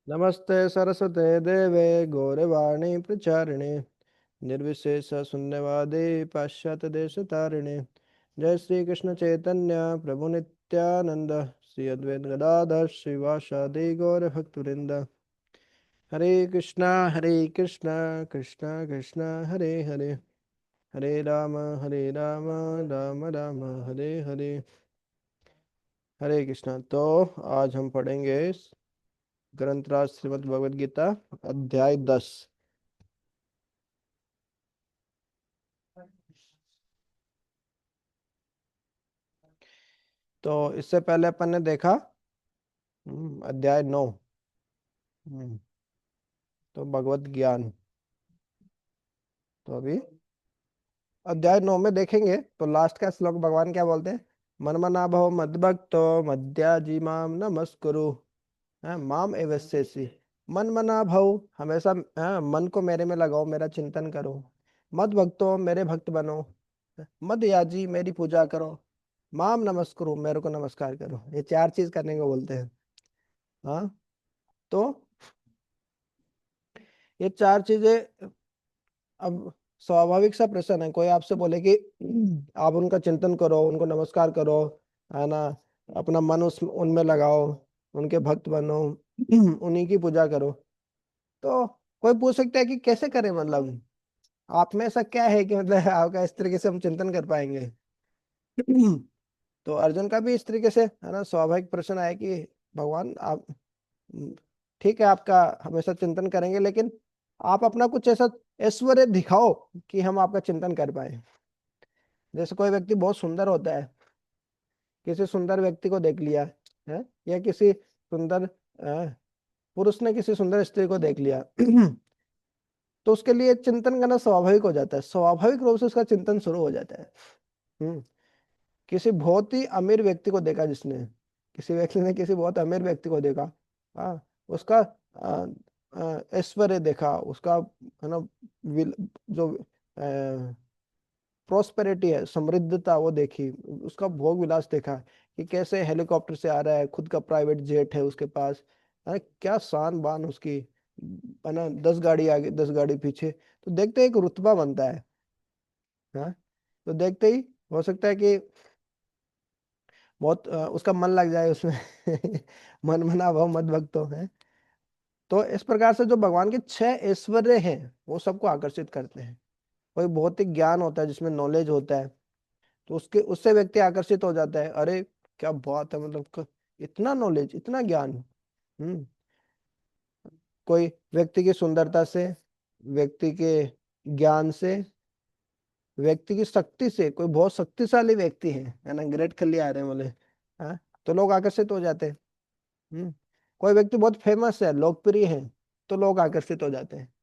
नमस्ते सरस्वते देवे गौरवाणी प्रचारिणे निर्विशेष शून्यवादे पाश्चात्य देश तारिणे। जय श्री कृष्ण चैतन्य प्रभु नित्यानंद श्री अद्वैत गदाधर श्रीवासादि गौर भक्तवृंद। हरे कृष्णा कृष्णा कृष्णा हरे हरे, हरे राम राम राम हरे हरे। हरे कृष्णा। तो आज हम पढ़ेंगे ग्रंथराज श्रीमद् भगवद गीता अध्याय 10। तो इससे पहले अपन ने देखा अध्याय 9। तो भगवत ज्ञान। तो अभी अध्याय 9 में देखेंगे तो लास्ट का श्लोक भगवान क्या बोलते हैं। मनमना भव मद्भक्तो मद्याजी माम नमस्कुरु, माम एवस्यसि। मन मना भव, हमेशा मन को मेरे में लगाओ, मेरा चिंतन करो। मद भक्तो, मेरे भक्त बनो। मद याजी, मेरी पूजा करो। माम नमस्कुरु, मेरे को नमस्कार करो। ये चार चीज करने को बोलते हैं। हाँ। तो ये चार चीजें अब स्वाभाविक सा प्रश्न है। कोई आपसे बोले कि आप उनका चिंतन करो, उनको नमस्कार करो, है ना, अपना मन उस उनमें लगाओ, उनके भक्त बनो, उन्हीं की पूजा करो। तो कोई पूछ सकता है कि कैसे करें, मतलब आप में ऐसा क्या है कि मतलब आपका इस तरीके से हम चिंतन कर पाएंगे। तो अर्जुन का भी इस तरीके से, है ना, स्वाभाविक प्रश्न आया कि भगवान आप, ठीक है, आपका हमेशा चिंतन करेंगे, लेकिन आप अपना कुछ ऐसा ऐश्वर्य दिखाओ कि हम आपका चिंतन कर पाए। जैसे कोई व्यक्ति बहुत सुंदर होता है, किसी सुंदर व्यक्ति को देख लिया है, या किसी सुंदर पुरुष ने किसी सुंदर स्त्री को देख लिया तो उसके लिए चिंतन करना स्वाभाविक हो जाता है, स्वाभाविक रूप से उसका चिंतन शुरू हो जाता है। हम्म किसी बहुत ही अमीर व्यक्ति को देखा, जिसने, किसी व्यक्ति ने किसी बहुत अमीर व्यक्ति को देखा, हाँ, उसका ऐश्वर्य देखा, उसका, है ना, जो प्रोस्पेरिटी है, समृद्धता वो देखी, उसका भोग विलास देखा कि कैसे हेलीकॉप्टर से आ रहा है, खुद का प्राइवेट जेट है उसके पास, है ना, क्या शान बान उसकी, है ना, 10 गाड़ी आगे 10 गाड़ी पीछे। तो देखते ही एक रुतबा बनता है। हाँ। तो देखते ही हो सकता है कि बहुत उसका मन लग जाए उसमें। मन मना भव मद भक्तो है। तो इस प्रकार से जो भगवान के 6 ऐश्वर्य हैं वो सबको आकर्षित करते हैं। कोई भौतिक ज्ञान होता है जिसमें नॉलेज होता है, तो उसके उससे व्यक्ति आकर्षित हो जाता है। अरे क्या बात है, मतलब इतना नॉलेज, इतना ज्ञान। हम्म कोई व्यक्ति की सुंदरता से, व्यक्ति के ज्ञान से, व्यक्ति की शक्ति से, कोई बहुत शक्तिशाली व्यक्ति है ना, ग्रेट खल्ली आ रहे हैं बोले, हाँ, तो लोग आकर्षित हो जाते हैं। हम्म कोई व्यक्ति बहुत फेमस है, लोकप्रिय है, तो लोग आकर्षित हो जाते हैं।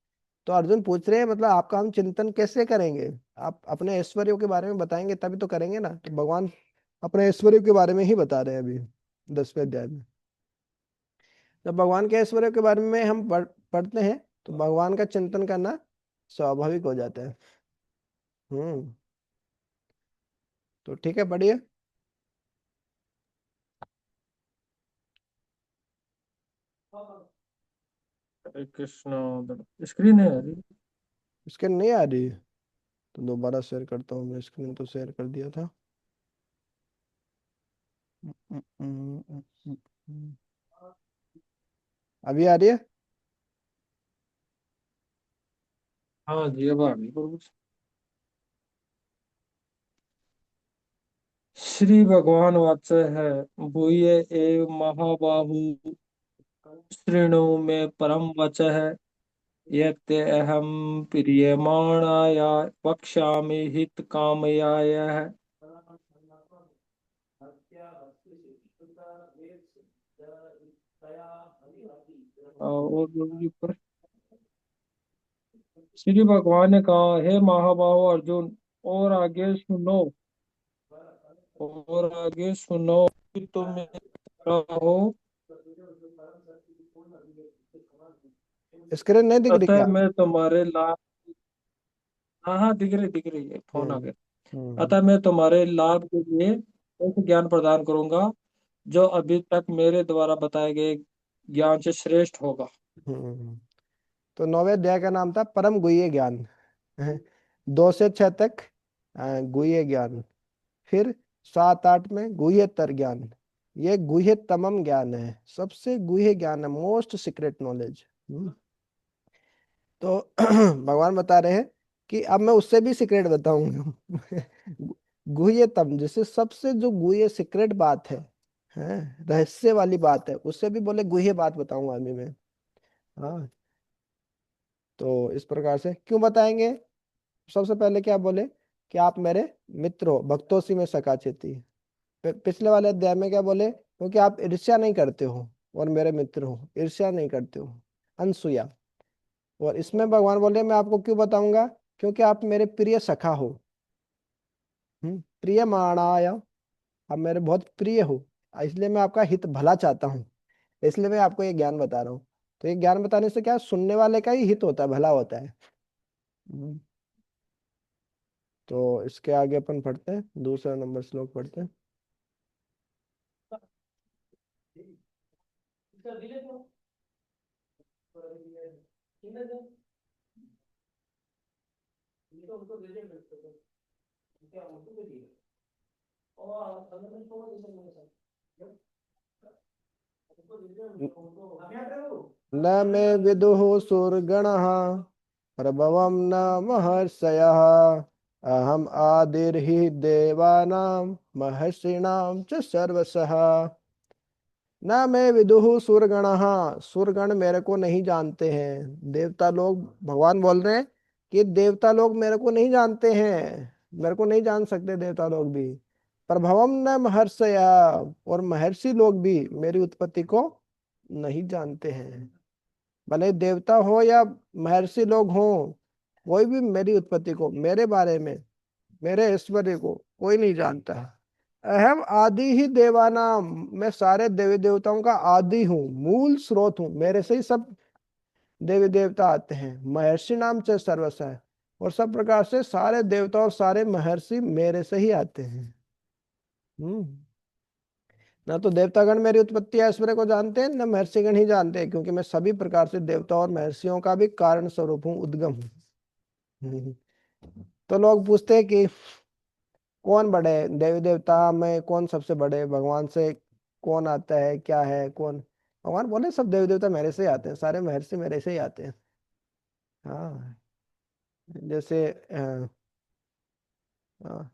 तो अर्जुन पूछ रहे हैं, मतलब आपका हम चिंतन कैसे करेंगे। आप अपने ऐश्वर्यों के बारे में बताएंगे तभी तो करेंगे ना। तो भगवान अपने ऐश्वर्य के बारे में ही बता रहे हैं अभी 10वें अध्याय में। जब भगवान के ऐश्वर्य के बारे में हम पढ़ते हैं तो भगवान का चिंतन करना स्वाभाविक हो जाता है। हम्म तो ठीक है, बढ़िया। हरे कृष्ण। स्क्रीन है अरे। स्क्रीन नहीं आ रही, तो दोबारा शेयर करता हूँ। मैं स्क्रीन तो शेयर कर दिया था। अभी आ रही है। हाँ जी, अब आ गई प्रभु। श्री भगवान वाचा है। भूय एव महाबाहु शृणु मे परम वचः। यत् अहम प्रीयमाणाय वक्ष्यामि हित कामयाय। और ऊपर श्री भगवान ने कहा, हे महाबाहु अर्जुन, और आगे सुनो, और आगे सुनो कि तुम रहो। स्क्रीन नहीं दिख रही अतः क्या। मैं तुम्हारे लाभ, हाँ हाँ, दिख रही है, फोन आ हम्म गया। हम्म अतः मैं तुम्हारे लाभ के लिए ऐसे ज्ञान प्रदान करूंगा जो अभी तक मेरे द्वारा बताए गए ज्ञान से श्रेष्ठ होगा। हम्म। तो 9वें अध्याय का नाम था परम गुह्य ज्ञान। 2 से 6 तक गुह्य ज्ञान। फिर 7 8 में गुह्यतर ज्ञान। ये गुह्यतमम ज्ञान है, सबसे गुह्य ज्ञान है, मोस्ट सीक्रेट नॉलेज। तो भगवान बता रहे हैं कि अब मैं उससे भी सीक्रेट बताऊंगा। गुह्यतम, जैसे सबसे जो गुह्य सीक्रेट बात है रहस्य वाली बात है, उससे भी बोले गुह्य बात बताऊंगा अभी मैं। हाँ, तो इस प्रकार से क्यों बताएंगे। सबसे पहले क्या बोले कि आप मेरे मित्र हो, भक्तों से मैं सखा चेती। पिछले वाले अध्याय में क्या बोले, क्योंकि आप ईर्ष्या नहीं करते हो और मेरे मित्र हो, ईर्ष्या नहीं करते हो, अनसुया। और इसमें भगवान बोले मैं आपको क्यों बताऊंगा, क्योंकि आप मेरे प्रिय सखा हो। प्रिय माणाय, आप मेरे बहुत प्रिय हो, इसलिए मैं आपका हित भला चाहता हूँ, इसलिए मैं आपको ये ज्ञान बता रहा हूँ। तो ये ज्ञान बताने से क्या सुनने वाले का ही हित होता है, भला होता है। हम्म, तो इसके आगे अपन पढ़ते हैं, दूसरा नंबर श्लोक पढ़ते हैं। न मे विदुः सुरगणः प्रभवं न महर्षयः अहम आदिर्हि देवानां महर्षिणां च सर्वसः। न मैं विदुः सुरगणः, सुरगण मेरे को नहीं जानते हैं, देवता लोग। भगवान बोल रहे हैं कि देवता लोग मेरे को नहीं जानते हैं, मेरे को नहीं जान सकते देवता लोग भी। प्रभवम न महर्षया, और महर्षि लोग भी मेरी उत्पत्ति को नहीं जानते हैं। भले देवता हो या महर्षि लोग हो, कोई भी मेरी उत्पत्ति को, मेरे बारे में, मेरे ऐश्वर्य को कोई नहीं जानता है। अहम आदि ही देवानाम, मैं सारे देवी देवताओं का आदि हूँ, मूल स्रोत हूँ, मेरे से ही सब देवी देवता आते हैं। महर्षि नाम से सर्वस्व है, और सब प्रकार से सारे देवता और सारे महर्षि मेरे से ही आते हैं। हम्म। ना तो देवतागण मेरी उत्पत्ति ऐश्वर्य को जानते हैं, न महर्षिगण ही जानते हैं, क्योंकि मैं सभी प्रकार से देवता और महर्षियों का भी कारण स्वरूप हूँ, उद्गम हूँ। हम्म। तो लोग पूछते हैं कि कौन बड़े है? देवी देवता में कौन सबसे बड़े, भगवान से कौन आता है, क्या है कौन। भगवान बोले सब देवी देवता मेरे से ही आते हैं, सारे महर्षि मेरे से ही आते हैं। हाँ, जैसे हाँ,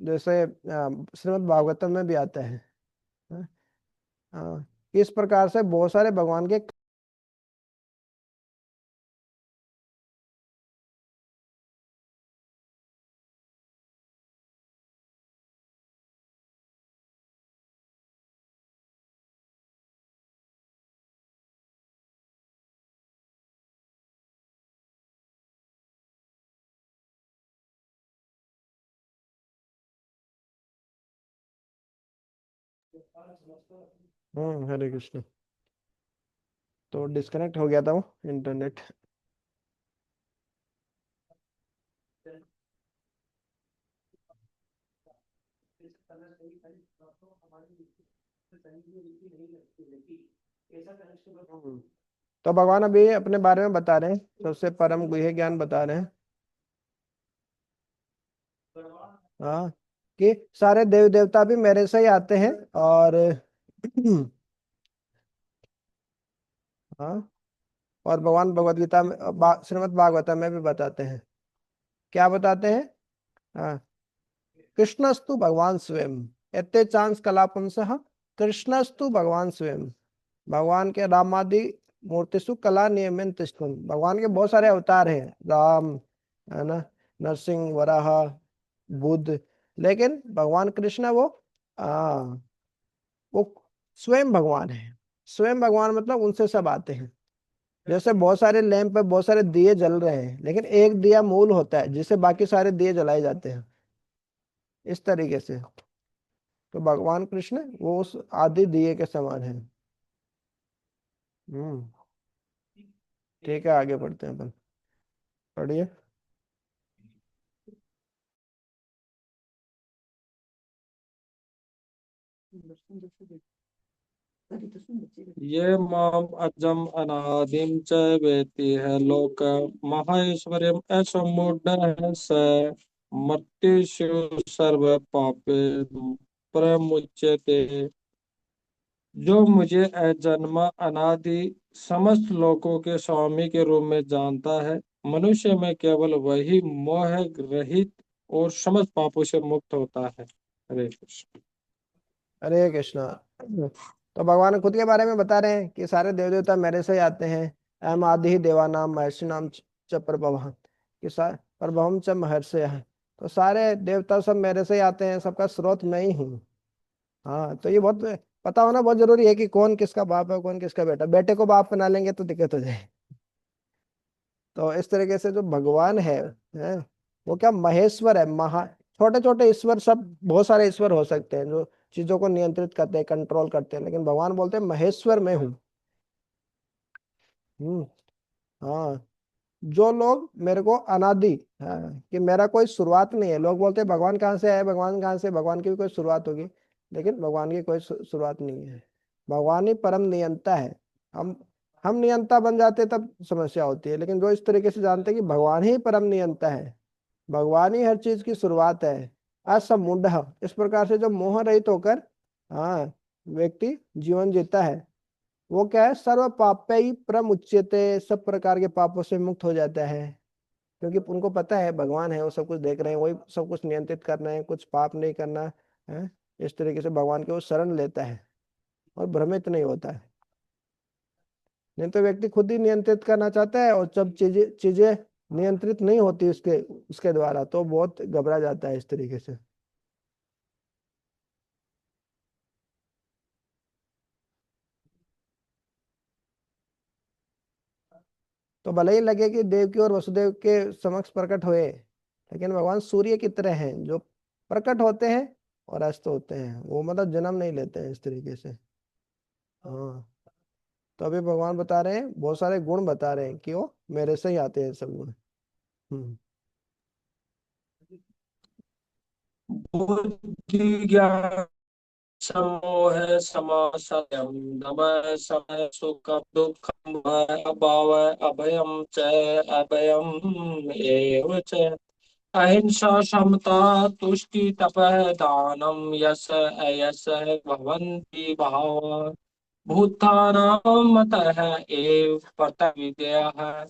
जैसे श्रीमद् भागवतम में भी आता है। हाँ, हाँ, इस प्रकार से बहुत सारे भगवान के। हरे कृष्ण। तो डिस्कनेक्ट हो गया था वो इंटरनेट। हम्म। तो भगवान अभी अपने बारे में बता रहे हैं, सबसे परम गुह्य ज्ञान बता रहे हैं। हाँ, कि सारे देव देवता भी मेरे से ही आते हैं। और हाँ, और भगवान भगवत गीता में श्रीमद् भागवतम में भी बताते हैं। क्या बताते हैं? हाँ, कृष्णस्तु भगवान स्वयं, एते चांस कलापुंसः, कृष्णस्तु भगवान स्वयं। भगवान के रामादि मूर्तिषु कला नियमन तिष्ठन्, भगवान के बहुत सारे अवतार हैं, राम, है ना, नरसिंह, वराह, बुद्ध। लेकिन भगवान कृष्ण आ, वो स्वयं भगवान है। स्वयं भगवान मतलब उनसे सब आते हैं। जैसे बहुत सारे लैंप पे बहुत सारे दिए जल रहे हैं, लेकिन एक दिया मूल होता है जिससे बाकी सारे दिए जलाए जाते हैं, इस तरीके से। तो भगवान कृष्ण वो उस आदि दिए के समान है। हम्म। ठीक है, आगे बढ़ते हैं अपन। पढ़िए। ये माम अजम अनादिम च वेति है लोक महाईश्वर्यम असमुढ़ स मर्त्यु सर्व पापे प्रमुच्यते। जो मुझे अजन्मा अनादि समस्त लोकों के स्वामी के रूप में जानता है, मनुष्य में केवल वही मोह रहित और समस्त पापों से मुक्त होता है। हरे कृष्ण। हरे कृष्णा। तो भगवान खुद के बारे में बता रहे हैं कि सारे देव देवता मेरे से ही आते हैं। अहम आदि ही देवानाम महर्षि नाम च प्रभव, कि प्रभवम च महर्षि है। तो सारे देवता सब मेरे से ही आते हैं, सबका स्रोत मैं ही हूँ। हाँ, तो ये बहुत पता होना बहुत जरूरी है कि कौन किसका बाप है, कौन किसका बेटा। बेटे को बाप बना लेंगे तो दिक्कत हो जाए। तो इस तरीके से जो भगवान है वो क्या महेश्वर है, महा। छोटे छोटे ईश्वर सब, बहुत सारे ईश्वर हो सकते हैं जो चीजों को नियंत्रित करते हैं, कंट्रोल करते हैं, लेकिन भगवान बोलते हैं महेश्वर मैं हूँ। हम्म। हाँ। जो लोग मेरे को अनादि, हाँ, कि मेरा कोई शुरुआत नहीं है। लोग बोलते हैं भगवान कहाँ से आए, भगवान कहाँ से, भगवान की भी कोई शुरुआत होगी। लेकिन भगवान की कोई शुरुआत नहीं है। भगवान ही परम नियंता है। हम हम नियंता बन जाते तब समस्या होती है, लेकिन जो इस तरीके से जानते हैं कि भगवान ही परम नियंता है, भगवान ही हर चीज की शुरुआत है, असमूढ़, इस प्रकार से जो मोह रहित होकर, हाँ, व्यक्ति जीवन जीता है, वो क्या है, सर्व पापै प्रमुच्यते, सब प्रकार के पापों से मुक्त हो जाता है। क्योंकि उनको पता है भगवान है, वो सब कुछ देख रहे हैं, वही सब कुछ नियंत्रित करना है, कुछ पाप नहीं करना है। इस तरीके से भगवान के वो शरण लेता है और भ्रमित नहीं होता है। नहीं तो व्यक्ति खुद ही नियंत्रित करना चाहता है, और जब चीजें चीजें नियंत्रित नहीं होती उसके उसके द्वारा, तो बहुत घबरा जाता है इस तरीके से। तो भले ही लगे कि देवकी और वसुदेव के समक्ष प्रकट हुए, लेकिन भगवान सूर्य की तरह हैं, जो प्रकट होते हैं और अस्त होते हैं। वो मतलब जन्म नहीं लेते हैं इस तरीके से। हाँ। तो अभी भगवान बता रहे हैं, बहुत सारे गुण बता रहे हैं कि वो मेरे से ही आते हैं सब गुण। हम्म। बुद्धि ज्ञान समोह समासयम् दमः शमः सुखं दुःखं भय अभाव अभयं च अभयम् एव च अहिंसा समता तुष्टि तपः दानं यश अयश भवन्ति भाव भूतानां मतः एव पतविद्यः।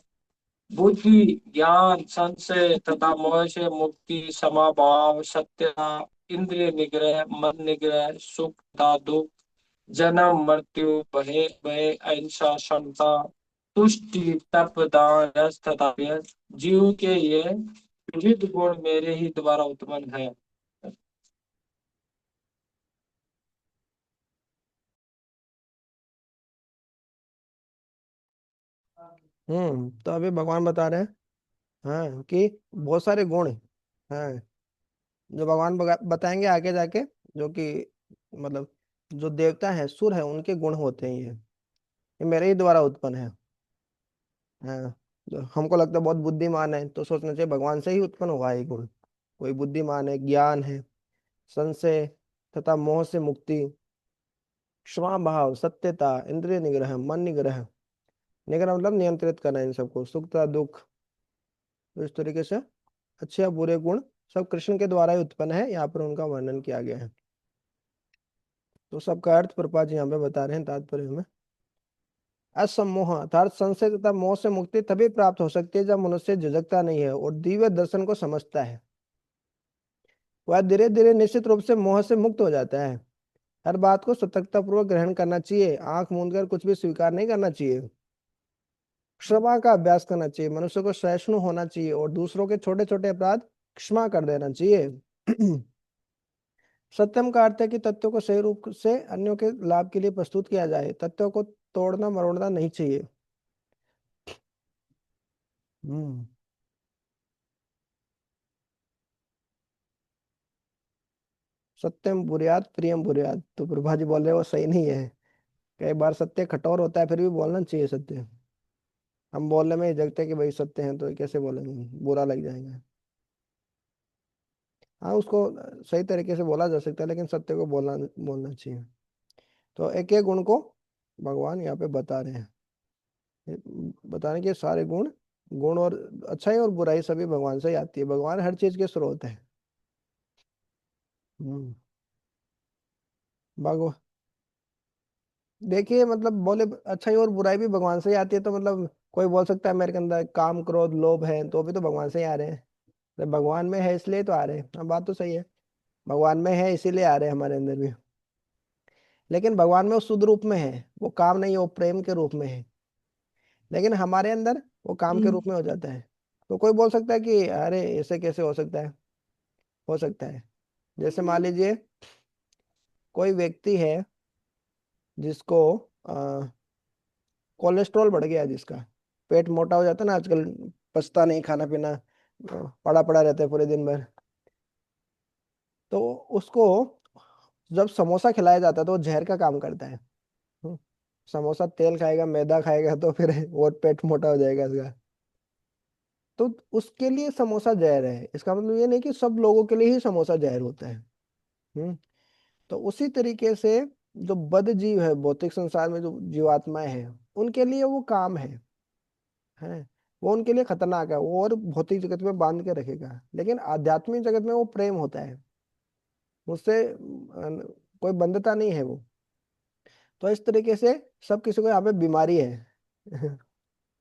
बुद्धि ज्ञान संशय तथा मोह से मुक्ति समाभाव सत्यता इंद्रिय निग्रह मन निग्रह सुख तथा दुख जन्म मृत्यु भय भय अहिंसा क्षमता तुष्टि तप दान यश तथा यश जीव के ये विविध गुण मेरे ही द्वारा उत्पन्न है। तो अभी भगवान बता रहे हैं, हाँ, कि बहुत सारे गुण हैं जो भगवान बताएंगे आगे जाके, जो कि मतलब जो देवता है, सुर है, उनके गुण होते हैं ये मेरे ही द्वारा उत्पन्न है। हाँ। जो हमको लगता है बहुत बुद्धिमान है, तो सोचना चाहिए भगवान से ही उत्पन्न हुआ है ये गुण। कोई बुद्धिमान है, ज्ञान है, संशय तथा मोह से मुक्ति, क्षमा भाव, सत्यता, इंद्रिय निग्रह, मन निग्रह। निग्रह मतलब नियंत्रित करना इन सबको, सुख तथा दुख। तो इस तरीके से अच्छे या बुरे गुण सब कृष्ण के द्वारा ही उत्पन्न है, यहाँ पर उनका वर्णन किया गया है। तो सबका अर्थ प्रभुपाद जी यहाँ पे बता रहे हैं तात्पर्य में। असमोह अर्थात संशय तथा मोह से मुक्ति तभी प्राप्त हो सकती है जब मनुष्य झिझकता नहीं है और दिव्य दर्शन को समझता है। वह धीरे धीरे निश्चित रूप से मोह से मुक्त हो जाता है। हर बात को सतर्कता पूर्वक ग्रहण करना चाहिए, आंख मूंद कर कुछ भी स्वीकार नहीं करना चाहिए। क्षमा का अभ्यास करना चाहिए, मनुष्य को सहिष्णु होना चाहिए और दूसरों के छोटे छोटे अपराध क्षमा कर देना चाहिए। सत्यम का अर्थ है कि तत्वों को सही रूप से अन्यों के लाभ के लिए प्रस्तुत किया जाए, तत्वों को तोड़ना मरोड़ना नहीं चाहिए। हम्म। सत्यम बुर्यात प्रियम बुर्यात, तो प्रभा जी बोल रहे हैं वो सही नहीं है। कई बार सत्य कठोर होता है, फिर भी बोलना चाहिए सत्य। हम बोलने में झिझकते हैं कि भाई सत्य है, तो कैसे बोलेंगे, बुरा लग जाएगा। हाँ, उसको सही तरीके से बोला जा सकता है, लेकिन सत्य को बोलना बोलना चाहिए। तो एक एक गुण को भगवान यहाँ पे बता रहे हैं। ये बता रहे हैं कि सारे गुण, गुण और अच्छाई और बुराई सभी भगवान से ही आती है। भगवान हर चीज के स्रोत है। हम्म। भगवान, देखिए मतलब बोले अच्छाई और बुराई भी भगवान से ही आती है, तो मतलब कोई बोल सकता है मेरे के अंदर काम क्रोध लोभ है, तो भी तो भगवान से ही आ रहे हैं। तो भगवान में है इसलिए तो आ रहे हैं। हाँ, बात तो सही है। भगवान में है इसीलिए आ रहे हैं हमारे अंदर भी। लेकिन भगवान में वो शुद्ध रूप में है, वो काम नहीं है, वो प्रेम के रूप में है। लेकिन हमारे अंदर वो काम के रूप में हो जाता है। तो कोई बोल सकता है कि अरे ऐसे कैसे हो सकता है। हो सकता है। जैसे मान लीजिए कोई व्यक्ति है जिसको कोलेस्ट्रॉल बढ़ गया है, जिसका पेट मोटा हो जाता है ना आजकल, पचता नहीं खाना पीना, पड़ा पड़ा रहता है पूरे दिन भर। तो उसको जब समोसा खिलाया जाता है तो वो जहर का काम करता है। हम्म, समोसा तेल खाएगा, मैदा खाएगा, तो फिर और पेट मोटा हो जाएगा इसका। तो उसके लिए समोसा जहर है, इसका मतलब ये नहीं कि सब लोगों के लिए ही समोसा जहर होता है। हम्म। तो उसी तरीके से जो बद्ध जीव है भौतिक संसार में, जो जीवात्माएं हैं, उनके लिए वो काम है वो उनके लिए खतरनाक है, वो और भौतिक जगत में बांध के रखेगा। लेकिन आध्यात्मिक जगत में वो प्रेम होता है, उससे कोई बंधता नहीं है वो। तो इस तरीके से सब किसी को यहाँ पे बीमारी है।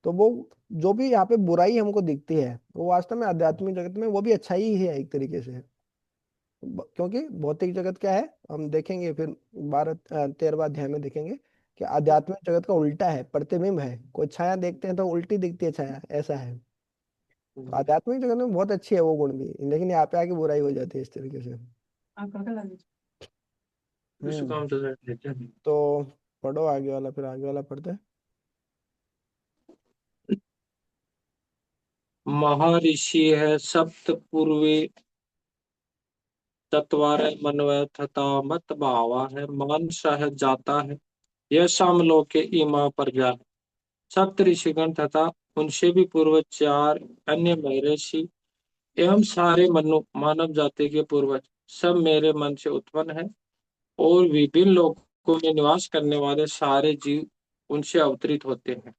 तो वो जो भी यहाँ पे बुराई हमको दिखती है, वो वास्तव में आध्यात्मिक जगत में वो भी अच्छा ही है एक तरीके से। क्योंकि भौतिक जगत क्या है, हम देखेंगे फिर 13वां अध्याय में देखेंगे कि आध्यात्मिक जगत का उल्टा है, प्रतिबिंब है। कोई छाया देखते हैं तो उल्टी दिखती है छाया, ऐसा है। तो आध्यात्मिक जगत में बहुत अच्छी है वो गुण भी, लेकिन यहाँ पे आके बुराई हो जाती है इस तरीके से। विश्व हम्म। काम चल रहा है। तो पढ़ो आगे वाला, फिर आगे वाला पढ़ते हैं। महर्षि है सप्त पूर्वी चत्वारे मनवै तथा मत भावा है मान सह जाता है यह सामलोके इमा पर जा। सप्त ऋषिगण तथा उनसे भी पूर्व चार अन्य महर्षि एवं सारे मनु मानव जाति के पूर्वज सब मेरे मन से उत्पन्न है और विभिन्न लोकों में निवास करने वाले सारे जीव उनसे अवतरित होते हैं।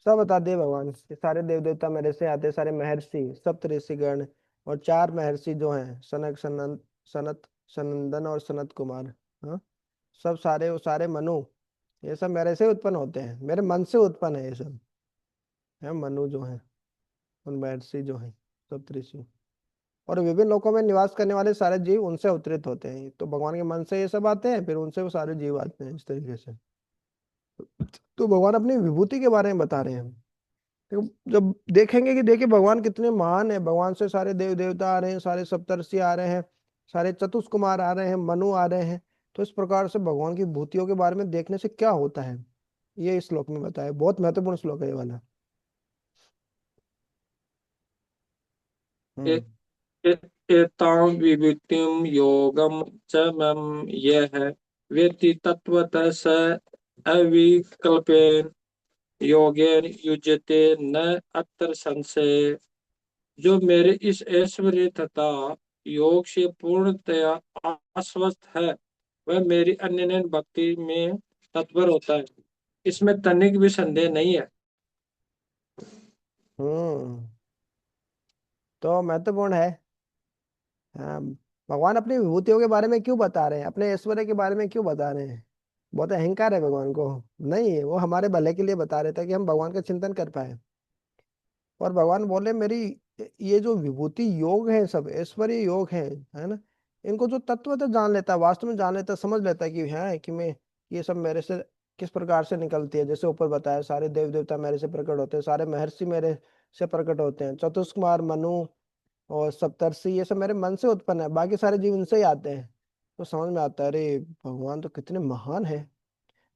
सब बता दे भगवान, ये सारे देव देवता मेरे से आते, सारे महर्षि सप्त ऋषिगण, और चार महर्षि जो हैं सनक सनत सनंदन और सनत कुमार। हाँ, सब सारे वो सारे मनु, ये सब मेरे से उत्पन्न होते हैं, मेरे मन से उत्पन्न है ये सब। है मनु जो है, उन महर्षि जो हैं सप्त ऋषि, और विभिन्न लोकों में निवास करने वाले सारे जीव उनसे अवतरित होते हैं। तो भगवान के मन से ये सब आते हैं, फिर उनसे वो सारे जीव आते हैं इस तरीके से। तो भगवान अपनी विभूति के बारे में बता रहे हैं। तो जब देखेंगे कि देखिए भगवान कितने महान है, भगवान से सारे देव देवता आ रहे हैं, सारे सप्तर्षि आ रहे हैं, सारे चतुष्कुमार आ रहे हैं, मनु आ रहे हैं। तो इस प्रकार से भगवान की विभूतियों के बारे में देखने से क्या होता है, ये इस श्लोक में बताया। बहुत महत्वपूर्ण श्लोक है ये वाला। ए- हम्म। एतां विभूतिं योगम च मम यह वेत्ति तत्वतः स अविकल्पेन योगेन युज्यते न अत्र संशय। जो मेरे इस ऐश्वर्य तथा योग से पूर्णतया आश्वस्त है वह मेरी अन्य भक्ति में तत्पर होता है, इसमें तनिक भी संदेह नहीं है। हम्म। तो महत्वपूर्ण है। हाँ, भगवान अपनी विभूतियों के बारे में क्यों बता रहे हैं, अपने ऐश्वर्य के बारे में क्यों बता रहे हैं। बहुत अहंकार है भगवान को। नहीं, वो हमारे भले के लिए बता रहे थे कि हम भगवान का चिंतन कर पाए। और भगवान बोले मेरी ये जो विभूति योग है, सब ऐश्वर्य योग है ना, इनको जो तत्व तो जान लेता है, वास्तव में जान लेता है, समझ लेता है कि है कि मैं, ये सब मेरे से किस प्रकार से निकलती है। जैसे ऊपर बताया सारे देव देवता मेरे से प्रकट होते हैं, सारे महर्षि मेरे से प्रकट होते हैं, चतुष्कुमार मनु और सप्तर्षि ये सब मेरे मन से उत्पन्न है, बाकी सारे जीव इनसे ही आते हैं। तो समझ में आता है अरे भगवान तो कितने महान है,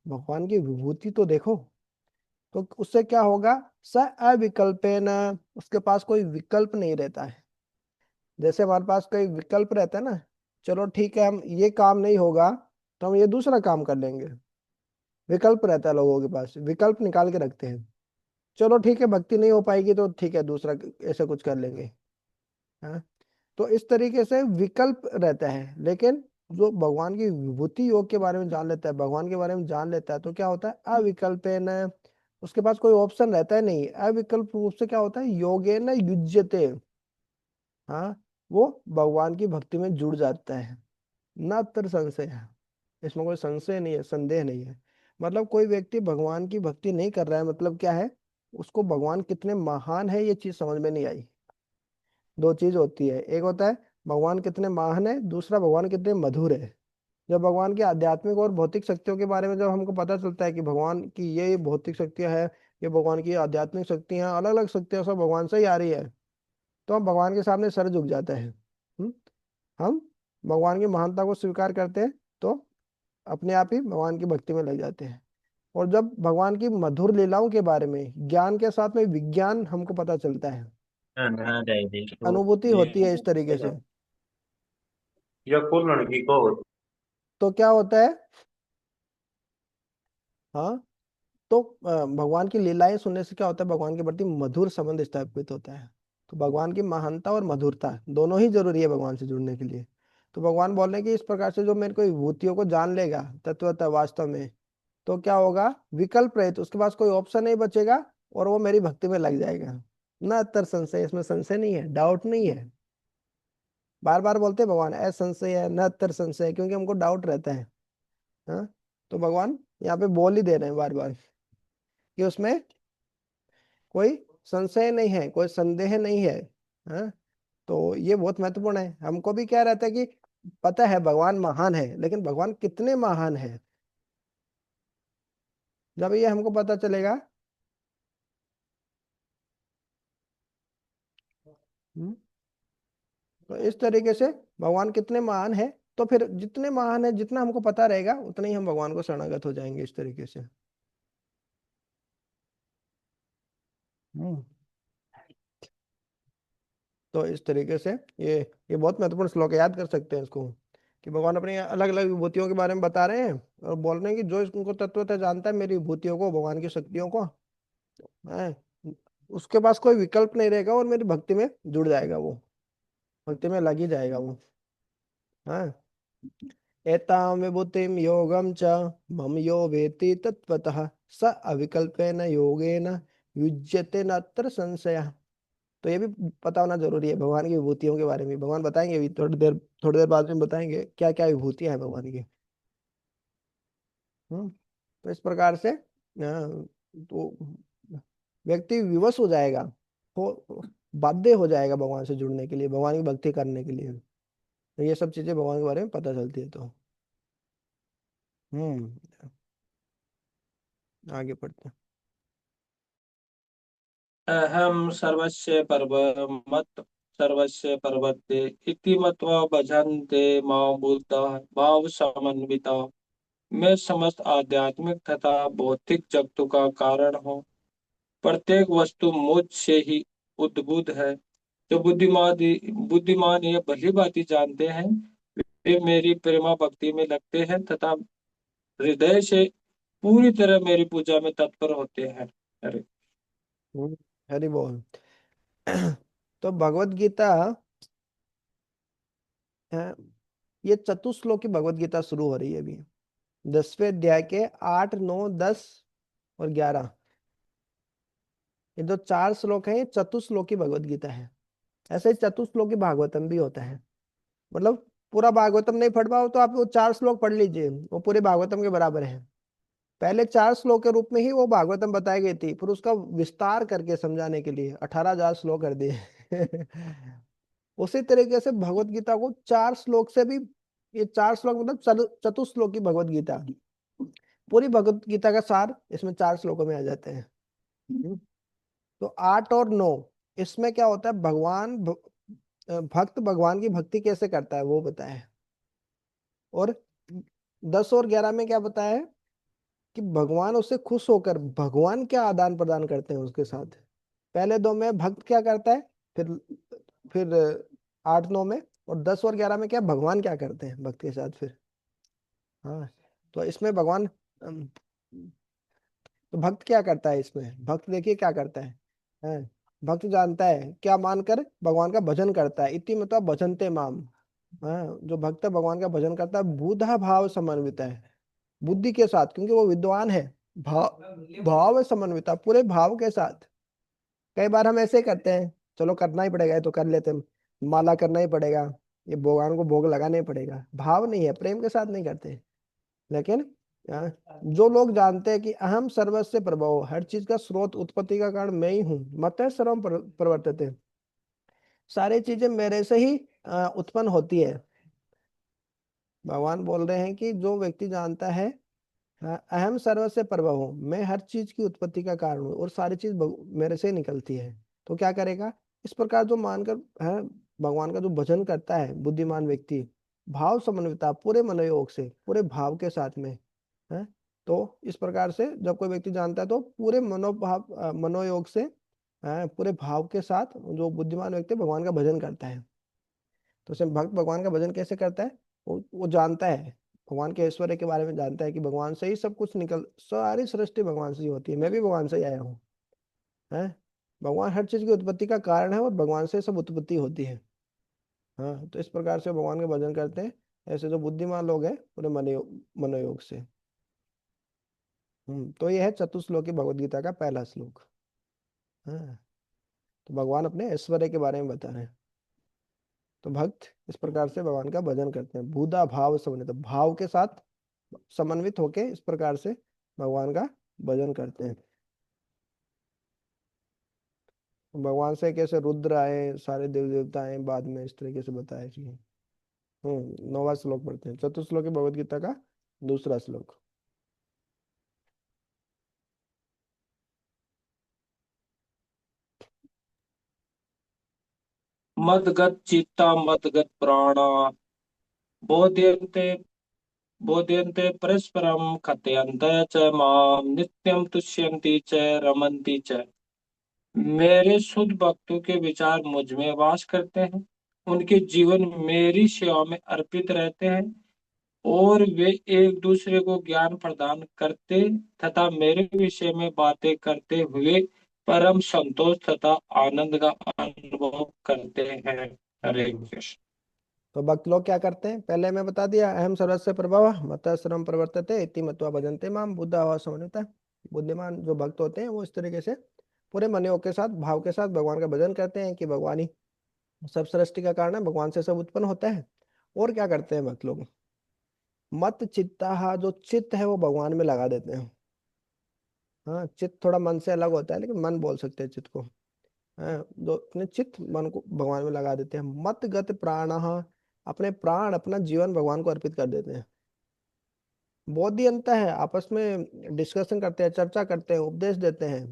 भगवान की विभूति तो देखो। तो उससे क्या होगा, स अविकल्पेन, उसके पास कोई विकल्प नहीं रहता है। जैसे हमारे पास कोई विकल्प रहता है ना, चलो ठीक है हम ये काम नहीं होगा तो हम ये दूसरा काम कर लेंगे। विकल्प रहता है लोगों के पास, विकल्प निकाल के रखते हैं। चलो ठीक है भक्ति नहीं हो पाएगी तो ठीक है दूसरा ऐसे कुछ कर लेंगे। हाँ, तो इस तरीके से विकल्प रहता है। लेकिन जो भगवान की विभूति योग के बारे में जान लेता है, भगवान के बारे में जान लेता है, तो क्या होता है, अविकल्पेन, उसके पास कोई ऑप्शन रहता है नहीं, अविकल्प रूप से क्या होता है, योगेन युज्यते, हाँ, वो भगवान की भक्ति में जुड़ जाता है। न तर संशय है, इसमें कोई संशय नहीं है, संदेह नहीं है। मतलब कोई व्यक्ति भगवान की भक्ति नहीं कर रहा है, मतलब क्या है, उसको भगवान कितने महान है ये चीज समझ में नहीं आई। दो चीज होती है, एक होता है भगवान कितने महान है, दूसरा भगवान कितने मधुर है। जब भगवान की आध्यात्मिक और भौतिक शक्तियों के बारे में जब हमको पता चलता है कि भगवान की ये भौतिक शक्तियां हैं, ये भगवान की आध्यात्मिक शक्तियां, अलग अलग शक्तियां सब भगवान से ही आ रही है, तो हम भगवान के सामने सर झुक जाते हैं। हम भगवान की महानता को स्वीकार करते हैं, तो अपने आप ही भगवान की भक्ति में लग जाते हैं। और जब भगवान की मधुर लीलाओं के बारे में ज्ञान के साथ में विज्ञान हमको पता चलता है, हाँ जाएगी तो अनुभूति ये होती है इस तरीके से, या कुल लड़की को। तो क्या होता है, हाँ, तो भगवान की लीलाएं सुनने से क्या होता है, भगवान के प्रति मधुर संबंध स्थापित होता है। तो भगवान की महानता और मधुरता दोनों ही जरूरी है भगवान से जुड़ने के लिए। तो भगवान बोल रहे हैं कि इस प्रकार से जो मेरे को विभूतियों को जान लेगा तत्वतः वास्तव में, तो क्या होगा, विकल्प रहित, उसके पास कोई ऑप्शन नहीं बचेगा, और वो मेरी भक्ति में लग जाएगा। न तर संशय, इसमें संशय नहीं है, डाउट नहीं है। बार बार बोलते हैं भगवान असंशय है, न तर संशय है, क्योंकि हमको डाउट रहता है। हाँ, तो भगवान यहाँ पे बोल ही दे रहे हैं बार बार कि उसमें कोई संशय नहीं है, कोई संदेह नहीं है। हाँ, तो ये बहुत महत्वपूर्ण है। हमको भी क्या रहता है कि पता है भगवान महान है, लेकिन भगवान कितने महान है, जब ये हमको पता चलेगा। हम्म, तो इस तरीके से भगवान कितने महान है, तो फिर जितने महान है, जितना हमको पता रहेगा उतने ही हम भगवान को शरणागत हो जाएंगे इस तरीके से। हम्म, तो इस तरीके से ये बहुत महत्वपूर्ण श्लोक है, याद कर सकते हैं इसको, कि भगवान अपनी अलग अलग विभूतियों के बारे में बता रहे हैं और बोल रहे हैं कि जो इसको तत्वतः जानता है मेरी विभूतियों को, भगवान की शक्तियों को, है, उसके पास कोई विकल्प नहीं रहेगा और मेरी भक्ति में जुड़ जाएगा वो, भक्ति में लग ही जाएगा वो। हाँ, एतां विभूतिं योगं च मम यो वेत्ति तत्त्वतः स अविकल्पेन योगेन युज्यते नत्र संशयः। तो ये भी पता होना जरूरी है भगवान की विभूतियों के बारे में, भगवान बताएंगे अभी थोड़ी देर बाद में बताएंगे क्या क्या विभूतियां हैं भगवान की। तो इस प्रकार से तो व्यक्ति विवश हो जाएगा, हो बाध्य हो जाएगा भगवान से जुड़ने के लिए, भगवान की भक्ति करने के लिए। तो ये सब चीजें भगवान के बारे में पता चलती है। तो हम्म आगे पढ़ते हैं। अहम सर्वस्य मत सर्वस्य पर्वते इति मत्वा भजन्ते मां बुद्धा भाव समन्विता। मैं समस्त आध्यात्मिक तथा भौतिक जगतों का कारण हूँ। प्रत्येक वस्तु मुझ से ही उद्भूत है। जो बुद्धिमान ये भली भांति जानते हैं, वे मेरी प्रेमा भक्ति में लगते हैं तथा हृदय से पूरी तरह मेरी पूजा में तत्पर होते हैं। अरे हरि बोल। तो भगवत गीता है, ये चतुश्लोकी भगवत गीता शुरू हो रही है अभी, 10वें अध्याय के 8, 9, 10 और 11, ये जो 4 श्लोक हैं ये चतुश्लोकी भगवत गीता है। ऐसे ही चतुश्लोकी भागवतम भी होता है। मतलब पूरा भागवतम नहीं पढ़ पाओ तो आप वो 4 श्लोक पढ़ लीजिए, वो पूरे भागवतम के बराबर है। पहले 4 श्लोक के रूप में ही वो भागवतम बताई गई थी, फिर उसका विस्तार करके समझाने के लिए 18,000 श्लोक कर दिए। उसी तरीके से भगवत गीता को 4 श्लोक से भी, ये 4 श्लोक मतलब चतुश्लोकी भगवत गीता, पूरी भगवत गीता का सार इसमें 4 श्लोकों में आ जाते हैं। तो 8 और 9, इसमें क्या होता है, भक्त भगवान की भक्ति कैसे करता है वो बताया है। और 10 और 11 में क्या बताया है, कि भगवान उससे खुश होकर भगवान क्या आदान प्रदान करते हैं उसके साथ। पहले 2 में भक्त क्या करता है, फिर 8, 9 में, और 10 और 11 में क्या भगवान क्या करते हैं भक्त के साथ फिर। हाँ, तो इसमें भगवान तो भक्त क्या करता है इसमें, भक्त देखिए क्या करता है, हैं? भक्त जानता है क्या मानकर भगवान का भजन करता है, इति मतलब भजनते माम, हाँ, जो भक्त भगवान का भजन करता है बुधा भाव समन्वित है, बुद्धि के साथ, क्योंकि वो विद्वान है। भाव भाव समन्विता, पूरे भाव के साथ। कई बार हम ऐसे ही करते हैं, चलो करना ही पड़ेगा, ये तो कर लेते हैं, माला करना ही पड़ेगा, ये भगवान को भोग लगाना ही पड़ेगा, भाव नहीं है, प्रेम के साथ नहीं करते। लेकिन आ, जो लोग जानते हैं कि अहम सर्वस्व प्रभव, हर चीज का स्रोत उत्पत्ति का कारण मैं ही हूँ, मत सर्वम प्रवर्तते, सारी चीजें मेरे से ही उत्पन्न होती है। भगवान बोल रहे हैं कि जो व्यक्ति जानता है, हाँ, अहम सर्वस्य प्रभव हूँ, मैं हर चीज की उत्पत्ति का कारण हूँ और सारी चीज मेरे से ही निकलती है, तो क्या करेगा? इस प्रकार जो मानकर है भगवान का जो भजन करता है बुद्धिमान व्यक्ति, भाव समन्विता, पूरे मनोयोग से, पूरे भाव के साथ में है। तो इस प्रकार से जब कोई व्यक्ति जानता है तो पूरे मनोभाव मनोयोग से पूरे भाव के साथ जो बुद्धिमान व्यक्ति भगवान का भजन करता है। तो उसमें भक्त भगवान का भजन कैसे करता है? वो जानता है, भगवान के ऐश्वर्य के बारे में जानता है कि भगवान से ही सब कुछ निकल, सारी सृष्टि भगवान से ही होती है, मैं भी भगवान से ही आया हूँ। है, भगवान हर चीज की उत्पत्ति का कारण है और भगवान से सब उत्पत्ति होती है। हाँ, तो इस प्रकार से भगवान का भजन करते हैं ऐसे जो बुद्धिमान लोग हैं पूरे मनोयोग से। तो यह है चतुश्लोकी भगवद गीता का पहला श्लोक। हाँ, तो भगवान अपने ऐश्वर्य के बारे में बता रहे हैं। तो भक्त इस प्रकार से भगवान का भजन करते हैं, भूदा भाव समन्वित, भाव के साथ समन्वित होके इस प्रकार से भगवान का भजन करते हैं। भगवान से कैसे रुद्र आए, सारे देव देवता आए, बाद में इस तरीके से बताया जी। 9वां श्लोक पढ़ते हैं, चतुश्लोक भगवद गीता का दूसरा श्लोक। मदगत चित्ता मदगत प्राणा बोध्यन्ते बोध्यन्ते परस्परम कथयन्ते च माम नित्यं तुष्यन्ति च रमन्ति च। मेरे शुद्ध भक्तों के विचार मुझ में वास करते हैं, उनके जीवन मेरी सेवा में अर्पित रहते हैं और वे एक दूसरे को ज्ञान प्रदान करते तथा मेरे विषय में बातें करते हुए परम संतोष तथा आनंद का अनुभव करते हैं। हरे कृष्ण। तो भक्त लोग क्या करते हैं, पहले मैं बता दिया, अहम सर्वस्य प्रभव मत श्रम प्रवर्तते इति मत्वा भजन्ते माम बुद्धा हुआ समन्विता। बुद्धिमान जो भक्त होते हैं वो इस तरीके से पूरे मनोयोग के साथ, भाव के साथ भगवान का भजन करते हैं कि भगवान ही सब सृष्टि का कारण है, भगवान से सब उत्पन्न होता है। और क्या करते हैं भक्त लोग, मत चित्ता, जो चित्त है वो भगवान में लगा देते हैं। हाँ, चित्त थोड़ा मन से अलग होता है लेकिन मन बोल सकते हैं चित्त को। हाँ, जो अपने चित्त मन को भगवान में लगा देते हैं। मत गत प्राण, अपने प्राण अपना जीवन भगवान को अर्पित कर देते हैं। बौद्धि अंत है, आपस में डिस्कशन करते हैं, चर्चा करते हैं, उपदेश देते हैं,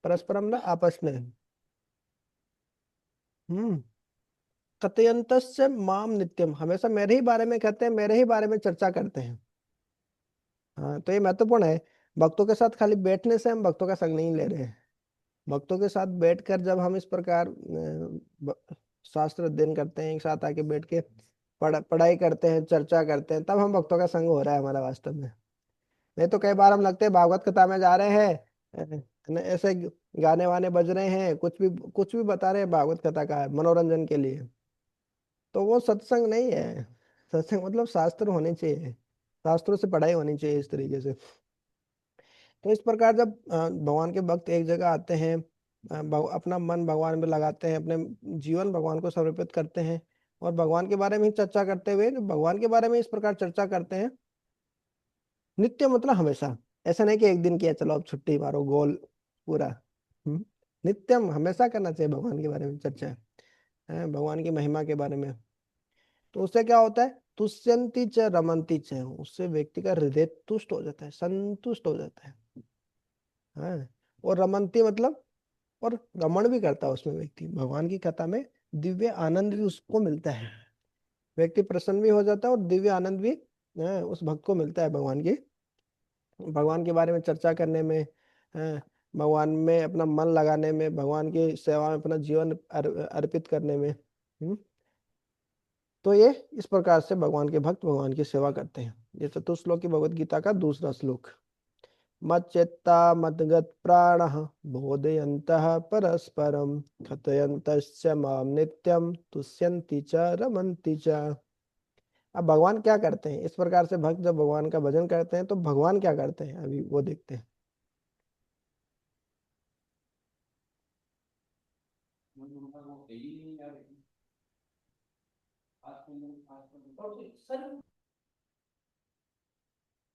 परस्परम ना आपस में। हम्म कथयंतस्य माम नित्यम, हमेशा मेरे ही बारे में कहते हैं, मेरे ही बारे में चर्चा करते हैं। हाँ, तो ये महत्वपूर्ण है। भक्तों के साथ खाली बैठने से हम भक्तों का संग नहीं ले रहे हैं। भक्तों के साथ बैठकर जब हम इस प्रकार शास्त्र अध्ययन करते हैं, एक साथ आके बैठ के पढ़ाई करते हैं, चर्चा करते हैं, तब हम भक्तों का संग हो रहा है हमारा वास्तव में। नहीं तो कई बार हम लगते हैं भागवत कथा में जा रहे हैं, ऐसे गाने वाने बज रहे हैं, कुछ भी बता रहे हैं भागवत कथा का मनोरंजन के लिए, तो वो सत्संग नहीं है। सत्संग मतलब शास्त्र होने चाहिए, शास्त्रों से पढ़ाई होनी चाहिए इस तरीके से। तो इस प्रकार जब भगवान के भक्त एक जगह आते हैं, अपना मन भगवान में लगाते हैं, अपने जीवन भगवान को समर्पित करते हैं और भगवान के बारे में ही चर्चा करते हुए, जो भगवान के बारे में इस प्रकार चर्चा करते हैं, नित्य मतलब हमेशा, ऐसा नहीं कि एक दिन किया चलो अब छुट्टी मारो गोल पूरा। हम्म, नित्यम हमेशा करना चाहिए भगवान के बारे में चर्चा, है भगवान की महिमा के बारे में। तो उससे क्या होता है, तुष्यंती च रमंती च, उससे व्यक्ति का हृदय तुष्ट हो जाता है, संतुष्ट हो जाता है। हाँ, और रमंती मतलब, और रमण भी करता है उसमें व्यक्ति, भगवान की कथा में दिव्य आनंद भी उसको मिलता है। व्यक्ति प्रसन्न भी हो जाता है और दिव्य आनंद भी उस भक्त को मिलता है भगवान के बारे में चर्चा करने में, भगवान में अपना मन लगाने में, भगवान की सेवा में अपना जीवन अर्पित करने में। तो ये इस प्रकार से भगवान के भक्त भगवान की सेवा करते हैं। ये चतुश्लोक की भगवत गीता का दूसरा श्लोक। मच्चित्ता मद्गत प्राण बोधयन्तः परस्परम कथयन्तश्च माम नित्यम तुष्यन्ति च रमन्ति च। अब भगवान क्या करते हैं, इस प्रकार से भक्त जब भगवान का भजन करते हैं तो भगवान क्या करते हैं, अभी वो देखते हैं।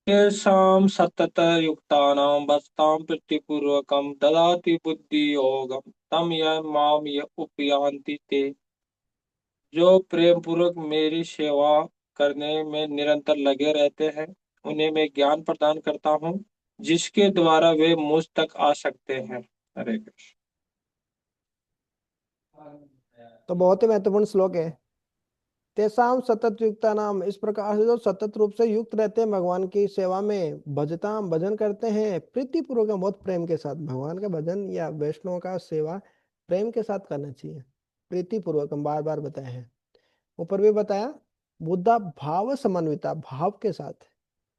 तेषां सततयुक्तानां भजतां प्रीतिपूर्वकं ददाति बुद्धियोगं तं माम ये उपयान्ति ते। जो प्रेम पूर्वक मेरी सेवा करने में निरंतर लगे रहते हैं, उन्हें मैं ज्ञान प्रदान करता हूँ, जिसके द्वारा वे मुझ तक आ सकते हैं। हरे कृष्ण। तो बहुत ही महत्वपूर्ण श्लोक है। तेसाम सतत युक्ता नाम, इस प्रकार से जो सतत रूप से युक्त रहते हैं भगवान की सेवा में, भजताम भजन करते हैं प्रीति पूर्वक, बहुत प्रेम के साथ। भगवान का भजन या वैष्णव का सेवा प्रेम के साथ करना चाहिए, प्रीति पूर्वक, हम बार बार बताए हैं। ऊपर भी बताया, बुद्धा भाव समन्विता, भाव के साथ।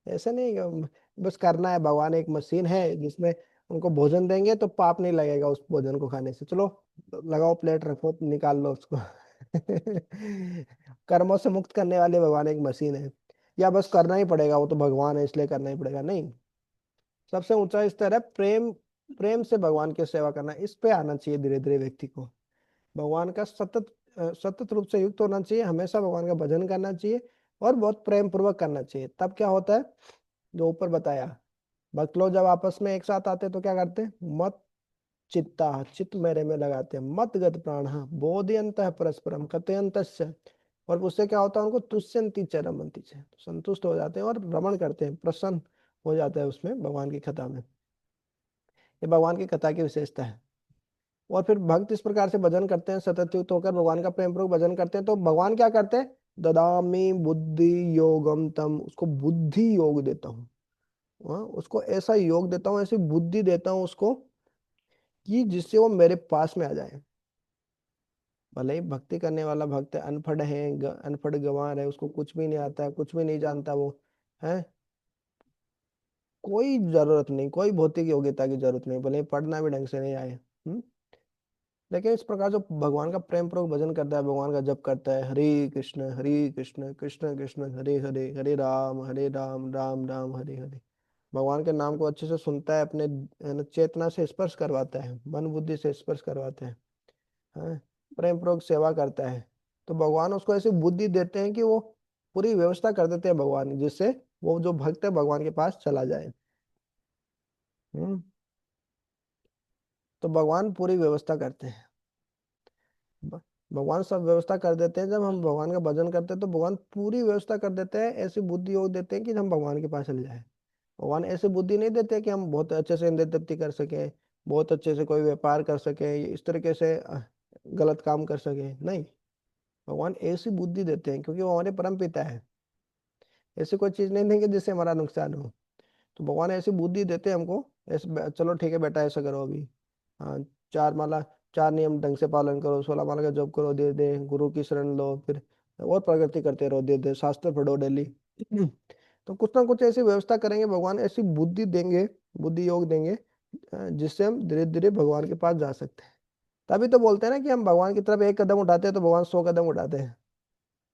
ऐसे नहीं कि बस करना है, भगवान एक मशीन है जिसमें उनको भोजन देंगे तो पाप नहीं लगेगा उस भोजन को खाने से, चलो लगाओ प्लेट रखो निकाल लो उसको। कर्मों से मुक्त करने वाले भगवान एक मशीन है, या बस करना ही पड़ेगा, वो तो भगवान है इसलिए करना ही पड़ेगा, नहीं। सबसे ऊंचा स्तर है प्रेम, प्रेम से भगवान की सेवा करना, इस पे आना चाहिए धीरे धीरे व्यक्ति को। भगवान का सतत रूप से युक्त होना चाहिए, हमेशा भगवान का भजन करना चाहिए और बहुत प्रेम पूर्वक करना चाहिए। तब क्या होता है, जो ऊपर बताया, भक्त लोग जब आपस में एक साथ आते हैं तो क्या करते हैं, मत चित्ता, चित्त मेरे में लगाते हैं, मत गत प्राण बोधयंत परस्परम कथयंत। और उससे क्या होता है, उनको तुष्यंती च रमंती च, संतुष्ट हो जाते हैं और रमण करते हैं, प्रसन्न हो जाता है उसमें, भगवान की कथा में। ये भगवान की कथा की विशेषता है। और फिर भक्त इस प्रकार से भजन करते हैं, सतत युक्त होकर भगवान का प्रेम पूर्वक भजन करते हैं, तो भगवान क्या करते हैं, ददामी बुद्धि योगम तम, उसको बुद्धि योग देता हूँ। उसको ऐसा योग देता हूँ, ऐसी बुद्धि देता हूँ उसको, कि जिससे वो मेरे पास में आ जाए। भले ही भक्ति करने वाला भक्त अनपढ़ है, अनपढ़ गंवार है, उसको कुछ भी नहीं आता है, कुछ भी नहीं जानता वो है, कोई जरूरत नहीं, कोई भौतिक योग्यता की जरूरत नहीं, भले ही पढ़ना भी ढंग से नहीं आए। लेकिन इस प्रकार जो भगवान का प्रेम पूर्वक भजन करता है, भगवान का जप करता है, हरे कृष्ण कृष्ण कृष्ण हरे हरे, हरे राम राम राम हरे हरे, भगवान के नाम को अच्छे से सुनता है, अपने चेतना से स्पर्श करवाता है, मन बुद्धि से स्पर्श करवाता है, प्रेम पूर्वक सेवा करता है, तो भगवान उसको ऐसी बुद्धि देते हैं कि वो पूरी व्यवस्था कर देते हैं भगवान, जिससे वो जो भक्त है भगवान के पास चला जाए। हम्म तो भगवान पूरी व्यवस्था करते हैं। भ- भगवान सब व्यवस्था कर देते हैं, जब हम भगवान का भजन करते हैं तो भगवान पूरी व्यवस्था कर देते हैं, ऐसी बुद्धि योग देते हैं कि हम भगवान के पास चले जाए। भगवान ऐसी बुद्धि नहीं देते कि हम बहुत अच्छे से इंद्रिय तृप्ति कर सके, बहुत अच्छे से कोई व्यापार कर सके, इस तरीके से गलत काम कर सके, नहीं। भगवान ऐसी बुद्धि देते हैं क्योंकि वो हमारे परम पिता है, ऐसी कोई चीज नहीं देंगे जिससे हमारा नुकसान हो। तो भगवान ऐसी बुद्धि देते हैं हमको, ऐसे चलो ठीक है बेटा ऐसा करो अभी, हाँ, चार माला, चार नियम ढंग से पालन करो, 16 माला का जप करो, दे दे गुरु की शरण लो, फिर और प्रगति करते रहो, दे दे शास्त्र पढ़ो डेली। तो कुछ ना कुछ ऐसी व्यवस्था करेंगे भगवान, ऐसी बुद्धि देंगे, बुद्धि योग देंगे, जिससे हम धीरे धीरे भगवान के पास जा सकते हैं। तभी तो बोलते हैं ना कि हम भगवान की तरफ एक कदम उठाते हैं तो भगवान 100 कदम उठाते हैं।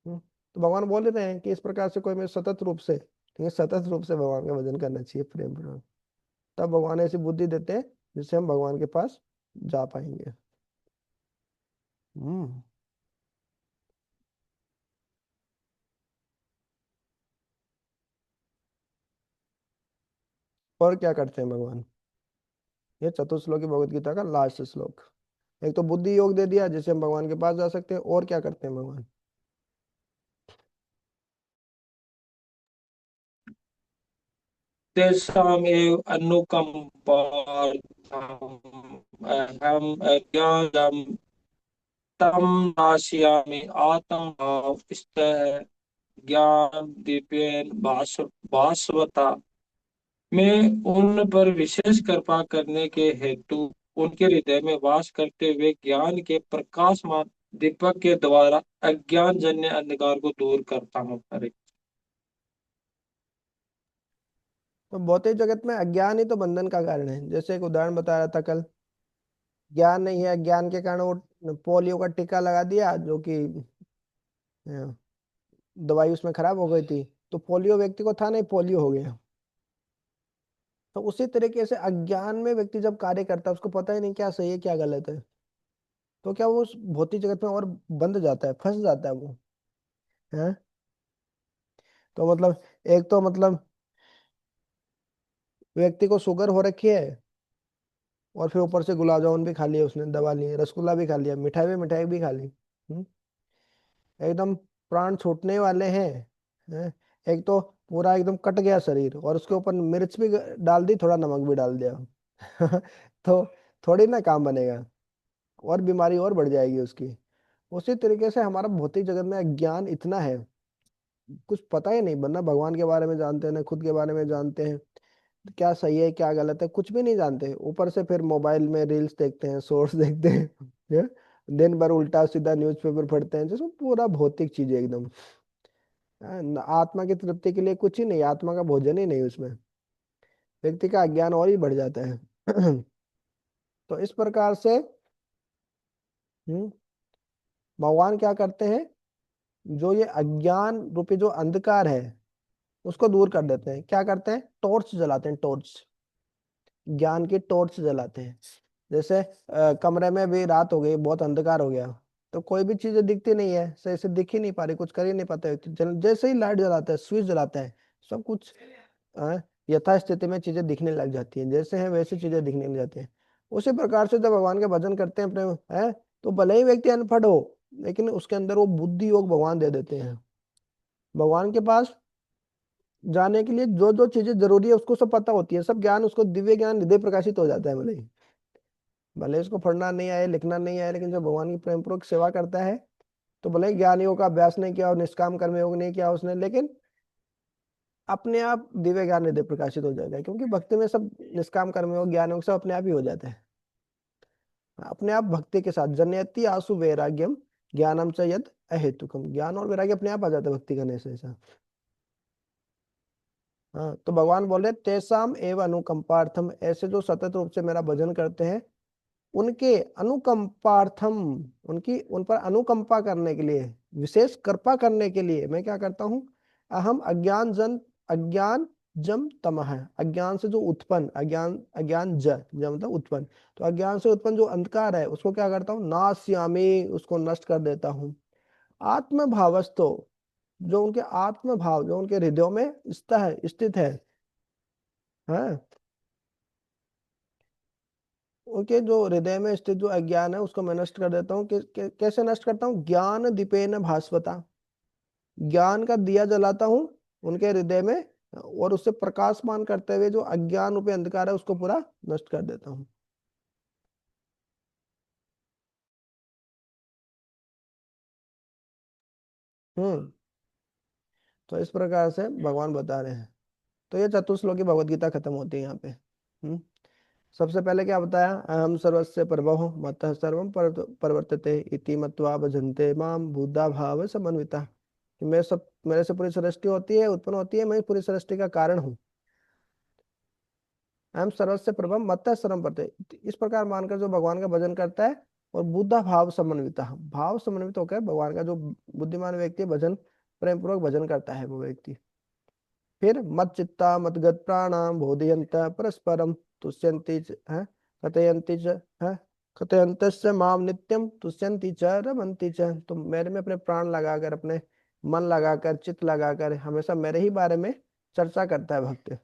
तो भगवान बोल रहे हैं कि इस प्रकार से कोई में सतत रूप से, ठीक है, सतत रूप से भगवान का भजन करना चाहिए प्रेम पूर्वक, तब भगवान ऐसी बुद्धि देते हैं जिससे हम भगवान के पास जा पाएंगे। हम्म और क्या करते हैं भगवान, ये चतुर्श्लोकी भगवत गीता का लास्ट श्लोक। एक तो बुद्धि योग दे दिया जिससे हम भगवान के पास जा सकते हैं, और क्या करते हैं भगवान। तेषामेव अनुकम्पार्थम् अहम् अज्ञानम् तं नाशयामि आत्मभाव स्तः ज्ञान दीपेन भास्वता। मैं उन पर विशेष कृपा करने के हेतु उनके हृदय में वास करते हुए ज्ञान के प्रकाशमान दीपक के द्वारा अज्ञान जन्य अंधकार को दूर करता हूँ। हरे। तो भौतिक जगत में अज्ञान ही तो बंधन का कारण है, जैसे एक उदाहरण बता रहा था कल, ज्ञान नहीं है, अज्ञान के कारण वो पोलियो का टीका लगा दिया, जो कि दवाई उसमें खराब हो गई थी, तो पोलियो व्यक्ति को था नहीं, पोलियो हो गया। तो उसी तरीके से अज्ञान में व्यक्ति जब कार्य करता है, उसको पता ही नहीं क्या सही है क्या गलत है, तो क्या वो उस भौतिक जगत में और बंध जाता है, फंस जाता है वो, है। तो मतलब एक तो मतलब व्यक्ति को शुगर हो रखी है, और फिर ऊपर से गुलाब जामुन भी खा लिया उसने, दबा लिए, रसगुल्ला भी खा लिया, मिठाई भी खा ली। एकदम प्राण छूटने वाले हैं। एक तो पूरा एकदम कट गया शरीर, और उसके ऊपर मिर्च भी डाल दी, थोड़ा नमक भी डाल दिया। तो थोड़ी ना काम बनेगा, और बीमारी और बढ़ जाएगी उसकी। उसी तरीके से हमारा भौतिक जगत में अज्ञान इतना है, कुछ पता ही नहीं, वरना भगवान के बारे में जानते हैं ना खुद के बारे में जानते हैं, क्या सही है क्या गलत है कुछ भी नहीं जानते, ऊपर से फिर मोबाइल में रील्स देखते हैं, शॉर्ट्स देखते हैं। हैं? दिन भर उल्टा सीधा न्यूज़पेपर पढ़ते हैं, जिसमें पूरा भौतिक चीज है एकदम। आत्मा की तृप्ति के लिए कुछ ही नहीं, आत्मा का भोजन ही नहीं उसमें, व्यक्ति का अज्ञान और ही बढ़ जाता है। तो इस प्रकार से हम्म, भगवान क्या करते हैं, जो ये अज्ञान रूपी जो अंधकार है उसको दूर कर देते हैं। क्या करते हैं, टॉर्च जलाते हैं, टॉर्च, ज्ञान की टॉर्च जलाते हैं। जैसे कमरे में भी रात हो गई, बहुत अंधकार हो गया, तो कोई भी चीजें दिखती नहीं है, सही से दिख ही नहीं पा रही, कुछ कर ही नहीं पाते व्यक्ति। जैसे ही लाइट जलाता है, स्विच जलाता है, सब कुछ अ, यथास्थिति में चीजें दिखने लग जाती हैं, जैसे हैं वैसी चीजें दिखने लग जाती हैं। उसी प्रकार से जब भगवान के भजन करते हैं अपने, है, तो भले ही व्यक्ति अनपढ़ हो, लेकिन उसके अंदर वो बुद्धि योग भगवान दे देते हैं। भगवान के पास जाने के लिए जो जो चीजें जरूरी है उसको सब पता होती है, सब ज्ञान उसको दिव्य ज्ञान हृदय प्रकाशित हो जाता है। भले इसको पढ़ना नहीं आए, लिखना नहीं आए, लेकिन जब भगवान की प्रेम पूर्वक सेवा करता है, तो भले ही ज्ञान योग का अभ्यास नहीं किया और निष्काम कर्म योग नहीं किया उसने, लेकिन अपने आप दिव्य ज्ञान हृदय प्रकाशित हो जाएगा, क्योंकि भक्ति में सब निष्काम कर्म योग ज्ञान योग सब अपने आप ही हो जाता है। अपने आप भक्ति के साथ जनयति आसु वैराग्यम ज्ञानम च यद अहेतुकम, ज्ञान और वैराग्य अपने आप आ जाता है भक्ति करने से ऐसा। हाँ, तो भगवान बोल रहे तेसाम एवं अनुकंपार्थम, ऐसे जो सतत रूप से मेरा भजन करते हैं, उनके अनुकंपार्थम, उनकी उन पर अनुकंपा करने के लिए, विशेष कृपा करने के लिए मैं क्या करता हूँ, अहम अज्ञान जम तमह, अज्ञान से जो उत्पन्न, अज्ञान ज मतलब उत्पन्न, तो अज्ञान से उत्पन्न जो अंधकार है उसको क्या करता हूँ, नास्यामी, उसको नष्ट कर देता हूँ। आत्म भावस्तो, जो उनके आत्म भाव जो उनके हृदयों में स्थित है, हाँ, उनके जो हृदय में स्थित जो अज्ञान है उसको मैं नष्ट कर देता हूँ। कैसे नष्ट करता हूँ, ज्ञान दीपेन भास्वता, ज्ञान का दिया जलाता हूँ उनके हृदय में, और उससे प्रकाशमान करते हुए जो अज्ञान रूपी अंधकार है उसको पूरा नष्ट कर देता हूँ। हम्म। तो इस प्रकार से भगवान बता रहे हैं। तो ये चतुश्लोकी भगवत गीता खत्म होती है यहाँ पे। सबसे पहले क्या बताया, अहम सर्वस्य प्रभव मतः सर्वम परिवर्तते इति मत्वा भजन्ते माम बुद्धा भाव समन्विता, कि मैं सब, मेरे से पूरी सृष्टि होती है, उत्पन्न होती है, मैं पूरी सृष्टि का कारण हूँ। अहम सर्वस्य प्रभव मतः सर्वम परते, इस प्रकार मानकर जो भगवान का भजन करता है, और बुद्धा भाव समन्विता, भाव समन्वित होकर भगवान का जो बुद्धिमान व्यक्ति है, भजन प्रेम पूर्वक भजन करता है वो व्यक्ति, फिर मत चित्ता मतगत प्राणाम बोधयंत परस्परम तुष्यन्ति है, कथयन्ति है, कथयन्तस्य माम नित्यम तुष्यन्ति च रमन्ति च, तो मेरे में अपने प्राण लगाकर, अपने मन लगाकर, चित्त लगाकर हमेशा मेरे ही बारे में चर्चा करता है भक्त।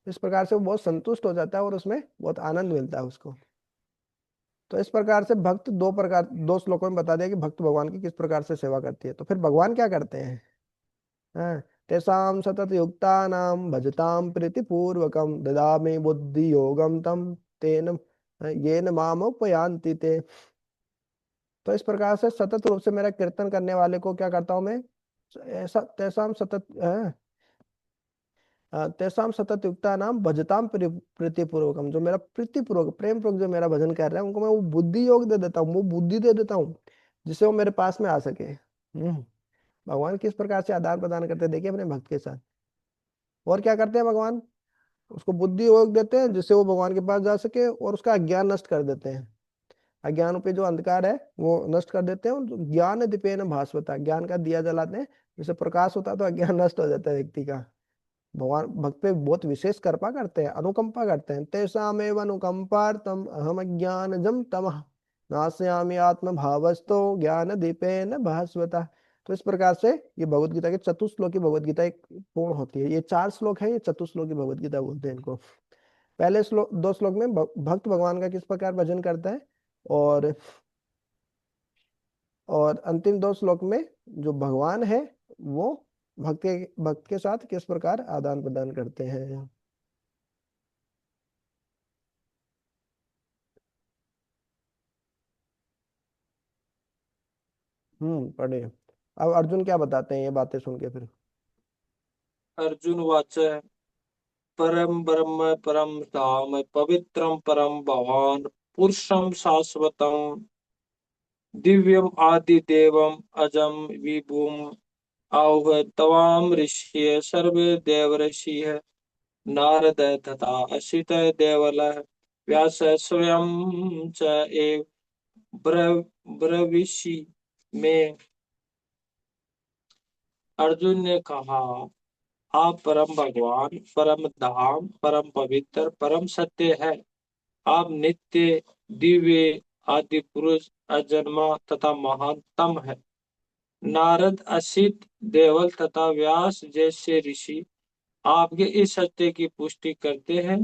इस प्रकार से वो बहुत संतुष्ट हो जाता है, और उसमें बहुत आनंद मिलता है उसको। तो इस प्रकार से भक्त दो श्लोकों में बता दिया कि भक्त भगवान की किस प्रकार से सेवा करती है। तो फिर भगवान क्या करते हैं, हाँ, तेषां सतत युक्तानां भजतां प्रीतिपूर्वकं ददामि बुद्धि योगम तम तेन येन माम उपयान्ति ते। तो इस प्रकार से सतत रूप से मेरा कीर्तन करने वाले को क्या करता हूं मैं, ऐसा तेषां सतत तेषां सतत युक्तानां भजतां प्रीतिपूर्वकम, जो मेरा प्रीतिपूर्वक प्रेम पूर्वक जो मेरा भजन कर रहा है, उनको मैं वो बुद्धि योग दे देता हूँ, वो बुद्धि दे देता हूँ, जिससे वो मेरे पास में आ सके। भगवान किस प्रकार से आदान प्रदान करते हैं देखिए अपने भक्त के साथ। और क्या करते हैं भगवान, उसको बुद्धि योग देते हैं जिससे वो भगवान के पास जा सके, और उसका अज्ञान नष्ट कर देते हैं। अज्ञान पे जो अंधकार है वो नष्ट कर देते हैं, और ज्ञान दीपेन भास्वता, ज्ञान का दिया जलाते हैं जैसे प्रकाश होता है तो अज्ञान नष्ट हो जाता है व्यक्ति का। भगवान भक्त पे बहुत विशेष कृपा करते हैं, अनुकंपा करते हैं। तेषामेव अनुकंपार्थम अहम अज्ञानजं तमः नाशयामि आत्म भावस्तो ज्ञान दीपेन भास्वता। तो इस प्रकार से ये भगवत गीता के चतुश्लोकी भगवत गीता एक पूर्ण होती है। ये 4 श्लोक है, ये चतुश्लोकी भगवत गीता बोलते हैं इनको। पहले श्लोक 2 श्लोक में भक्त भगवान का किस प्रकार भजन करता है, और अंतिम 2 श्लोक में जो भगवान है वो भक्त के साथ किस प्रकार आदान प्रदान करते हैं। पढ़े। अब अर्जुन क्या बताते हैं ये बातें सुन के फिर। अर्जुन वाच परम ब्रह्म परम धाम पवित्रम परम भवान पुरुषम शाश्वतम दिव्यम आदि देवम अजम विभुम आह तवाम ऋषि सर्वे देवर्षि नारद तथा असित देवल व्यास स्वयं च एव ब्रविषि में। अर्जुन ने कहा, आप परम भगवान परम धाम परम पवित्र परम सत्य है। आप नित्य दिव्य आदि पुरुष अजन्मा तथा महानतम है। नारद असित देवल तथा व्यास जैसे ऋषि आपके इस सत्य की पुष्टि करते हैं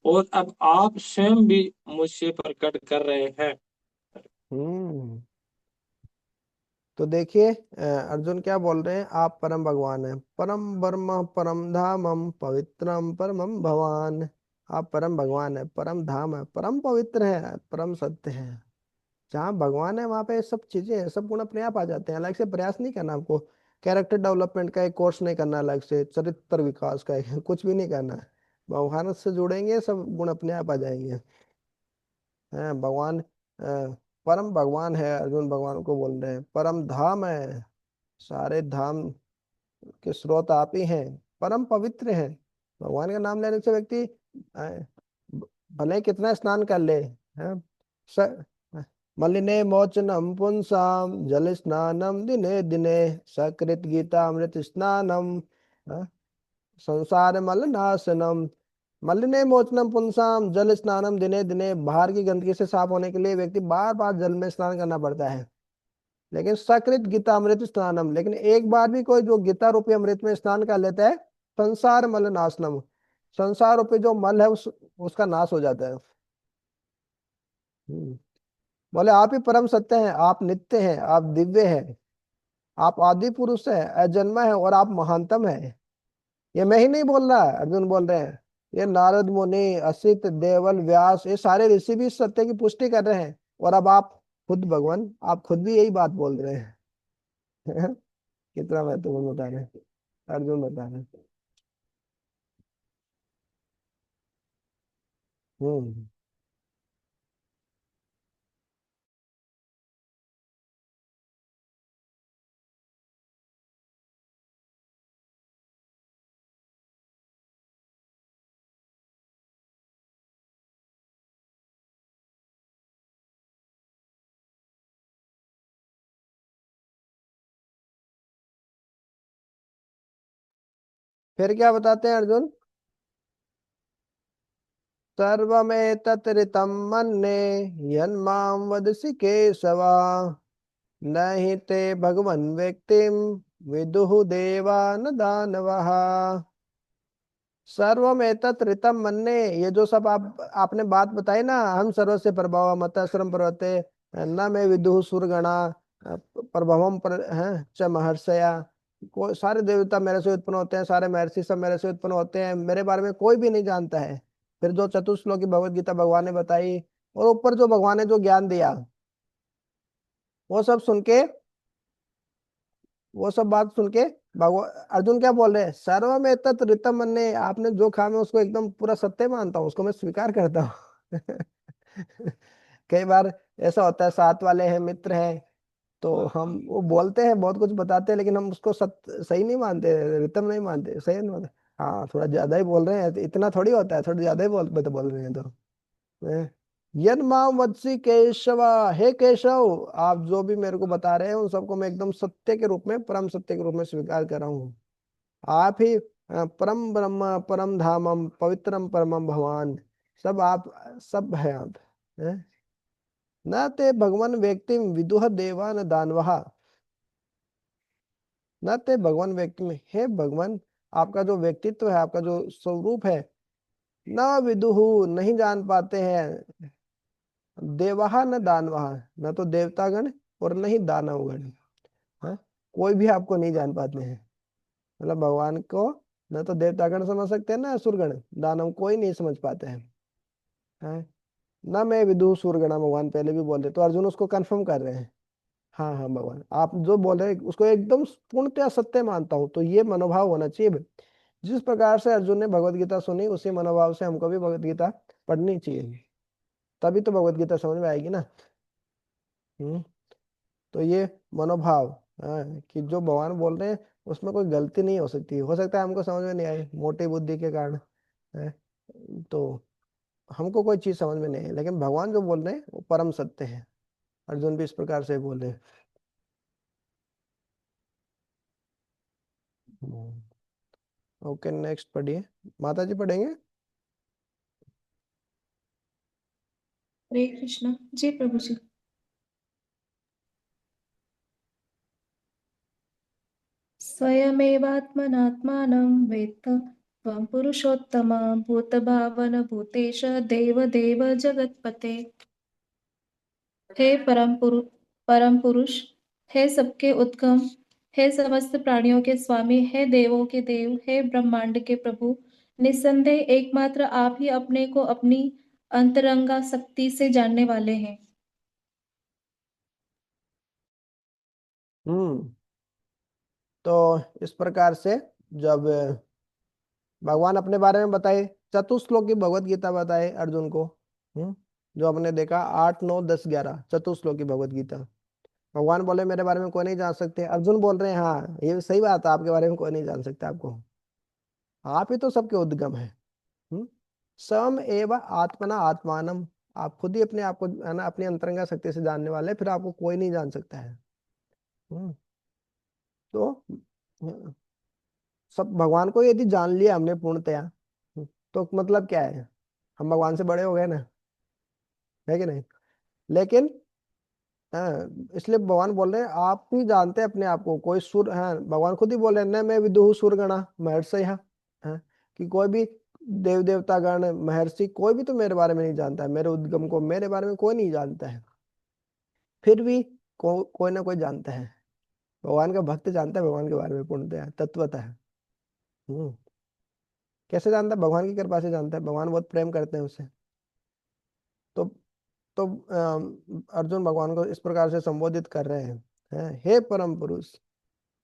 और अब आप स्वयं भी मुझसे प्रकट कर रहे हैं। हम्म तो देखिए, अर्जुन क्या बोल रहे हैं, आप परम भगवान हैं, परम ब्रह्म परम धामम पवित्रम परमम भवान। आप परम भगवान है, परम धाम है, परम पवित्र है, परम सत्य है। जहाँ भगवान है वहां पे सब चीजें हैं, सब गुण अपने आप आ जाते हैं। अलग से प्रयास नहीं करना आपको, कैरेक्टर डेवलपमेंट का एक कोर्स नहीं करना, अलग से चरित्र विकास का एक कुछ भी नहीं करना है। भगवान से जुड़ेंगे सब गुण अपने आप आ जाएंगे। हैं भगवान परम भगवान है, अर्जुन भगवान को बोल रहे हैं। परम धाम है, सारे धाम के स्रोत आप ही हैं। परम पवित्र है, भगवान का नाम लेने से व्यक्ति भले ही कितना स्नान कर ले, हैं स मलिने मोचनम पुंसाम जल स्नानम दिने दिने सकृत गीता अमृत स्नानम संसार मल नाशनम। मलिने मोचनम पुंसाम जल स्नानम दिने दिने, बाहर की गंदगी से साफ होने के लिए व्यक्ति बार बार जल में स्नान करना पड़ता है। लेकिन सकृत गीता अमृत स्नानम, लेकिन एक बार भी कोई जो गीता रूपी अमृत में स्नान कर लेता है, संसार मल नाशनम, संसार रूपी जो मल है उसका नाश हो जाता है। हम्म। बोले आप ही परम सत्य हैं, आप नित्य हैं, आप दिव्य हैं, आप आदि पुरुष है, अजन्मा है, और आप महानतम है। ये मैं ही नहीं बोल रहा, अर्जुन बोल रहे हैं। ये नारद मुनि असित देवल व्यास ये सारे ऋषि भी इस सत्य की पुष्टि कर रहे हैं। और अब आप खुद भगवान, आप खुद भी यही बात बोल रहे हैं। कितना महत्वपूर्ण बता रहे हैं, अर्जुन बता रहे हैं। हम्म फिर क्या बताते हैं अर्जुन। सर्वमेतत् ऋतं मन्ये यन्मां वदसि केशवा न हि ते भगवन् व्यक्तिं विदुः देवा न दानवः। सर्वम एतत् ऋतम मन्ये, ये जो सब आपने बात बताई ना, हम सर्वस्य प्रभव मत श्रम पर्वते न में विदुः सुरगणा प्रभवम पर हैं च महर्षया। कोई सारे देवता मेरे से उत्पन्न होते हैं, सारे महर्षि सब मेरे से उत्पन्न होते हैं, मेरे बारे में कोई भी नहीं जानता है। फिर जो चतुश्लोकी भगवत गीता भगवान ने बताई, और ऊपर जो भगवान ने जो ज्ञान दिया, वो सब सुन के, वो सब बात सुन के भगवान अर्जुन क्या बोल रहे हैं, सर्व में तत् ऋतम मन्ने, आपने जो कहा मैं उसको एकदम पूरा सत्य मानता हूँ, उसको मैं स्वीकार करता हूँ। कई बार ऐसा होता है, साथ वाले हैं, मित्र हैं, तो हम वो बोलते हैं बहुत कुछ बताते हैं, लेकिन हम उसको सही नहीं मानते, रितम नहीं मानते, सही नहीं मानते। हाँ थोड़ा ज्यादा ही बोल रहे हैं, इतना थोड़ी होता है, थोड़ा ज्यादा ही बोल रहे हैं तो हैं? यन माम वत्सी केशवा, हे केशव, आप जो भी मेरे को बता रहे हैं उन सबको मैं एकदम सत्य के रूप में, परम सत्य के रूप में स्वीकार कर रहा हूँ। आप ही परम ब्रह्म, परम धामम, पवित्रम परमम भगवान, सब आप, सब है आप। हैं? न ते भगवान व्यक्ति विदुह देवा न दानवहा, न ते भगवान व्यक्ति में, हे भगवान, आपका जो व्यक्तित्व है, आपका जो स्वरूप है, न विदुहु, नहीं जान पाते हैं, देवहा न दानवहा, न तो देवतागण और न ही दानवगण। हाँ? कोई भी आपको नहीं जान पाते हैं, मतलब भगवान को न तो देवतागण समझ सकते हैं ना असुरगण, दानव कोई नहीं समझ पाते हैं। हाँ? ना मैं विदुर सुरगणा, भगवान पहले भी बोल रहे, तो अर्जुन उसको कंफर्म कर रहे हैं। हाँ हाँ भगवान, आप जो बोल रहे हैं उसको एकदम पूर्णतया सत्य मानता हूँ, तो ये मनोभाव होना चाहिए। जिस प्रकार से अर्जुन ने भगवत गीता सुनी, उसी मनोभाव से हमको भी भगवत गीता पढ़नी चाहिए, तभी तो भगवत गीता समझ में आएगी ना। हम्म। तो ये मनोभाव, कि जो भगवान बोल रहे हैं उसमें कोई गलती नहीं हो सकती, हो सकता है हमको समझ में नहीं आए मोटी बुद्धि के कारण, है, तो हमको कोई चीज समझ में नहीं है, लेकिन भगवान जो बोल रहे हैं वो परम सत्य है। अर्जुन भी इस प्रकार से बोले। ओके, नेक्स्ट पढ़िए, माता जी पढ़ेंगे। हरे कृष्णा। जी प्रभु जी। स्वयमेवात्मनात्मानं वेत्थ त्वं पुरुषोत्तम, भूतभावन भूतेश देव देव जगत्पते। हे परम पुरुष, हे सबके उद्गम, हे समस्त प्राणियों के स्वामी, हे देवों के देव, हे ब्रह्मांड के प्रभु, निस्संदेह एकमात्र आप ही अपने को अपनी अंतरंगा शक्ति से जानने वाले हैं। हम्म। तो इस प्रकार से जब भगवान अपने बारे में बताए, चतुश्लोकी भगवत गीता बताए अर्जुन को। हम्म। जो हमने देखा 8 9 10 11 चतुश्लोकी भगवत गीता। भगवान बोले मेरे बारे में कोई नहीं जान सकते, अर्जुन बोल रहे हैं हाँ ये सही बात है, आपके बारे में कोई नहीं जान सकता आपको, आप ही तो सबके उद्गम है। हम्म। सम एव आत्मना आत्मानम, आप खुद ही अपने आप को, है ना, अपनी अंतरंगा शक्ति से जानने वाले, फिर आपको कोई नहीं जान सकता है। हम्म। तो सब भगवान को यदि जान लिया हमने पूर्णतया, तो मतलब क्या है, हम भगवान से बड़े हो गए ना, है कि नहीं। लेकिन हाँ, इसलिए भगवान बोल रहे हैं आप ही जानते हैं अपने आप को, कोई सुर, हाँ भगवान खुद ही बोल रहे हैं न मैं विदुहु सुरगणा महर्षि, हाँ, कि कोई भी देव देवता गण महर्षि कोई भी तो मेरे बारे में नहीं जानता है, मेरे उद्गम को मेरे बारे में कोई नहीं जानता है, फिर भी कोई ना कोई जानता है। भगवान का भक्त जानता है भगवान के बारे में पूर्णतः तत्वतः। हम्म। कैसे जानता है, भगवान की कृपा से जानता है, भगवान बहुत प्रेम करते हैं उससे। तो तो अर्जुन भगवान को इस प्रकार से संबोधित कर रहे हैं, हे परम पुरुष,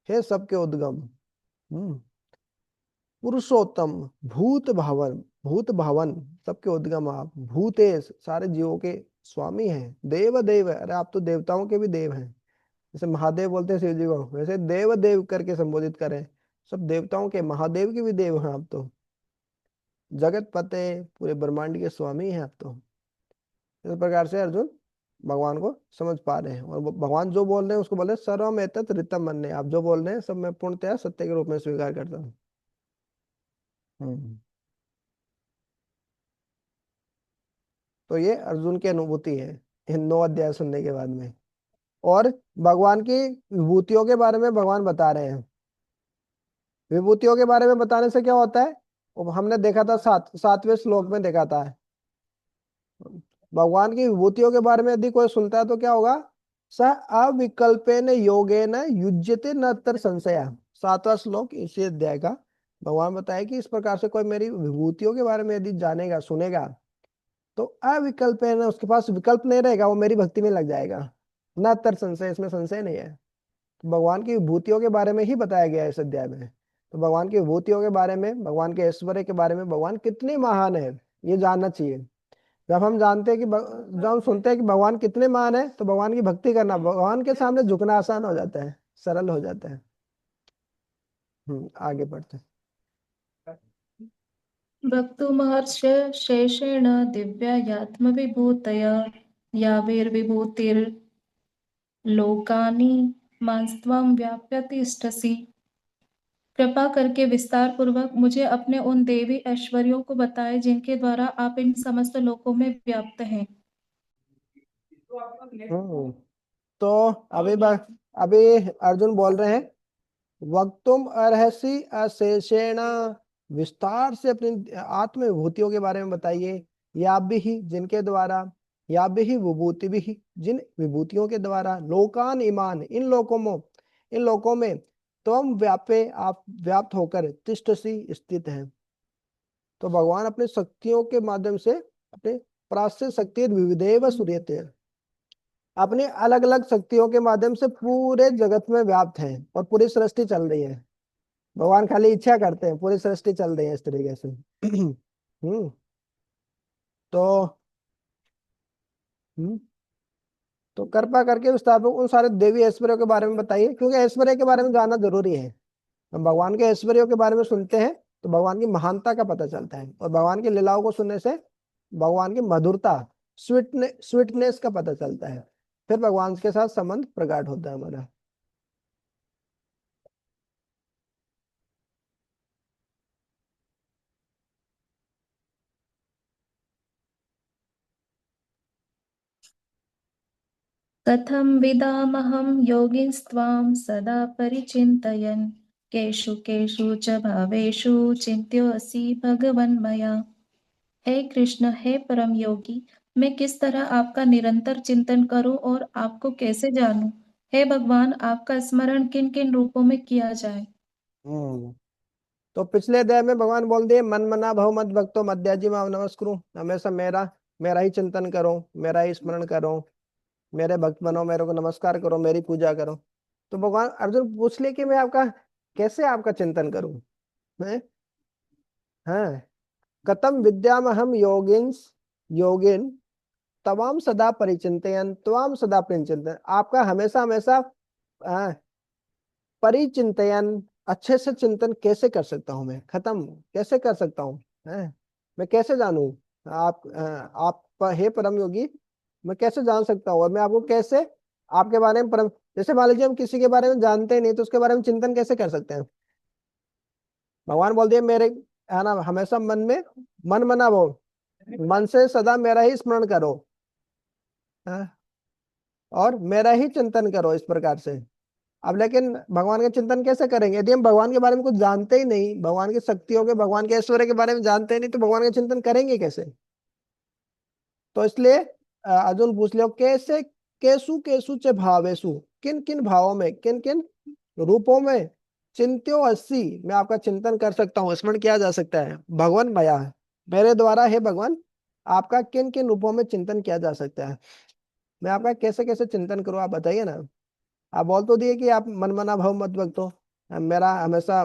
हे सबके उद्गम, हम्म, पुरुषोत्तम, भूत भावन, भूत भावन, सबके उद्गम आप, भूतेश सारे जीवों के स्वामी हैं, देव देव, अरे आप तो देवताओं के भी देव हैं, जैसे महादेव बोलते हैं शिव जी को, वैसे देव देव करके संबोधित करें, सब देवताओं के, महादेव के भी देव हैं आप तो, जगत पते, पूरे ब्रह्मांड के स्वामी हैं आप तो। इस प्रकार से अर्जुन भगवान को समझ पा रहे हैं, और भगवान जो बोल रहे हैं उसको बोल रहे हैं सर्वम एतत् ऋतम मन्ये, आप जो बोल रहे हैं सब मैं पूर्णतया सत्य के रूप में स्वीकार करता हूँ। हम्म। तो ये अर्जुन की अनुभूति है इन 9 अध्याय सुनने के बाद में। और भगवान की विभूतियों के बारे में भगवान बता रहे हैं। विभूतियों के बारे में बताने से क्या होता है, वो हमने देखा था 7वें श्लोक में देखा था, भगवान की विभूतियों के बारे में यदि कोई सुनता है तो क्या होगा, स अविकल्पेन योगेन युज्यते न तर संशय। 7वां श्लोक इसी अध्याय का भगवान बताया कि इस प्रकार से कोई मेरी विभूतियों के बारे में यदि जानेगा सुनेगा, तो अविकल्पेन, उसके पास विकल्प नहीं रहेगा, वो मेरी भक्ति में लग जाएगा, न तर संशय, इसमें संशय नहीं है। तो भगवान की विभूतियों के बारे में ही बताया गया है इस अध्याय में। तो भगवान की विभूतियों के बारे में, भगवान के ऐश्वर्य के बारे में, भगवान कितने महान है ये जानना चाहिए। जब हम जानते हैं कि जब हम सुनते हैं कि भगवान कितने महान है, तो भगवान की भक्ति करना, भगवान के सामने झुकना आसान हो जाता है, सरल हो जाता है। आगे बढ़ते हैं। वक्तुमहर्ष शेषेण दिव्यायात्मविभूतया यावैर्विभूतिर्लोकानि मांस्त्वं व्याप्य तिष्ठसि। कृपा करके विस्तार पूर्वक मुझे अपने उन देवी ऐश्वर्यों को बताएं जिनके द्वारा आप इन समस्त लोकों में व्याप्त हैं। तो अभी अर्जुन बोल रहे हैं, वक्तुम अर्हसि अशेषेण, विस्तार से अपनी आत्म विभूतियों के बारे में बताइए। या भी ही, जिनके द्वारा, या भी ही विभूति भी ही, जिन विभूतियों के द्वारा, लोकान ईमान, इन लोकों में तुम व्यापे, आप व्याप्त होकर, तिष्ठसि स्थित हैं। तो भगवान अपने शक्तियों के माध्यम से, अपने प्राश्य शक्ति विविधेव सूर्यते, अपनी अलग अलग शक्तियों के माध्यम से पूरे जगत में व्याप्त है और पूरी सृष्टि चल रही है। भगवान खाली इच्छा करते हैं, पूरी सृष्टि चल रही है इस तरीके से। हम्म तो हम्म तो कृपा करके विस्तार में उन सारे देवी ऐश्वर्यों के बारे में बताइए, क्योंकि ऐश्वर्य के बारे में जानना जरूरी है। हम भगवान के ऐश्वर्यों के बारे में सुनते हैं तो भगवान की महानता का पता चलता है, और भगवान की लीलाओं को सुनने से भगवान की मधुरता, स्वीटनेस का पता चलता है। फिर भगवान के साथ संबंध प्रगाढ़ होता है हमारा। कथं विदामहं योगिंस्त्वां सदा परिचिन्तयन् केषु केषु च भावेषु चिन्त्योऽसि भगवन्मया। हे कृष्ण, हे परम योगी, मैं किस तरह आपका निरंतर चिंतन करूं और आपको कैसे जानूं? हे भगवान, आपका स्मरण किन किन रूपों में किया जाए? हम्म तो पिछले अध्याय में भगवान बोल दिए, मन मना भव मत भक्तो मध्याजी माम नमस्कुरु, हमेशा मेरा मेरा ही चिंतन करो, मेरा ही स्मरण करो, मेरे भक्त बनो, मेरे को नमस्कार करो, मेरी पूजा करो। तो भगवान अर्जुन पूछ ले कि मैं आपका कैसे आपका चिंतन करूं, है? हाँ, कतम विद्याम हम योगिन तवाम सदा परिचिंतयन त्वाम सदा परिचिंतन, आपका हमेशा हमेशा हाँ, परिचिंतयन, अच्छे से चिंतन कैसे कर सकता हूँ मैं, खत्म कैसे कर सकता हूँ, हैं? मैं कैसे जानूं आप हे परम योगी, मैं कैसे जान सकता हूँ, और मैं आपको कैसे आपके बारे में परम, जैसे मान लीजिए हम किसी के बारे में जानते ही नहीं तो उसके बारे में चिंतन कैसे कर सकते हैं। भगवान बोल दिए मेरे, है ना, हमेशा मन में मन मना वो, मन से सदा मेरा ही स्मरण करो, हाँ, और मेरा ही चिंतन करो, इस प्रकार से। अब लेकिन भगवान का चिंतन कैसे करेंगे यदि हम भगवान के बारे में कुछ जानते ही नहीं, भगवान की शक्तियों के, भगवान के ऐश्वर्य के बारे में जानते ही नहीं, तो भगवान का चिंतन करेंगे कैसे। तो इसलिए अर्जुन पूछ लियो, कैसे, केसु केसु च भावेसु, किन किन भावों में, किन किन रूपों में, चिंत्यो अस्सी, मैं आपका चिंतन कर सकता हूँ, स्मरण किया जा सकता है, भगवान मया, मेरे द्वारा है भगवान, आपका किन किन रूपों में चिंतन किया जा सकता है, मैं आपका कैसे कैसे चिंतन करूँ, आप बताइए ना। आप बोल तो दिए कि आप मन मना भव मत भक्तो, मेरा हमेशा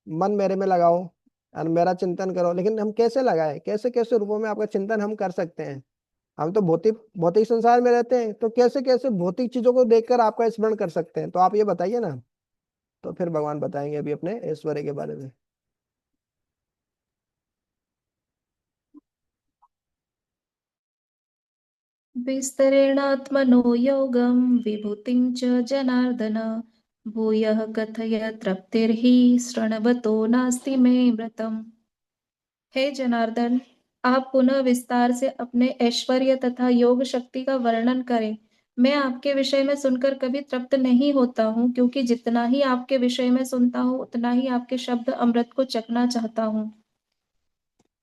मन मेरे में लगाओ और मेरा चिंतन करो, लेकिन हम कैसे लगाए, कैसे कैसे रूपों में आपका चिंतन हम कर सकते हैं। हम तो भौतिक भौतिक संसार में रहते हैं, तो कैसे कैसे भौतिक चीजों को देखकर आपका स्मरण कर सकते हैं, तो आप ये बताइए ना। तो फिर भगवान बताएंगे अभी अपने ऐश्वर्य के बारे में। विस्तरेणात्मनो योगं विभूतिं च जनार्दन, भूयः कथय तृप्तिर्हि शृण्वतो नास्ति मे मृतम्। हे जनार्दन, आप पुनः विस्तार से अपने ऐश्वर्य तथा योग शक्ति का वर्णन करें। मैं आपके विषय में सुनकर कभी तृप्त नहीं होता हूँ, क्योंकि जितना ही आपके विषय में सुनता हूँ उतना ही आपके शब्द अमृत को चखना चाहता हूँ।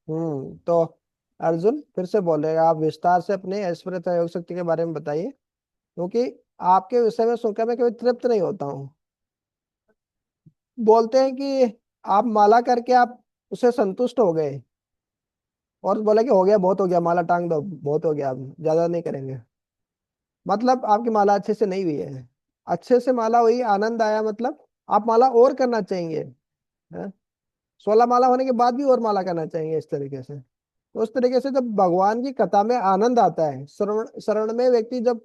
तो अर्जुन फिर से बोलेगा, आप विस्तार से अपने ऐश्वर्य तथा योग शक्ति के बारे में बताइए, क्योंकि आपके विषय में सुनकर मैं कभी तृप्त नहीं होता हूँ। बोलते हैं कि आप माला करके आप उसे संतुष्ट हो गए, और बोला कि हो गया, बहुत हो गया, माला टांग दो, बहुत हो गया, अब ज्यादा नहीं करेंगे। मतलब आपकी माला अच्छे से नहीं हुई है, अच्छे से माला हुई, आनंद आया, मतलब आप माला और करना चाहेंगे, हैं? 16 माला होने के बाद भी और माला करना चाहेंगे, इस तरीके से। तो उस तरीके से जब भगवान की कथा में आनंद आता है, श्रवण शरण में व्यक्ति जब,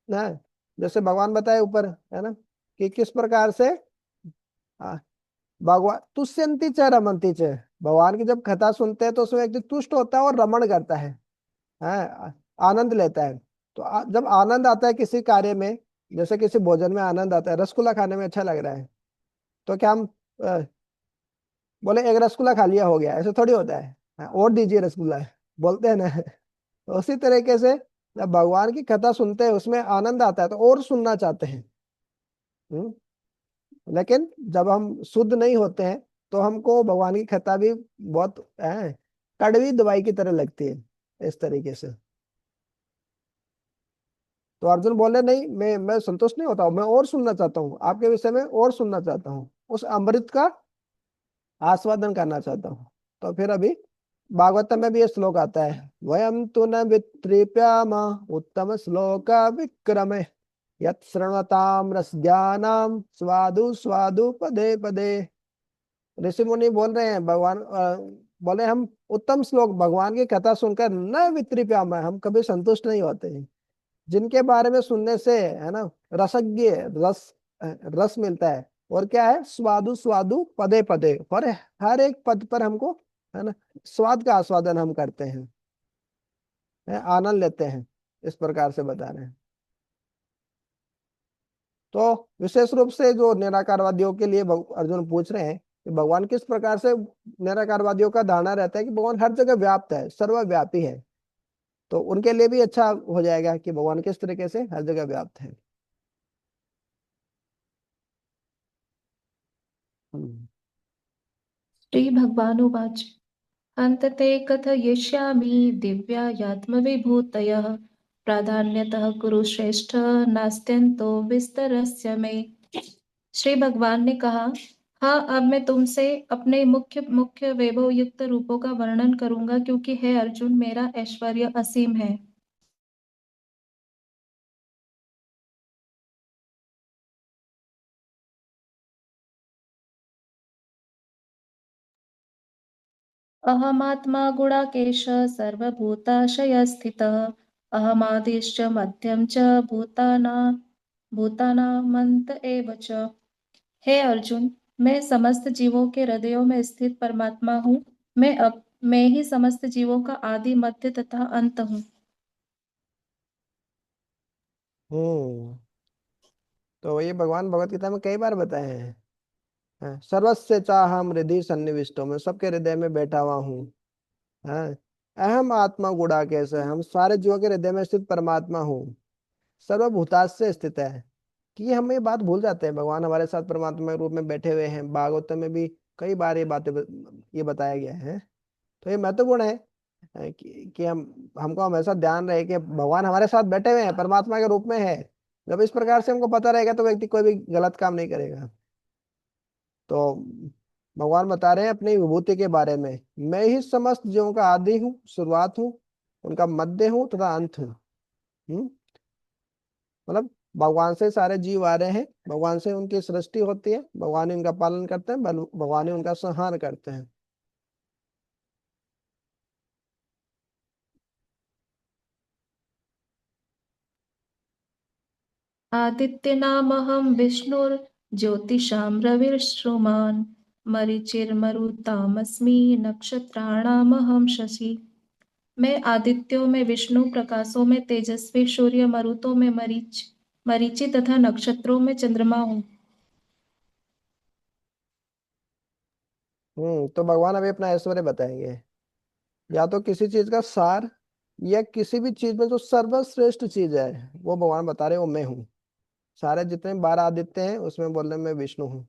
है, जैसे भगवान बताए ऊपर, है ना, कि किस प्रकार से भगवान तुष्यंती च रमंती च, भगवान की जब कथा सुनते हैं तो उसमें व्यक्ति तुष्ट होता है और रमण करता है, आनंद लेता है। तो जब आनंद आता है किसी कार्य में, जैसे किसी भोजन में आनंद आता है, रसगुल्ला खाने में अच्छा लग रहा है, तो क्या हम अ, बोले एक रसगुल्ला खा लिया हो गया, ऐसे थोड़ी होता है। और दीजिए रसगुल्ला, बोलते हैं ना। तो उसी तरीके से जब भगवान की कथा सुनते हैं उसमें आनंद आता है तो और सुनना चाहते हैं। हम्म, लेकिन जब हम शुद्ध नहीं होते हैं तो हमको भगवान की कथा भी बहुत कड़वी दवाई की तरह लगती है, इस तरीके से। तो अर्जुन बोले नहीं, मैं संतुष्ट नहीं होता हूँ, मैं और सुनना चाहता हूँ, आपके विषय में और सुनना चाहता हूँ, उस अमृत का आस्वादन करना चाहता हूँ। तो फिर अभी भागवतम में भी ये श्लोक आता है, वयम तु न वितृप्याम उत्तम श्लोक विक्रमे यत् शृण्वताम रसज्ञानाम स्वादु स्वादु पदे पदे। ऋषि मुनि बोल रहे हैं, भगवान बोले हम उत्तम श्लोक भगवान की कथा सुनकर न वितृप्याम, हम कभी संतुष्ट नहीं होते हैं, जिनके बारे में सुनने से है ना रसज्ञ, रस रस मिलता है, और क्या है स्वादु स्वादु पदे पदे, और हर एक पद पर हमको है ना स्वाद का आस्वादन हम करते हैं, आनंद लेते हैं, इस प्रकार से बता रहे हैं। तो विशेष रूप से जो निराकारवादियों के लिए अर्जुन पूछ रहे हैं कि भगवान किस प्रकार से, निराकारवादियों का धारणा रहता है कि भगवान हर जगह व्याप्त है, सर्वव्यापी है। तो उनके लिए भी अच्छा हो जाएगा कि भगवान किस तरीके से हर जगह व्याप्त है। हम्म। श्रीभगवानुवाच अन्तते कथयिष्यामि दिव्यायात्मविभूतयः प्राधान्यतः कुरु श्रेष्ठ नास्त्यन्तो विस्तरस्य मे। श्री भगवान ने कहा, हाँ अब मैं तुमसे अपने मुख्य मुख्य वैभव युक्त रूपों का वर्णन करूंगा, क्योंकि हे अर्जुन मेरा ऐश्वर्य असीम है। अहमात्मा गुणाकेश सर्वभूताशयस्थितः अहमादिश्च मध्यम च भूतानामन्त एव च। हे अर्जुन, मैं समस्त जीवों के हृदयों में स्थित परमात्मा हूँ। मैं ही समस्त जीवों का आदि मध्य तथा अंत हूँ। हम्म। तो ये भगवान भगवत गीता में कई बार बताए हैं, सर्वस्य चाहम हृदय सन्निविष्टो, मैं सबके हृदय में बैठा हुआ हूँ। हाँ, अहम आत्मा गुड़ा कैसे, हम सारे जीवों के हृदय में स्थित परमात्मा हूँ, सर्वभूतास्य स्थित है। कि हम ये बात भूल जाते हैं, भगवान हमारे साथ परमात्मा के रूप में बैठे हुए हैं, भागवत में भी कई बार ये बातें ये बताया गया है। तो ये महत्वपूर्ण है कि हमको हमेशा ध्यान रहे कि भगवान हमारे साथ बैठे हुए हैं, परमात्मा के रूप में है। जब इस प्रकार से हमको पता रहेगा तो व्यक्ति कोई भी गलत काम नहीं करेगा। तो भगवान बता रहे हैं अपनी विभूति के बारे में, मैं ही समस्त जीवों का आदि हूँ, शुरुआत हूँ, उनका मध्य हूँ तथा अंत हूँ। हम्म, मतलब भगवान से सारे जीव आ रहे हैं, भगवान से उनकी सृष्टि होती है, भगवान ही उनका पालन करते हैं, भगवान ही उनका संहार करते हैं। आदित्यनामहं विष्णुर्ज्योतिषां रविर्श्रुमान् मरीचिर्मरुतामस्मि नक्षत्राणामहं शशि। मैं आदित्यों में विष्णु, प्रकाशों में तेजस्वी सूर्य, मरुतों में मरीचि तथा नक्षत्रों में चंद्रमा हूँ। तो भगवान अभी अपना ऐश्वर्य बताएंगे, या तो किसी चीज का सार, या किसी भी चीज में जो सर्वश्रेष्ठ चीज है वो भगवान बता रहे हैं, वो मैं हूँ। सारे जितने 12 आदित्य हैं उसमें बोल रहे हैं मैं विष्णु हूँ।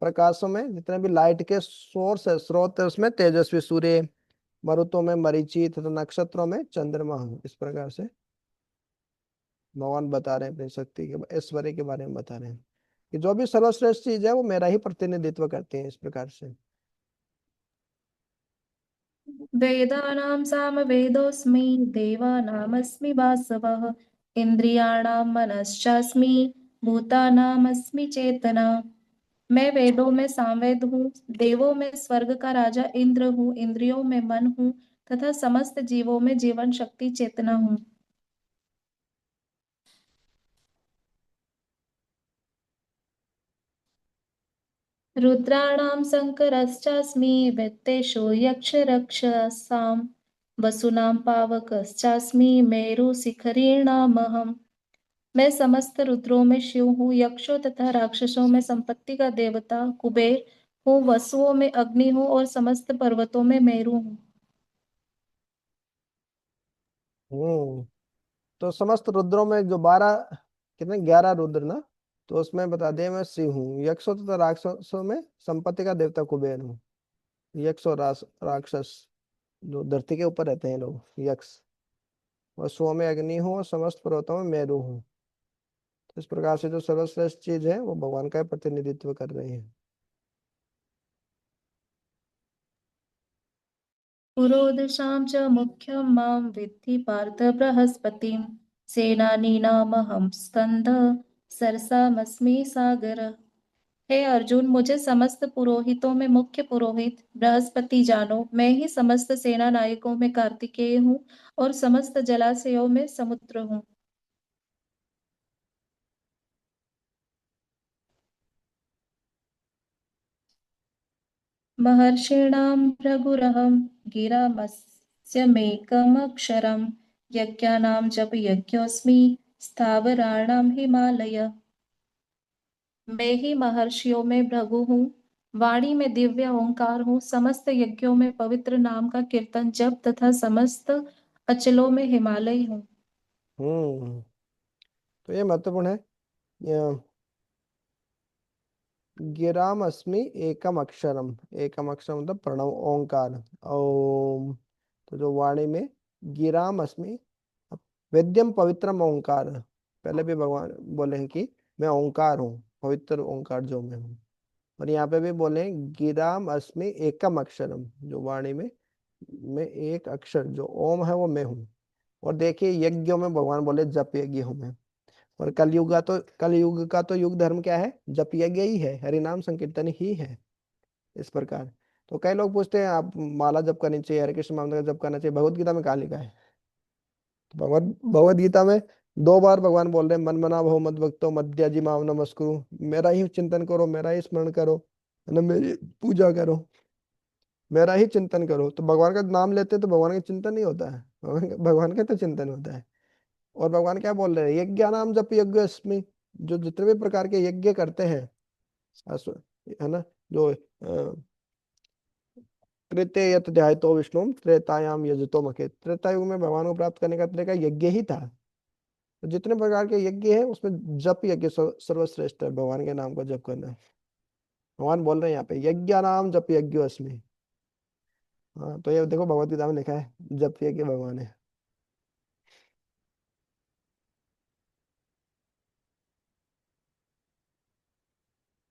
प्रकाशों में जितने भी लाइट के सोर्स है, स्रोत है, उसमें तेजस्वी सूर्य, मरुतों में मरीचि तथा नक्षत्रों में चंद्रमा हूँ। इस प्रकार से भगवान बता रहे हैं अपनी शक्ति के, ऐश्वर्य के बारे में बता रहे हैं कि जो भी सर्वश्रेष्ठ चीज है वो मेरा ही प्रतिनिधित्व करती है, इस प्रकार से। वेदानां सामवेदोऽस्मि देवानामस्मि वासवः इन्द्रियाणां मनश्चास्मि भूतानामस्मि चेतना। मैं वेदों में सामवेद हूँ, देवों में स्वर्ग का राजा इंद्र हूँ, इंद्रियों में मन हूँ तथा समस्त जीवों में जीवन शक्ति चेतना हूँ। रुद्राणां शङ्करश्चास्मि दैत्येषु यक्षरक्षसां वसूनां पावकश्चास्मि मेरुशिखरिणामहम्। मैं समस्त रुद्रों में शिव हूँ, यक्षों तथा राक्षसों में संपत्ति का देवता कुबेर हूँ, वसुओं में अग्नि हूँ और समस्त पर्वतों में मेरु हूँ। हम्म। तो समस्त रुद्रों में जो 12, कितने, 11 रुद्र ना, तो उसमें बता दिया मैं शिव हूँ। यक्षों तथा राक्षसों में संपत्ति का देवता कुबेर हूँ। यक्ष और राक्षस जो धरती के ऊपर रहते हैं लोग, यक्ष। वसुओं में अग्नि हूँ और समस्त पर्वतों में मेरु हूँ। तो इस प्रकार से जो सर्वश्रेष्ठ चीज है वो भगवान का प्रतिनिधित्व कर रही है। पुरोदशां च मुख्यं मां विद्धि पार्थ बृहस्पतिं सेनानीनामहं स्कंदः सरसामस्मि सागर। हे अर्जुन, मुझे समस्त पुरोहितों में मुख्य पुरोहित बृहस्पति जानो। मैं ही समस्त सेना नायकों में कार्तिकेय हूँ और समस्त जलाशयों में समुद्र हूँ। महर्षीणां भृगुरहं गिरामस्यमेकमक्षरं यज्ञानां जपयज्ञोऽस्मि स्थावराणां हिमालय। मैं ही महर्षियों में भृगु हूँ, वाणी में दिव्य ओंकार हूँ, समस्त यज्ञों में पवित्र नाम का कीर्तन जप तथा समस्त अचलों में हिमालय हूँ। हम्म। तो ये महत्वपूर्ण है। गिराम अस्मि एकम अक्षरम। एकम अक्षर मतलब प्रणव ओंकार, ओम। तो जो वाणी में गिराम अस्मि, वेद्यम पवित्रम ओंकार। पहले भी भगवान बोले हैं कि मैं ओंकार हूँ, पवित्र ओंकार जो मैं हूँ। और यहाँ पे भी बोले हैं गिराम अस्मि एकम अक्षरम, जो वाणी में एक अक्षर जो ओम है वो मैं हूँ। और देखिए यज्ञों में भगवान बोले जप यज्ञ हूँ मैं। और कलयुग का तो युग धर्म क्या है? जप यज्ञ ही है, हरि नाम संकीर्तन ही है। इस प्रकार तो कई लोग पूछते हैं आप माला जप करनी चाहिए, हरे कृष्ण महामंत्र का जप करना चाहिए, भगवत गीता में कहाँ लिखा है? तो भगवत गीता में 2 बार भगवान बोल रहे हैं, मन मना भव मद भक्तो मद्याजी माम नमस्कुरु। मेरा ही चिंतन करो, मेरा ही स्मरण करो, है ना, मेरी पूजा करो, मेरा ही चिंतन करो। तो भगवान का नाम लेते हैं तो भगवान का चिंतन नहीं होता है, भगवान का तो चिंतन होता है। और भगवान क्या बोल रहे हैं? यज्ञ नाम जप यज्ञ अस्मि। जो जितने भी प्रकार के यज्ञ करते हैं, है ना, जो कृत्य यत ध्यायतो विष्णु त्रेतायाम यजतो मखे। त्रेता युग में भगवान को प्राप्त करने का तरीका यज्ञ ही था। तो जितने प्रकार के यज्ञ है उसमें जप यज्ञ सर्वश्रेष्ठ है, भगवान के नाम का जप करना। भगवान बोल रहे हैं यहाँ पे यज्ञ नाम जप यज्ञ अस्मि। हाँ, तो ये देखो भगवत गीता में लिखा है जप यज्ञ भगवान है।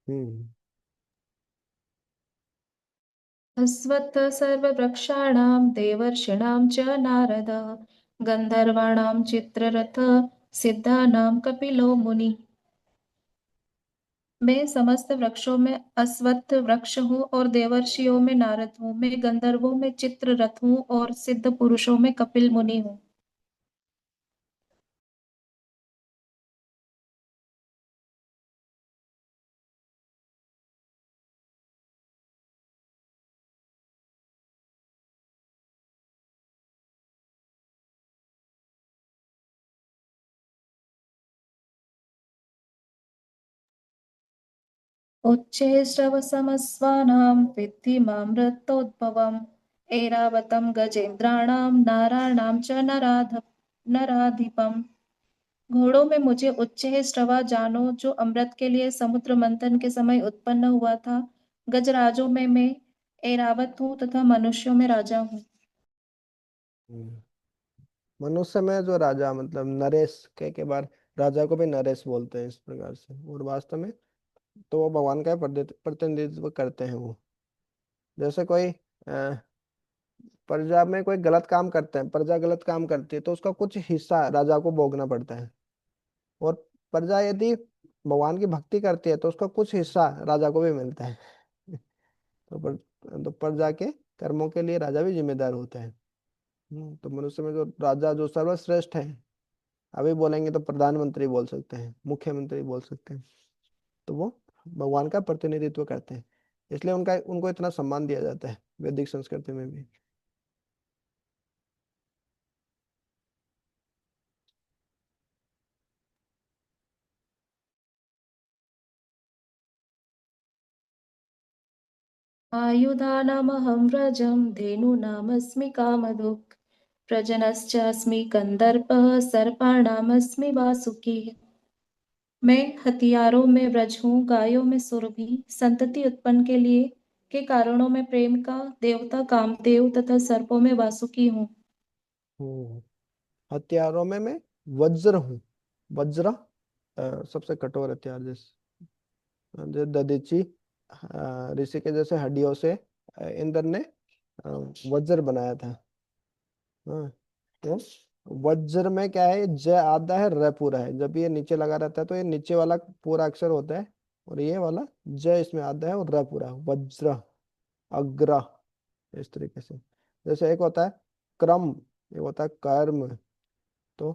हम्म। अस्वत्थ सर्ववृक्षाणां देवर्षिणां च नारदः गन्धर्वाणां चित्ररथः सिद्धानां कपिलो मुनिः। मैं समस्त वृक्षों में अश्वत्थ वृक्ष हूँ और देवर्षियों में नारद हूँ। मैं गंधर्वों में चित्ररथ हूँ और सिद्ध पुरुषों में कपिल मुनि हूँ। उच्चे श्रवसमस्वानां विद्धि मामृतोद्भवम् ऐरावतं गजेन्द्राणां नाराणां च नराधिपम्। घोड़ों में मुझे उच्चैः श्रवा जानो, जो अमृत के लिए समुद्र मंथन के समय उत्पन्न हुआ था। गजराजों में मैं ऐरावत हूँ तथा मनुष्यों में राजा हूँ। हम्म। मनुष्य में जो राजा मतलब नरेश के बार राजा को भी नरेश बोलते हैं इस प्रकार से। और वास्तव में तो वो भगवान का प्रतिनिधित्व करते हैं वो। जैसे कोई प्रजा में कोई गलत काम करते हैं, प्रजा गलत काम करती है तो उसका कुछ हिस्सा राजा को भोगना पड़ता है। और प्रजा यदि भगवान की भक्ति करती है तो उसका कुछ हिस्सा राजा को भी मिलता है। तो प्रजा के कर्मों के लिए राजा भी जिम्मेदार होता है। तो मनुष्य में जो राजा जो सर्वश्रेष्ठ है, अभी बोलेंगे तो प्रधानमंत्री बोल सकते हैं, मुख्यमंत्री बोल सकते हैं। तो वो भगवान का प्रतिनिधित्व करते हैं। इसलिए उनका उनको इतना सम्मान दिया जाता है वैदिक संस्कृति में भी। आयुधानामहं व्रजं धेनूनामस्मि कामधुक् प्रजनश्चास्मि कन्दर्पः सर्पाणामस्मि वासुकी। मैं हथियारों में व्रज हूँ, गायों में सुरभि, संतति उत्पन्न के लिए के कारणों में प्रेम का देवता कामदेव तथा सर्पों में वासुकी हूँ। हम्म। हथियारों में मैं वज्र हूँ। वज्र सबसे कठोर हथियार, जैसे जो दधीचि ऋषि के जैसे हड्डियों से इंद्र ने अ, वज्र बनाया था। हाँ, तो वज्र में क्या है, ज आधा है, र पूरा है। जब ये नीचे लगा रहता है तो ये नीचे वाला पूरा अक्षर होता है, और ये वाला ज इसमें आधा है और र पूरा, वज्र, अग्र, इस तरीके से। जैसे एक होता है क्रम, एक होता है कर्म। तो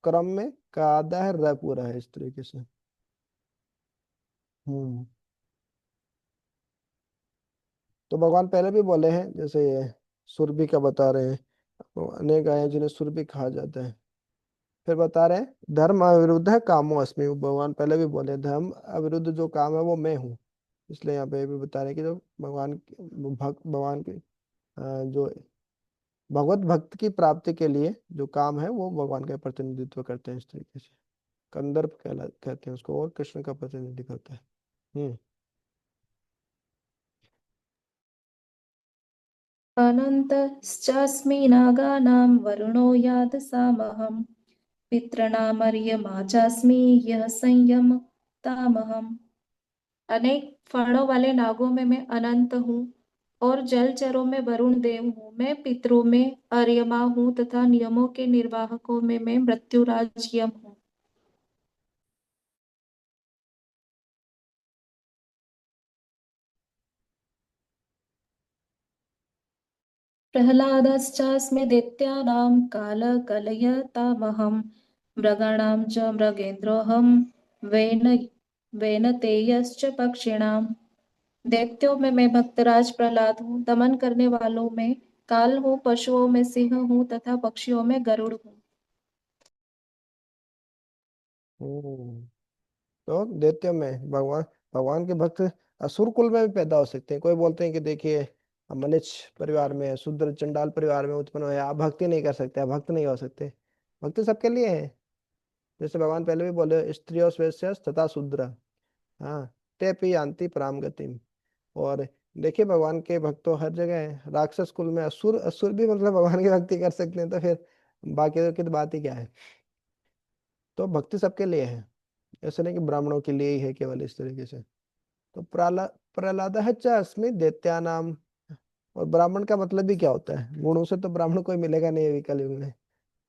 क्रम में का आधा है, र पूरा है, इस तरीके से। हम्म। तो भगवान पहले भी बोले हैं, जैसे ये सुरभि का बता रहे हैं, तो अनेक आए हैं जिन्हें सुरभि कहा जाता है। फिर बता रहे हैं धर्म अविरुद्ध है कामो अस्मि। भगवान पहले भी बोले धर्म अविरुद्ध जो काम है वो मैं हूँ। इसलिए यहाँ पे भी बता रहे हैं कि जो भगवान के जो भगवत भक्त की प्राप्ति के लिए जो काम है वो भगवान का प्रतिनिधित्व करते हैं, इस तरीके से। कंदर्प कहते हैं उसको, और कृष्ण का प्रतिनिधि करता है। हम्म। अनन्तश्चास्मि नागानां वरुणो यादसामहं पितॄणामर्यमा चास्मि यः संयमतामहम्। अनेक फणों वाले नागों में मैं अनंत हूँ और जलचरों में वरुण देव हूँ। मैं पितरों में अर्यमा हूँ तथा नियमों के निर्वाहकों में मैं मृत्युराज यम हूँ। प्रह्लादश्चास्मि दैत्यानां कालकलयतामहं मृगाणां च मृगेन्द्रोऽहं वेन वेनतेयश्च पक्षिणाम्। दैत्यों में मैं भक्तराज प्रहलाद हूँ, दमन करने वालों में काल हूँ, पशुओं में सिंह हूँ तथा पक्षियों में गरुड़ हूँ। हम्म। तो दैत्य में भगवान भगवान के भक्त असुर कुल में भी पैदा हो सकते हैं। कोई बोलते हैं कि देखिए हम मनुष्य परिवार में, शूद्र चंडाल परिवार में उत्पन्न हुए, आप भक्ति नहीं कर सकते, आप भक्त नहीं हो सकते। भक्ति सबके लिए है। जैसे भगवान पहले भी बोले स्त्रियों वैश्य तथा शूद्र, हाँ, ते पी यान्ति पराम गतिम। और देखिए भगवान के भक्त तो हर जगह है। राक्षस कुल में असुर, असुर भी मतलब भगवान की भक्ति कर सकते हैं, तो फिर बाकी की तो बात ही क्या है। तो भक्ति सबके लिए है, ऐसा नहीं कि ब्राह्मणों के लिए ही है केवल, इस तरीके से। तो प्रहलाद है च अस्मि दैत्यानाम। और ब्राह्मण का मतलब भी क्या होता है, गुणों से तो ब्राह्मण कोई मिलेगा नहीं अभी कलयुग में,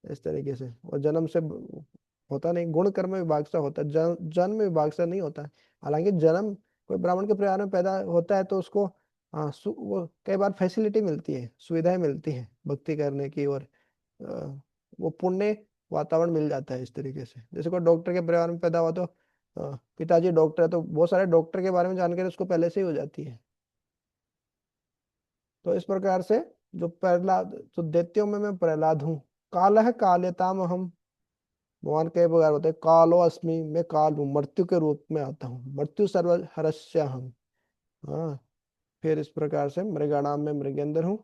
इस तरीके से। और जन्म से होता नहीं, गुण कर्म विभाग से होता है, जन्म विभाग से नहीं होता है। हालांकि जन्म कोई ब्राह्मण के परिवार में पैदा होता है तो उसको वो कई बार फैसिलिटी मिलती है, सुविधाएं मिलती है भक्ति करने की, और वो पुण्य वातावरण मिल जाता है, इस तरीके से। जैसे कोई डॉक्टर के परिवार में पैदा हुआ तो पिताजी डॉक्टर है, तो बहुत सारे डॉक्टर के बारे में जानकारी उसको पहले से ही हो जाती है। तो इस प्रकार से जो प्रहलाद, जो दैत्यों में मैं प्रहलाद हूँ। काल है काल्यताम हम। भगवान कई प्रकार होते हैं, कालो अस्मि, मैं काल हूँ, मृत्यु के रूप में आता हूँ, मृत्यु सर्व हरस्य हम। हाँ। फिर इस प्रकार से मृगाणाम में मृगेंद्र हूँ,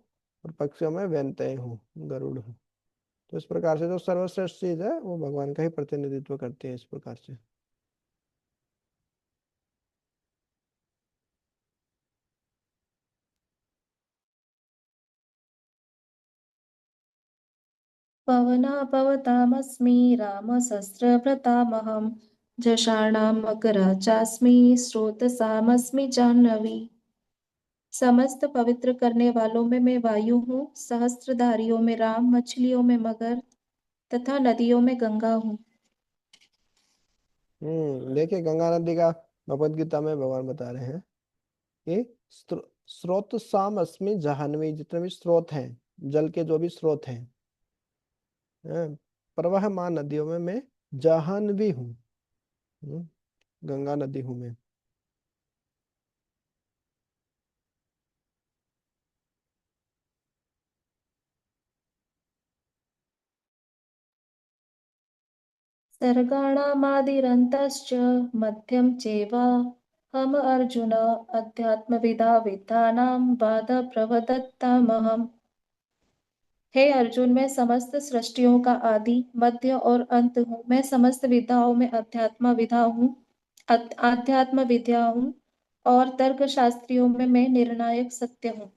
और पक्षियों में व्यंतय हूँ, गरुड़ हूँ। तो इस प्रकार से जो सर्वश्रेष्ठ चीज है वो भगवान का ही प्रतिनिधित्व करती है, इस प्रकार से। पवनापवतामस्मि रामशस्त्रभृतामहं झषाणां मकरः चास्मि स्रोतसामस्मि जाह्नवी। समस्त पवित्र करने वालों में मैं वायु हूँ, सहस्त्रधारियों में राम, मछलियों में मगर तथा नदियों में गंगा हूँ। देखिए गंगा नदी का भगवत गीता में भगवान बता रहे हैं कि स्रोत साम अस्मि जाह्नवी। जितने भी स्रोत हैं, जल के जो भी स्रोत हैं, प्रवाहमान नदियों में मैं जाह्नवी हूँ। हम्म, गंगा नदी हूँ मैं। सर्गाणामादिरन्तश्च मध्यं चैवा हम अर्जुन अध्यात्मविदा विद्यानां वादप्रवदत्तामहम्। हे अर्जुन, मैं समस्त सृष्टियों का आदि मध्य और अंत हूँ। मैं समस्त विद्याओं में आध्यात्म विद्या हूँ और तर्क शास्त्रियों में मैं निर्णायक सत्य हूँ।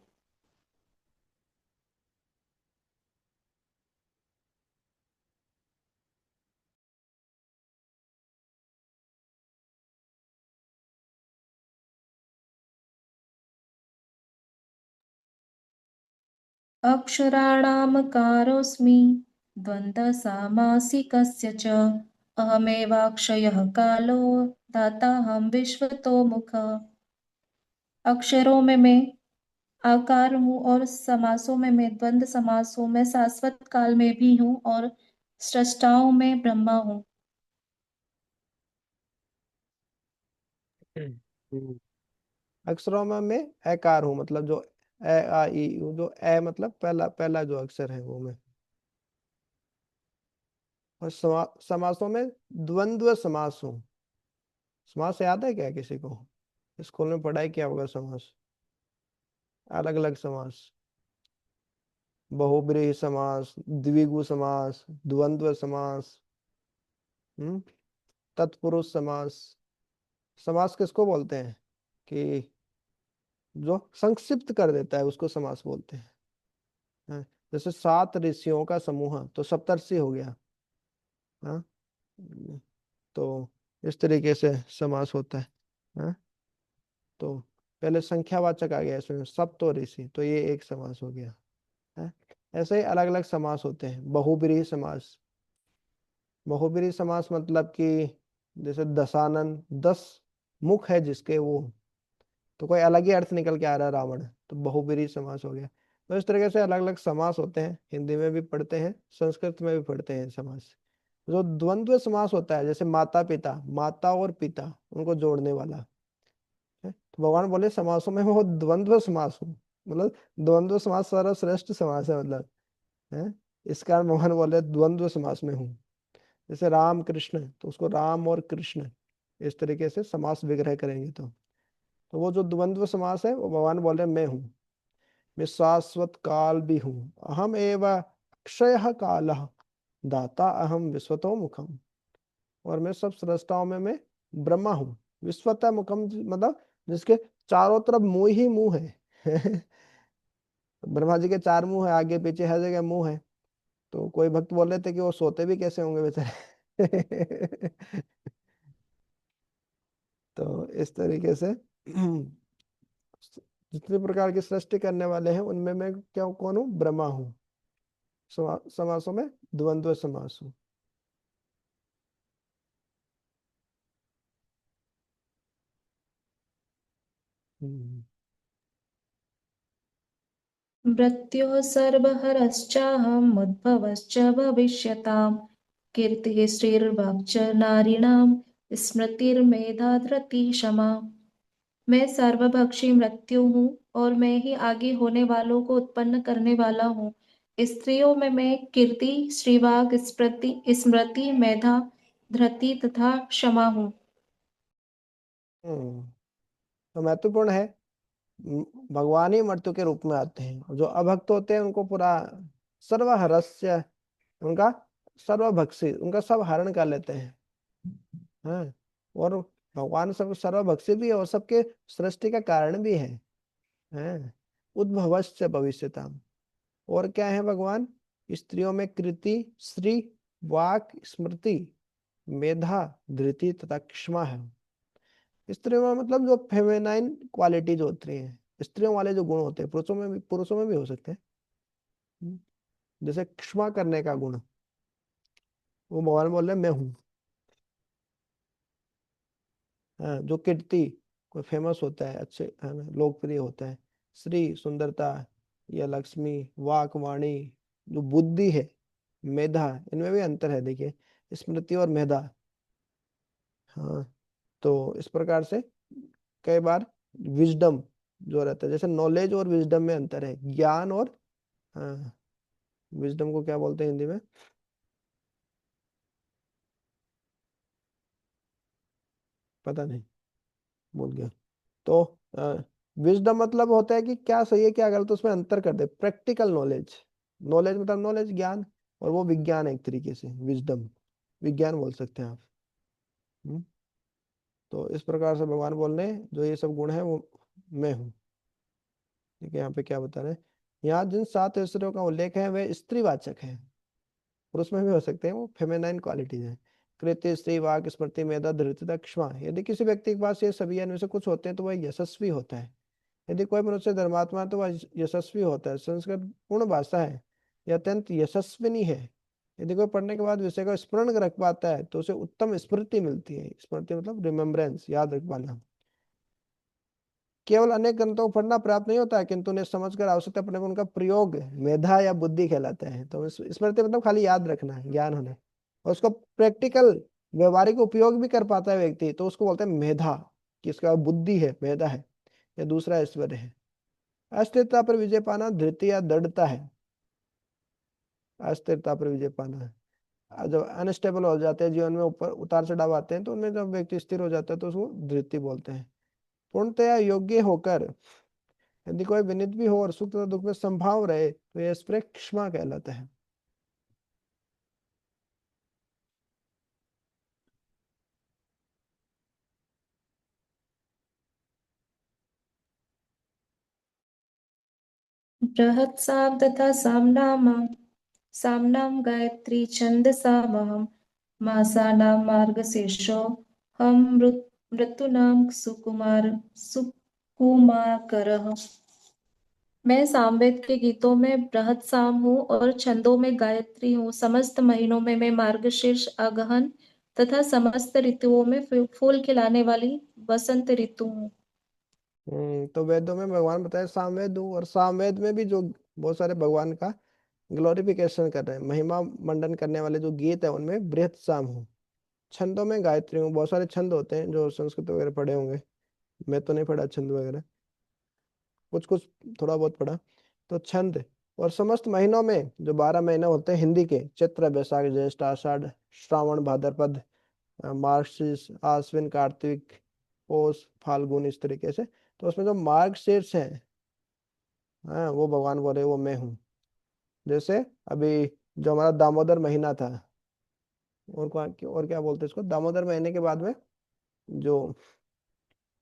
अक्षराणामकारोऽस्मि द्वन्द्वसामासिकस्य च अहमेवाक्षयः कालो दाताहं विश्वतो मुखः। अक्षरों में मैं आकार हूँ और समासों में मैं द्वंद्व समासों में शाश्वत काल में भी हूँ और सृष्टाओं में ब्रह्मा हूँ। हम्म। अक्षरों में मैं एकार हूँ, मतलब जो ए आ ई उ, जो ए मतलब पहला पहला जो अक्षर है वो मैं। और समासों में द्वंद्व समास हूँ। समास याद है क्या किसी को? स्कूल में पढ़ाई किया होगा समास, अलग अलग समास। बहुब्रीहि समास, द्विगु समास, द्वंद्व समास, हम्म तत्पुरुष समास। समास किसको बोलते हैं कि जो संक्षिप्त कर देता है उसको समास बोलते हैं। हाँ, जैसे 7 ऋषियों का समूह तो सप्तर्षि हो गया। हाँ, तो इस तरीके से समास होता है। हाँ, तो पहले संख्यावाचक आ गया इसमें सप्तो ऋषि, तो ये एक समास हो गया। हाँ, ऐसे ही अलग अलग समास होते हैं। बहुब्रीहि समास, बहुब्रीहि समास मतलब कि जैसे दशानन, 10 मुख है जिसके, वो तो कोई अलग ही अर्थ निकल के आ रहा है रावण, तो बहुब्रीहि समास हो गया। तो इस तरीके से अलग अलग समास होते हैं, हिंदी में भी पढ़ते हैं, संस्कृत में भी पढ़ते हैं समास। जो द्वंद्व समास होता है, जैसे माता पिता, माता और पिता उनको जोड़ने वाला है, तो भगवान बोले समासों में वो द्वंद्व समास हूँ, मतलब द्वंद्व समास सर्वश्रेष्ठ समास है, मतलब है। इस कारण भगवान बोले द्वंद्व समास में हूँ। जैसे राम कृष्ण, तो उसको राम और कृष्ण इस तरीके से समास विग्रह करेंगे तो वो जो द्वंद्व समास है वो भगवान बोले मैं हूँ। मैं शाश्वत काल भी हूँ, अहम एव अक्षय काल, दाता अहम विश्वतो मुखम। और मैं सब सृष्टाओं में मैं ब्रह्मा हूँ। विश्वतः मुखम मतलब जिसके चारों तरफ मुंह ही मुंह है। ब्रह्मा जी के 4 मुंह है, आगे पीछे हर जगह मुंह है। तो कोई भक्त बोल रहे थे कि वो सोते भी कैसे होंगे बेचारे। तो इस तरीके से जितने प्रकार की सृष्टि करने वाले हैं उनमें मैं क्या कौन हूँ? ब्रह्मा हूँ। समासों में द्वंद्व समास हूँ। हम्म। मृत्युः सर्वहरश्चाहम् उद्भवश्च भविष्यताम् कीर्तिः श्रीर्वाक्च नारीणां स्मृतिर्मेधा धृतिः क्षमा। मैं सर्वभक्षी मृत्यु हूँ और मैं ही आगे होने वालों को उत्पन्न करने वाला हूँ। स्त्रियों में मैं कीर्ति, श्रीवाग, स्मृति, मेधा, धृति तथा क्षमा हूँ। हम्म, तो महत्वपूर्ण है। भगवान ही मृत्यु के रूप में आते हैं, और जो अभक्त होते हैं उनको पूरा सर्वहरस्य, उनका सर्वभक्षी, उनका सब हरण कर लेते हैं। हाँ, और भगवान सब सर्वभक्षी भी है और सबके सृष्टि का कारण भी है। हैं, उद्भवश्च भविष्यताम। और क्या है भगवान? स्त्रियों में कृति, श्री, वाक, स्मृति, मेधा, धृति तथा क्षमा है। स्त्रियों में मतलब जो फेमिनाइन क्वालिटीज होती हैं, स्त्रियों वाले जो गुण होते हैं, पुरुषों में भी हो सकते हैं। हम्म, जैसे क्षमा करने का गुण, वो भगवान बोल रहे हैं, मैं हूँ। हाँ, जो कीर्ति, कोई फेमस होता है, अच्छे है ना, लोकप्रिय होता है। श्री, सुंदरता या लक्ष्मी, वाक, वाणी, जो बुद्धि है, मेधा, इनमें भी अंतर है देखिए, स्मृति और मेधा। हाँ, तो इस प्रकार से कई बार विजडम जो रहता है, जैसे नॉलेज और विजडम में अंतर है, ज्ञान और, हाँ, विजडम को क्या बोलते हैं हिंदी में? पता नहीं, भूल गया। तो विजडम मतलब होता है कि क्या सही है क्या गलत, उसमें अंतर कर दे। प्रैक्टिकल नॉलेज, नॉलेज मतलब नॉलेज ज्ञान, और वो विज्ञान है एक तरीके से, विजडम विज्ञान बोल सकते हैं आप। हम्म? तो इस प्रकार से भगवान बोल रहे हैं जो ये सब गुण है वो मैं हूँ। ठीक है, यहाँ पे क्या बता रहे हैं, यहाँ जिन 7 ऐश्वर्यों का उल्लेख है वे स्त्रीवाचक है, पुरुष में भी हो सकते हैं, वो फेमिनाइन क्वालिटीज है। कृत्य, स्त्री, वाक, स्मृति, मेधा, धृतिता, क्षमा। यदि किसी व्यक्ति के पास ये सभी इनमें से कुछ होते हैं तो वह यशस्वी होता है। यदि कोई मनुष्य धर्मात्मा है तो वह यशस्वी होता है। संस्कृत पूर्ण भाषा है, यह अत्यंत यशस्विनी है। यदि कोई पढ़ने के बाद विषय का स्मरण रख पाता है तो उसे उत्तम स्मृति मिलती है। स्मृति मतलब रिमेम्बरेंस, याद रख पाना। केवल अनेक ग्रंथों को पढ़ना पर्याप्त नहीं होता है, किंतु उन्हें समझकर आवश्यकता पड़ने पर उनका प्रयोग मेधा या बुद्धि कहलाता है। तो स्मृति मतलब खाली याद रखना, ज्ञान होना, और उसको प्रैक्टिकल व्यवहारिक उपयोग भी कर पाता है व्यक्ति, तो उसको बोलते हैं मेधा, कि इसका बुद्धि है, मेधा है। या दूसरा ऐश्वर्य है। अस्थिरता पर विजय पाना धृति या दृढ़ता है। अस्थिरता पर विजय पाना है। जब अनस्टेबल हो जाते हैं जीवन में, ऊपर उतार चढ़ाव आते हैं, तो उनमें जब व्यक्ति स्थिर हो जाता है तो उसको धृति बोलते हैं। पूर्णतया योग्य होकर यदि कोई विनित भी हो और सुख तथा दुख में संभाव रहे तो यह स्प्रेक्षमा कहलाता है। बृहत्सां तथा साम्नां गायत्री छन्दसामहं मासानां मार्गशीर्षो हम ऋतूनां सुकुमारकरः। मैं सामवेद के गीतों में बृहत साम हूँ और छंदों में गायत्री हूँ। समस्त महीनों में मैं मार्गशीर्ष अगहन तथा समस्त ऋतुओं में फूल खिलाने वाली बसंत ऋतु हूँ। तो वेदों में भगवान बताए सामवेद हूँ, और सामवेद में भी जो बहुत सारे भगवान का ग्लोरिफिकेशन कर रहे हैं, महिमा मंडन करने वाले जो गीत है उनमें बृहत साम हूँ। छंदों में गायत्री हूँ। बहुत सारे छंद होते हैं जो संस्कृत वगैरह पढ़े होंगे, मैं तो नहीं पढ़ा छंद वगैरह, कुछ कुछ थोड़ा बहुत पढ़ा। तो छंद, और समस्त महीनों में जो 12 महीने होते हैं हिंदी के, चैत्र, बैसाख, ज्येष्ठ, आषाढ़, श्रावण, भाद्रपद, मार्गशीर्ष, आश्विन, कार्तिक, पौष, फाल्गुन, इस तरीके से। तो उसमें जो मार्गशीर्ष है, हाँ, वो भगवान बोले वो मैं हूँ। जैसे अभी जो हमारा दामोदर महीना था, और क्या बोलते हैं इसको, दामोदर महीने के बाद में जो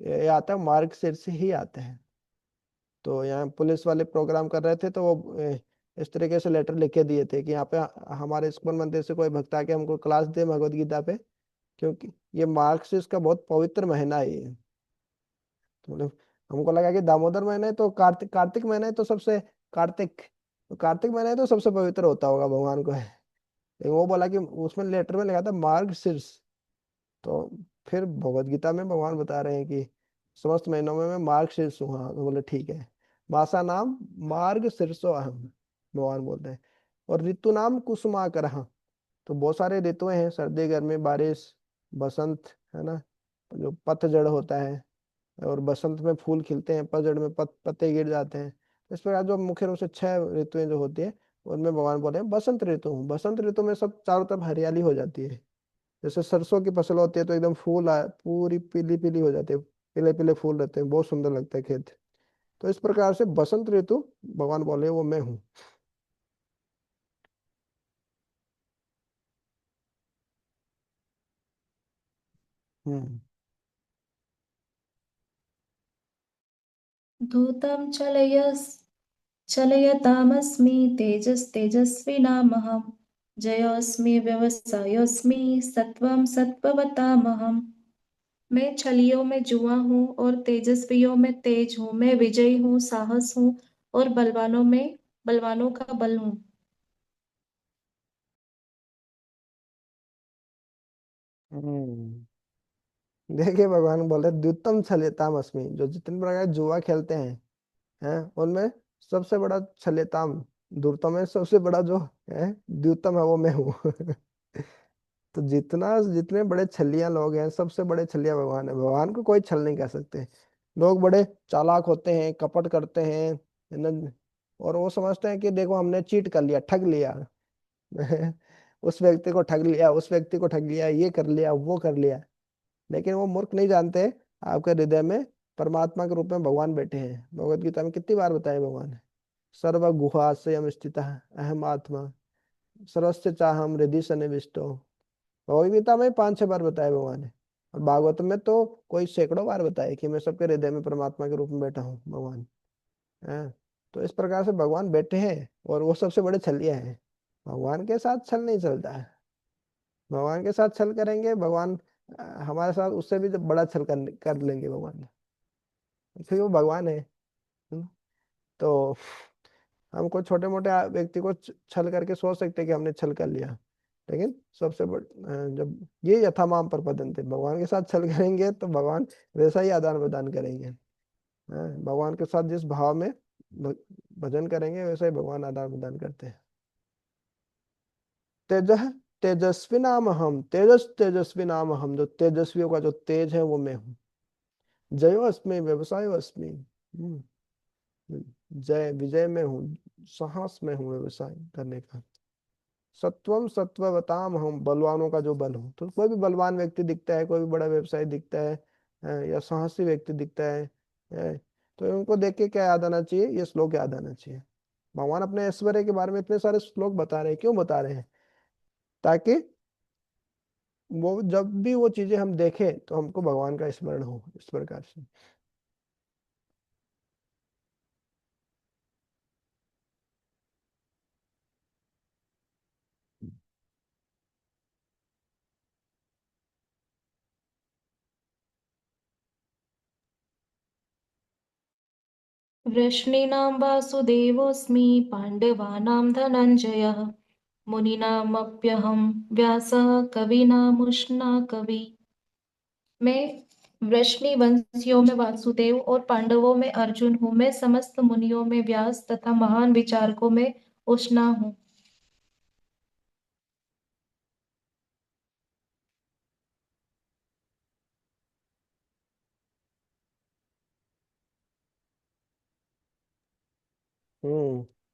ये आता है मार्गशीर्ष ही आते हैं। तो यहाँ पुलिस वाले प्रोग्राम कर रहे थे, तो वो इस तरीके से लेटर लिख के दिए थे कि यहाँ पे हमारे इस्कॉन मंदिर से कोई भक्त आके हमको क्लास दे भगवत गीता पे, क्योंकि ये मार्गशीर्ष का बहुत पवित्र महीना है ये। तो मतलब हमको लगा कि दामोदर महीना है तो कार्तिक, कार्तिक महीना है तो सबसे, कार्तिक, तो कार्तिक महीना है तो सबसे पवित्र होता होगा भगवान को है। लेकिन वो बोला कि उसमें लेटर में लिखा था मार्गशीर्ष। तो फिर भगवत गीता में भगवान बता रहे हैं कि समस्त महीनों में मैं मार्गशीर्ष हूँ। हाँ, तो बोले ठीक है। मासा नाम मार्ग शीर्षो अहम, भगवान बोलते हैं। और ऋतु नाम कुसुमाकर। तो बहुत सारे ऋतुएं हैं, सर्दी, गर्मी, बारिश, बसंत, है ना, जो पतझड़ होता है, और बसंत में फूल खिलते हैं, पतझड़ में पत्ते गिर जाते हैं। इस प्रकार जो मुख्य रूप से 6 ऋतुएं जो होती है, उनमें भगवान बोले हैं बसंत ऋतु हूँ। बसंत ऋतु में सब चारों तरफ हरियाली हो जाती है। जैसे सरसों की फसल होती है तो एकदम फूल पूरी पीली पीली हो जाती है, पीले पीले फूल रहते हैं, बहुत सुंदर लगता है खेत। तो इस प्रकार से बसंत ऋतु भगवान बोले वो मैं हूँ। हम्म। धूतं चलयतामस्मि तेजस्तेजस्विनामहं जयोऽस्मि व्यवसायोऽस्मि सत्वं सत्त्ववतामहम्। मैं छलियों में जुआ हूँ और तेजस्वियों में तेज हूँ। मैं विजयी हूँ, साहस हूँ और बलवानों में बलवानों का बल हूँ। हम्म। देखिए भगवान बोले द्युतम छलेताम अस्मि, जो जितने प्रकार जुआ खेलते हैं उनमें सबसे बड़ा छलेताम, धूर्तम में सबसे बड़ा जो है द्युतम है वो मैं हूँ। तो जितने बड़े छलिया लोग हैं, सबसे बड़े छलिया भगवान है। भगवान को कोई छल नहीं कर सकते। लोग बड़े चालाक होते हैं, कपट करते हैं, है ना, और वो समझते हैं कि देखो हमने चीट कर लिया, ठग लिया। उस व्यक्ति को ठग लिया, उस व्यक्ति को ठग लिया, ये कर लिया, वो कर लिया। लेकिन वो मूर्ख नहीं जानते आपके हृदय में परमात्मा के रूप में भगवान बैठे हैं। भगवत गीता में कितनी बार बताए भगवान, सर्व गुहास्यम स्थितः अहम आत्मा सर्वस्य चाहम हृदय सन्निविष्टो। भगवत गीता में 5-6 बार बताया भगवान ने, और भागवत में तो कोई सैकड़ों बार बताया कि मैं सबके हृदय में परमात्मा के रूप में बैठा हूँ भगवान है। तो इस प्रकार से भगवान बैठे हैं, और वो सबसे बड़े छलिया हैं। भगवान के साथ छल नहीं चलता है। भगवान के साथ छल करेंगे, भगवान हमारे साथ उससे भी बड़ा छल कर लेंगे भगवान, क्योंकि वो भगवान है। हम्म, तो हम कोई छोटे मोटे व्यक्ति को छल करके सोच सकते हैं कि हमने छल कर लिया, लेकिन सबसे जब ये यथामाम प्रपद्यन्ते, भगवान के साथ छल करेंगे तो भगवान वैसा ही आदान प्रदान करेंगे। भगवान के साथ जिस भाव में भ- भजन करेंगे वैसा ही भगवान आदान प्रदान करते हैं। तेज तेजस्वी नाम हम, तेजस्वी नाम हम, जो तेजस्वियों का जो तेज है वो मैं हूँ। जयो अस्मि व्यवसाय अस्मि, जय विजय में हूँ, साहस में हूँ व्यवसाय करने का। सत्वम सत्ववताम हम, बलवानों का जो बल हो। तो कोई भी बलवान व्यक्ति दिखता है, कोई भी बड़ा व्यवसाय दिखता है, या साहसी व्यक्ति दिखता है, तो उनको देख के क्या याद आना चाहिए, ये श्लोक याद आना चाहिए। भगवान अपने ऐश्वर्य के बारे में इतने सारे श्लोक बता रहे हैं, क्यों बता रहे हैं? ताकि वो जब भी वो चीजें हम देखें तो हमको भगवान का स्मरण हो, इस प्रकार से। वृष्णीनां वासुदेवोऽस्मि पाण्डवानां धनञ्जयः मुनीनामप्यहं व्यासः कवीनामुष्णा कवि। मैं वृष्णि वंशियों में वासुदेव और पांडवों में अर्जुन हूँ। मैं समस्त मुनियों में व्यास तथा महान विचारकों में उष्णा हूँ।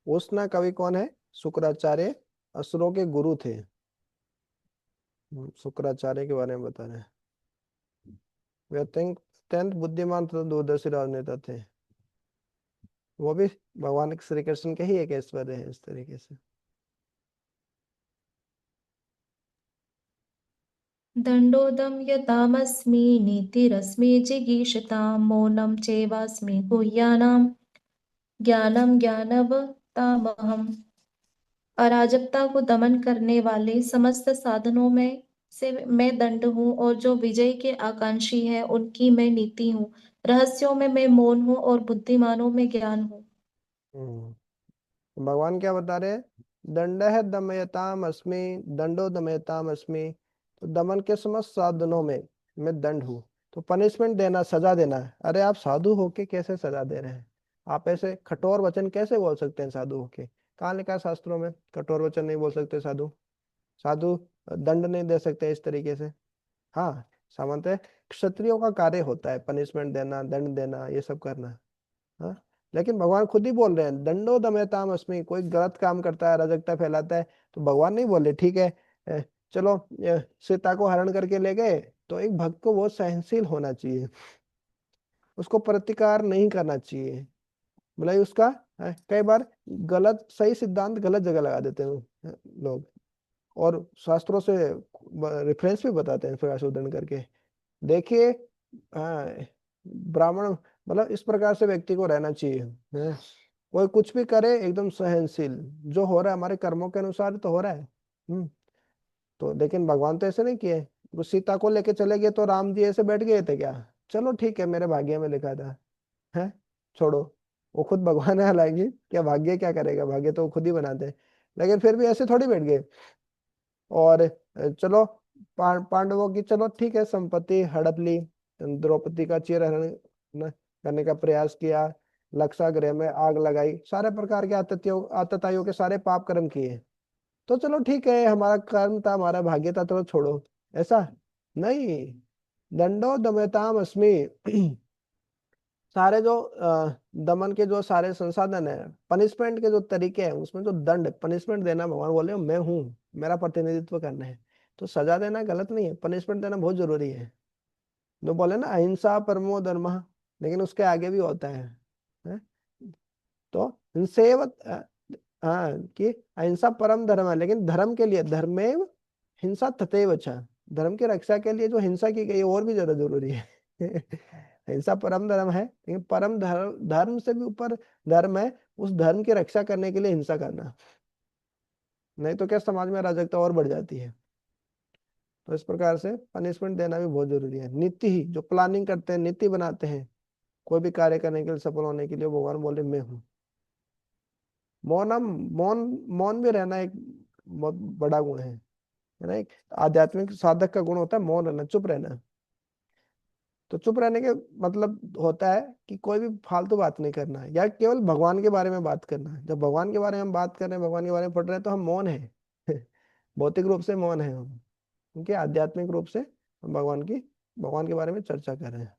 उष्णा कवि कौन है? शुक्राचार्य असुरों के गुरु थे। शुक्राचार्य के बारे में बता रहे हैं। वे अत्यंत बुद्धिमान तथा दूरदर्शी राजनेता थे। वो भी भगवान श्री कृष्ण के ही एक ऐश्वर्य है इस तरीके से। दण्डोदम यतामस्मि नीतिरस्मि जिगीषतां मौनं चैवास्मि गुह्यानां ज्ञानं ज्ञानवतामहम्। अराजकता को दमन करने वाले समस्त साधनों में से मैं दंड हूँ, और जो विजय के आकांक्षी है उनकी मैं नीति हूँ। रहस्यों में मैं मौन हूँ और बुद्धिमानों में ज्ञान हूँ। हम्म तो भगवान क्या बता रहे हैं? दंड है दमयताम अस्मि, दंडो दमयताम अस्मि। तो दमन के समस्त साधनों में मैं दंड हूँ। तो पनिशमेंट देना, सजा देना। अरे आप साधु होके कैसे सजा दे रहे हैं? आप ऐसे कठोर वचन कैसे बोल सकते हैं साधु होके? कहाँ लिखा है शास्त्रों में कठोर वचन नहीं बोल सकते साधु? साधु दंड नहीं दे सकते इस तरीके से। हाँ, सामान्यतः क्षत्रियों का कार्य होता है पनिशमेंट देना, दंड देना, ये सब करना। हाँ, लेकिन भगवान खुद ही बोल रहे हैं दंडो दमयताम अस्मि। कोई गलत काम करता है, अराजकता फैलाता है, तो भगवान नहीं बोले ठीक है, चलो सीता को हरण करके ले गए, तो एक भक्त को बहुत सहनशील होना चाहिए, उसको प्रतिकार नहीं करना चाहिए। मतलब उसका कई बार गलत सही सिद्धांत गलत जगह लगा देते हैं लोग, और शास्त्रों से रेफरेंस भी बताते हैं प्रकाश उद्धरण करके। देखिए, हाँ, ब्राह्मण मतलब इस प्रकार से व्यक्ति को रहना चाहिए। हैं? कोई कुछ भी करे एकदम सहनशील, जो हो रहा है हमारे कर्मों के अनुसार तो हो रहा है। तो लेकिन भगवान तो ऐसे नहीं किए। वो सीता को लेके चले गए तो राम जी ऐसे बैठ गए थे क्या? चलो ठीक है, मेरे भाग्य में लिखा था, है, छोड़ो। वो खुद भगवान है, हालांकि क्या भाग्य क्या करेगा, भाग्य तो वो खुद ही बनाते हैं। लेकिन फिर भी ऐसे थोड़ी बैठ गए। और चलो पांडवों की चलो ठीक है संपत्ति हड़प ली, द्रौपदी का चीरहरण न करने का प्रयास किया, लक्षागृह में आग लगाई, सारे प्रकार के आतताइयों के सारे पाप कर्म किए। तो चलो ठीक है, हमारा कर्म था, हमारा भाग्य था, चलो छोड़ो। ऐसा नहीं, दंडो दमयताम अस्मि। सारे जो दमन के जो सारे संसाधन है, पनिशमेंट के जो तरीके हैं, उसमें जो दंड पनिशमेंट देना, भगवान बोले मैं हूँ, मेरा प्रतिनिधित्व करना है। तो सजा देना गलत नहीं है, पनिशमेंट देना बहुत जरूरी है। जो बोले ना अहिंसा परमो धर्म, लेकिन उसके आगे भी होता है? तो हिंसेव, हाँ, कि अहिंसा परम धर्म है, लेकिन धर्म के लिए धर्मेव हिंसा तथैव च, धर्म की रक्षा के लिए जो हिंसा की गई है और भी ज्यादा जरूरी है। हिंसा परम धर्म है, लेकिन परम धर्म, धर्म से भी ऊपर धर्म है उस धर्म की रक्षा करने के लिए हिंसा करना, नहीं तो क्या समाज में अराजकता और बढ़ जाती है। तो इस प्रकार से पनिशमेंट देना भी बहुत जरूरी है। नीति ही जो प्लानिंग करते हैं, नीति बनाते हैं कोई भी कार्य करने के लिए, सफल होने के लिए, भगवान बोले मैं हूँ। मौनम, मौन, मौन भी रहना एक बहुत बड़ा गुण है ना? एक आध्यात्मिक साधक का गुण होता है मौन रहना, चुप रहना। तो चुप रहने के मतलब होता है कि कोई भी फालतू बात नहीं करना है, या केवल भगवान के बारे में बात करना है। जब भगवान के बारे में हम बात कर रहे हैं, भगवान के बारे में पढ़ रहे हैं, तो हम मौन है। भौतिक रूप से मौन है हम, क्योंकि आध्यात्मिक रूप से हम भगवान के बारे में चर्चा कर रहे हैं।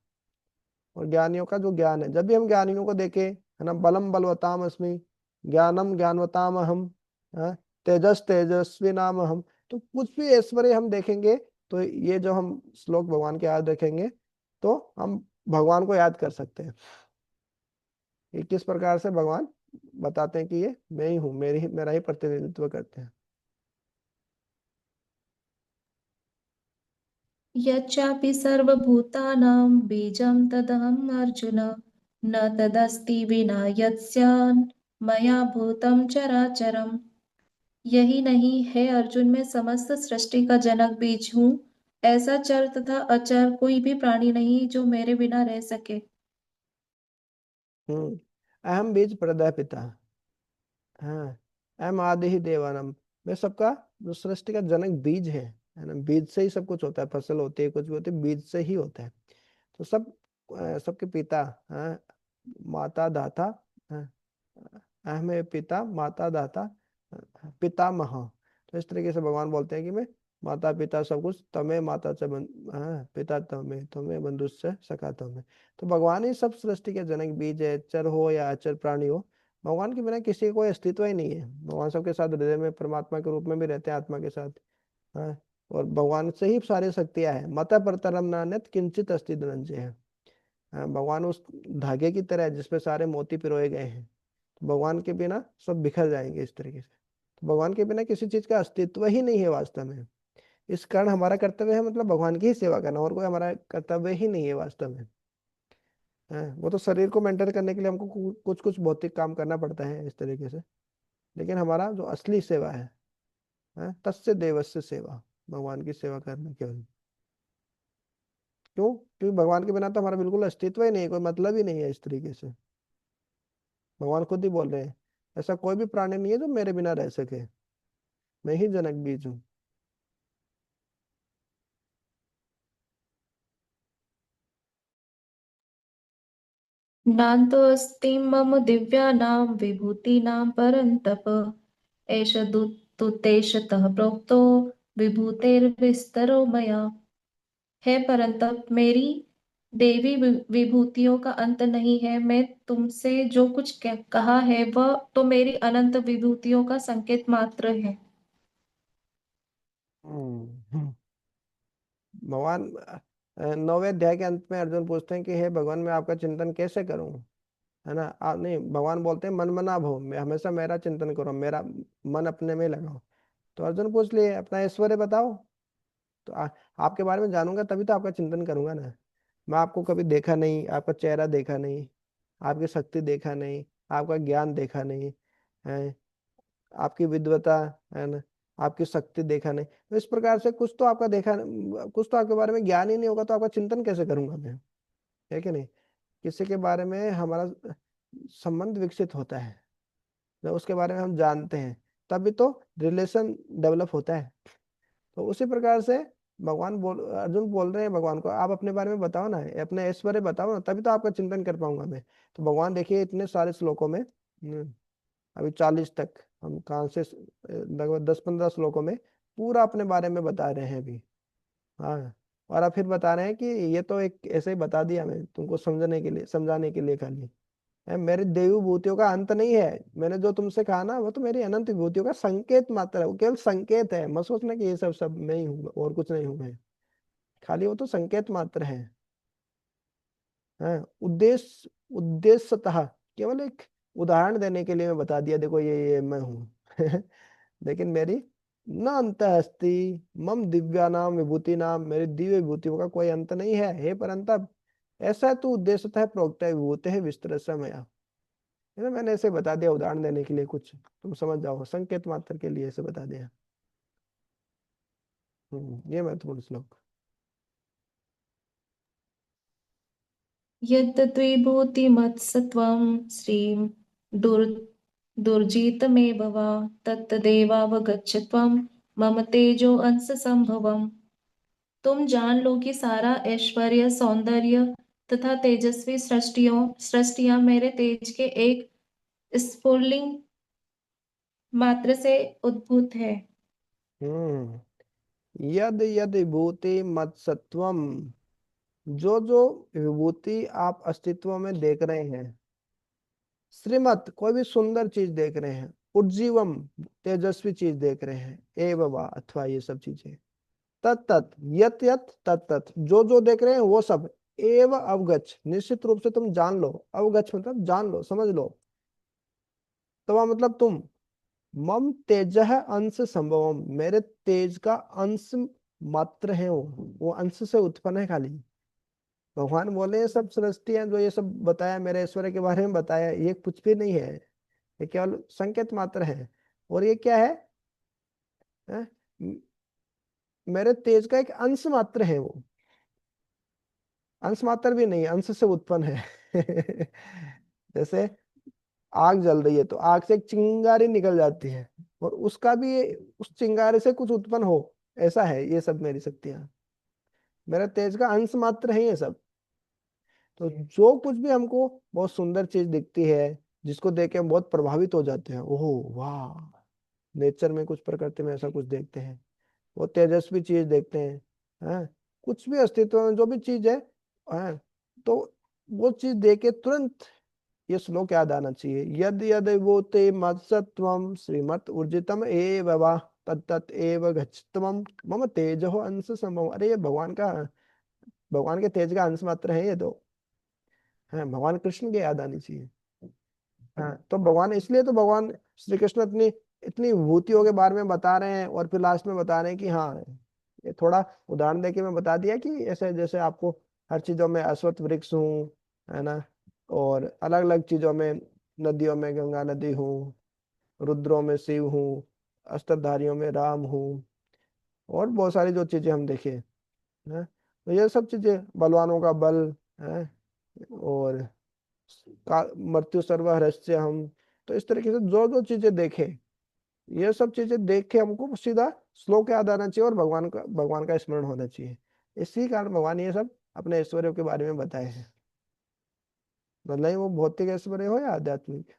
और ज्ञानियों का जो ज्ञान है, जब भी हम ज्ञानियों को देखें, है ना, बलम बलवताम अस्मि, ज्ञानम ज्ञानवताम अहम, हाँ, तेजस तेजस्वी नाम हम, तो कुछ भी ऐश्वर्य हम देखेंगे, तो ये जो हम श्लोक भगवान के याद रखेंगे, तो हम भगवान को याद कर सकते हैं। ये किस प्रकार से भगवान बताते हैं कि ये मैं ही हूँ, मेरा ही प्रतिनिधित्व करते हैं। यच्चापि सर्वभूतानां बीजं तदहम् अर्जुन, न तदस्ति विना यत्स्यान् मया भूतं चराचरम्। यही नहीं है अर्जुन, मैं समस्त सृष्टि का जनक बीज हूँ। ऐसा चर तथा अचर कोई भी प्राणी नहीं जो मेरे बिना रह सके। अहम बीज प्रदः पिता, हाँ, अहम आदि ही देवानम, मैं सबका जो सृष्टि का जनक बीज है ना? बीज से ही सब कुछ होता है, फसल होती है, कुछ भी होती है, बीज से ही होता है। तो सबके पिता, हाँ, माता दाता, हाँ, अहम पिता माता दाता, पितामह। तो इस तरीके से भगवान बोलते हैं कि मैं माता पिता सब कुछ, तमें माता च हाँ, पिता तमें, तुम्हें बंधुश्च सखा तमें। तो भगवान ही सब सृष्टि के जनक बीज है, चर हो या अचर प्राणी हो, भगवान के बिना किसी का कोई अस्तित्व ही नहीं है। भगवान सबके साथ हृदय में परमात्मा के रूप में भी रहते हैं, आत्मा के साथ। हाँ, और भगवान से ही सारी शक्तियां हैं। मत परतरम नान्यत किंचित अस्ति धनंजय है। हाँ, भगवान उस धागे की तरह है जिसपे सारे मोती पिरोए गए हैं। तो भगवान के बिना सब बिखर जाएंगे इस तरीके से। तो भगवान के बिना किसी चीज का अस्तित्व ही नहीं है वास्तव में। इस कारण हमारा कर्तव्य है मतलब भगवान की ही सेवा करना, और कोई हमारा कर्तव्य ही नहीं है वास्तव में। हाँ, वो तो शरीर को मेंटेन करने के लिए हमको कुछ कुछ भौतिक काम करना पड़ता है इस तरीके से, लेकिन हमारा जो असली सेवा है, हाँ, तस्य देवस्य सेवा, भगवान की सेवा करना केवल। क्यों? क्योंकि भगवान के बिना तो हमारा बिल्कुल अस्तित्व ही नहीं है, कोई मतलब ही नहीं है इस तरीके से। भगवान खुद ही बोल रहे हैं, ऐसा कोई भी प्राणी नहीं है जो मेरे बिना रह सके, मैं ही जनक बीज हूँ। नान्तोऽस्ति मम दिव्यानां विभूतीनां परन्तप, एष तुतेशतः प्रोक्तो विभूतेर्विस्तरो मया। हे परंतप, मेरी देवी विभूतियों का अंत नहीं है। मैं तुमसे जो कुछ कहा है वह तो मेरी अनंत विभूतियों का संकेत मात्र है। हम्म। भगवान 9वें अध्याय के अंत में अर्जुन पूछते हैं कि हे भगवान, मैं आपका चिंतन कैसे करूं, है ना? आप नहीं, भगवान बोलते हैं मन मना भो, मैं हमेशा मेरा चिंतन करो, मेरा मन अपने में लगाओ। तो अर्जुन पूछ लिए अपना ऐश्वर्य बताओ, तो आपके बारे में जानूंगा तभी तो आपका चिंतन करूंगा ना। मैं आपको कभी देखा नहीं, आपका चेहरा देखा नहीं, आपकी शक्ति देखा नहीं, आपका ज्ञान देखा नहीं है, आपकी विद्वता, है ना, आपकी शक्ति देखा नहीं। तो इस प्रकार से कुछ तो आपका देखा, कुछ तो आपके बारे में ज्ञान ही नहीं होगा, तो आपका चिंतन कैसे करूंगा मैं? है कि नहीं? किसी के बारे में हमारा संबंध विकसित होता है, जब उसके बारे में हम जानते हैं, तभी तो रिलेशन डेवलप होता है। तो उसी प्रकार से अर्जुन बोल रहे हैं भगवान को, आप अपने बारे में बताओ ना, अपने ऐश्वर्य बताओ ना, तभी तो आपका चिंतन कर पाऊंगा मैं। तो भगवान देखिए इतने सारे श्लोकों में, अभी 40 तक हम कहाँ से, लगभग 10-15 श्लोकों में पूरा अपने बारे में बता रहे हैं अभी। हाँ, और अब फिर बता रहे हैं कि ये तो एक ऐसे ही बता दिया मैं तुमको समझने के लिए, समझाने के लिए खाली है। मेरी देवी विभूतियों का अंत नहीं है। मैंने जो तुमसे कहा ना, वो तो मेरी अनंत विभूतियों का संकेत मात्र है, वो केवल संकेत है। मत सोचना कि ये सब सब मैं ही हूँ और कुछ नहीं हूँ मैं, खाली वो तो संकेत मात्र है। है। उद्देश्य उद्देश्यतः केवल एक उदाहरण देने के लिए मैं बता दिया, देखो ये मैं हूँ। लेकिन मेरी न अंत अस्ति मम दिव्या नाम विभूति नाम, मेरी दिव्य विभूतियों का कोई अंत नहीं है हे परंतप। ऐसा तो उद्देश्यतः प्रोक्त है विभूति है विस्तृत समया, है ना। मैंने ऐसे बता दिया उदाहरण देने के लिए, कुछ तुम समझ जाओ, संकेत मात्र के लिए ऐसे बता दिया। ये महत्वपूर्ण श्लोक। यद्द्विभूतिमत्सत्त्वं श्रीं दुर् दुर्जितमेव वा तत्तदेवावगच्छ त्वं मम तेजो अंशसंभवम्। तुम जान लो कि सारा ऐश्वर्य सौंदर्य तथा तेजस्वी सृष्टियां मेरे तेज के एक स्फुलिंग मात्र से उद्भूत है। हम्म यद यद विभूति मत्सत्वम, जो जो विभूति आप अस्तित्व में देख रहे हैं, श्रीमत कोई भी सुंदर चीज देख रहे हैं, उज्जीवम तेजस्वी चीज देख रहे हैं, एव वा अथवा ये सब चीजें, तत् तत् यत यत तत् तत् जो जो देख रहे हैं वो सब, एव अवगछ निश्चित रूप से तुम जान लो, अवगछ मतलब जान लो समझ लो, तवा मतलब तुम, मम तेज अंश संभवम मेरे तेज का अंश मात्र है वो अंश से उत्पन्न है खाली। भगवान बोले ये सब सृष्टियां जो ये सब बताया मेरे ऐश्वर्य के बारे में बताया, ये कुछ भी नहीं है, ये केवल संकेत मात्र है। और ये क्या है, हैं? मेरे तेज का एक अंश मात्र है वो, अंश मात्र भी नहीं, अंश से उत्पन्न है। जैसे आग जल रही है तो आग से एक चिंगारी निकल जाती है, और उसका भी उस चिंगारी से कुछ उत्पन्न हो, ऐसा है ये सब मेरी शक्तियां, मेरा तेज का अंश मात्र है ये सब। तो जो कुछ भी हमको बहुत सुंदर चीज दिखती है, जिसको देख के हम बहुत प्रभावित हो जाते हैं, ओह वाह, नेचर में कुछ प्रकृति में ऐसा कुछ देखते हैं, वो तेजस्वी चीज देखते हैं, हैं? कुछ भी अस्तित्व में जो भी चीज है, हैं? तो वो चीज देख के तुरंत ये श्लोक याद आना चाहिए, यद यद वो ते मत्सत्वम श्रीमत ऊर्जितम एव वा तत्त एव गच्छत्वम मम तेजो अंश समम। अरे ये भगवान के तेज का अंश मात्र है ये तो, है भगवान कृष्ण के याद आनी चाहिए। हाँ तो भगवान, इसलिए तो भगवान श्री कृष्ण इतनी इतनी विभूतियों के बारे में बता रहे हैं, और फिर लास्ट में बता रहे हैं कि हाँ, ये थोड़ा उदाहरण देके मैं बता दिया कि ऐसे जैसे आपको हर चीजों में अश्वत्थ वृक्ष हूँ, है ना, और अलग अलग चीजों में, नदियों में गंगा नदी हूँ, रुद्रों में शिव हूँ, अस्त्रधारियों में राम हूँ, और बहुत सारी जो चीजें हम देखे हैं, तो ये सब चीजें बलवानों का बल है, और का मृत्यु सर्वहरस्य हम। तो इस तरीके से जो जो चीजें देखे, ये सब चीजें देख के हमको सीधा श्लोक याद आना चाहिए, और भगवान का स्मरण होना चाहिए। इसी कारण भगवान ये सब अपने ऐश्वर्य के बारे में बताए हैं, भले ही वो भौतिक ऐश्वर्य हो या आध्यात्मिक।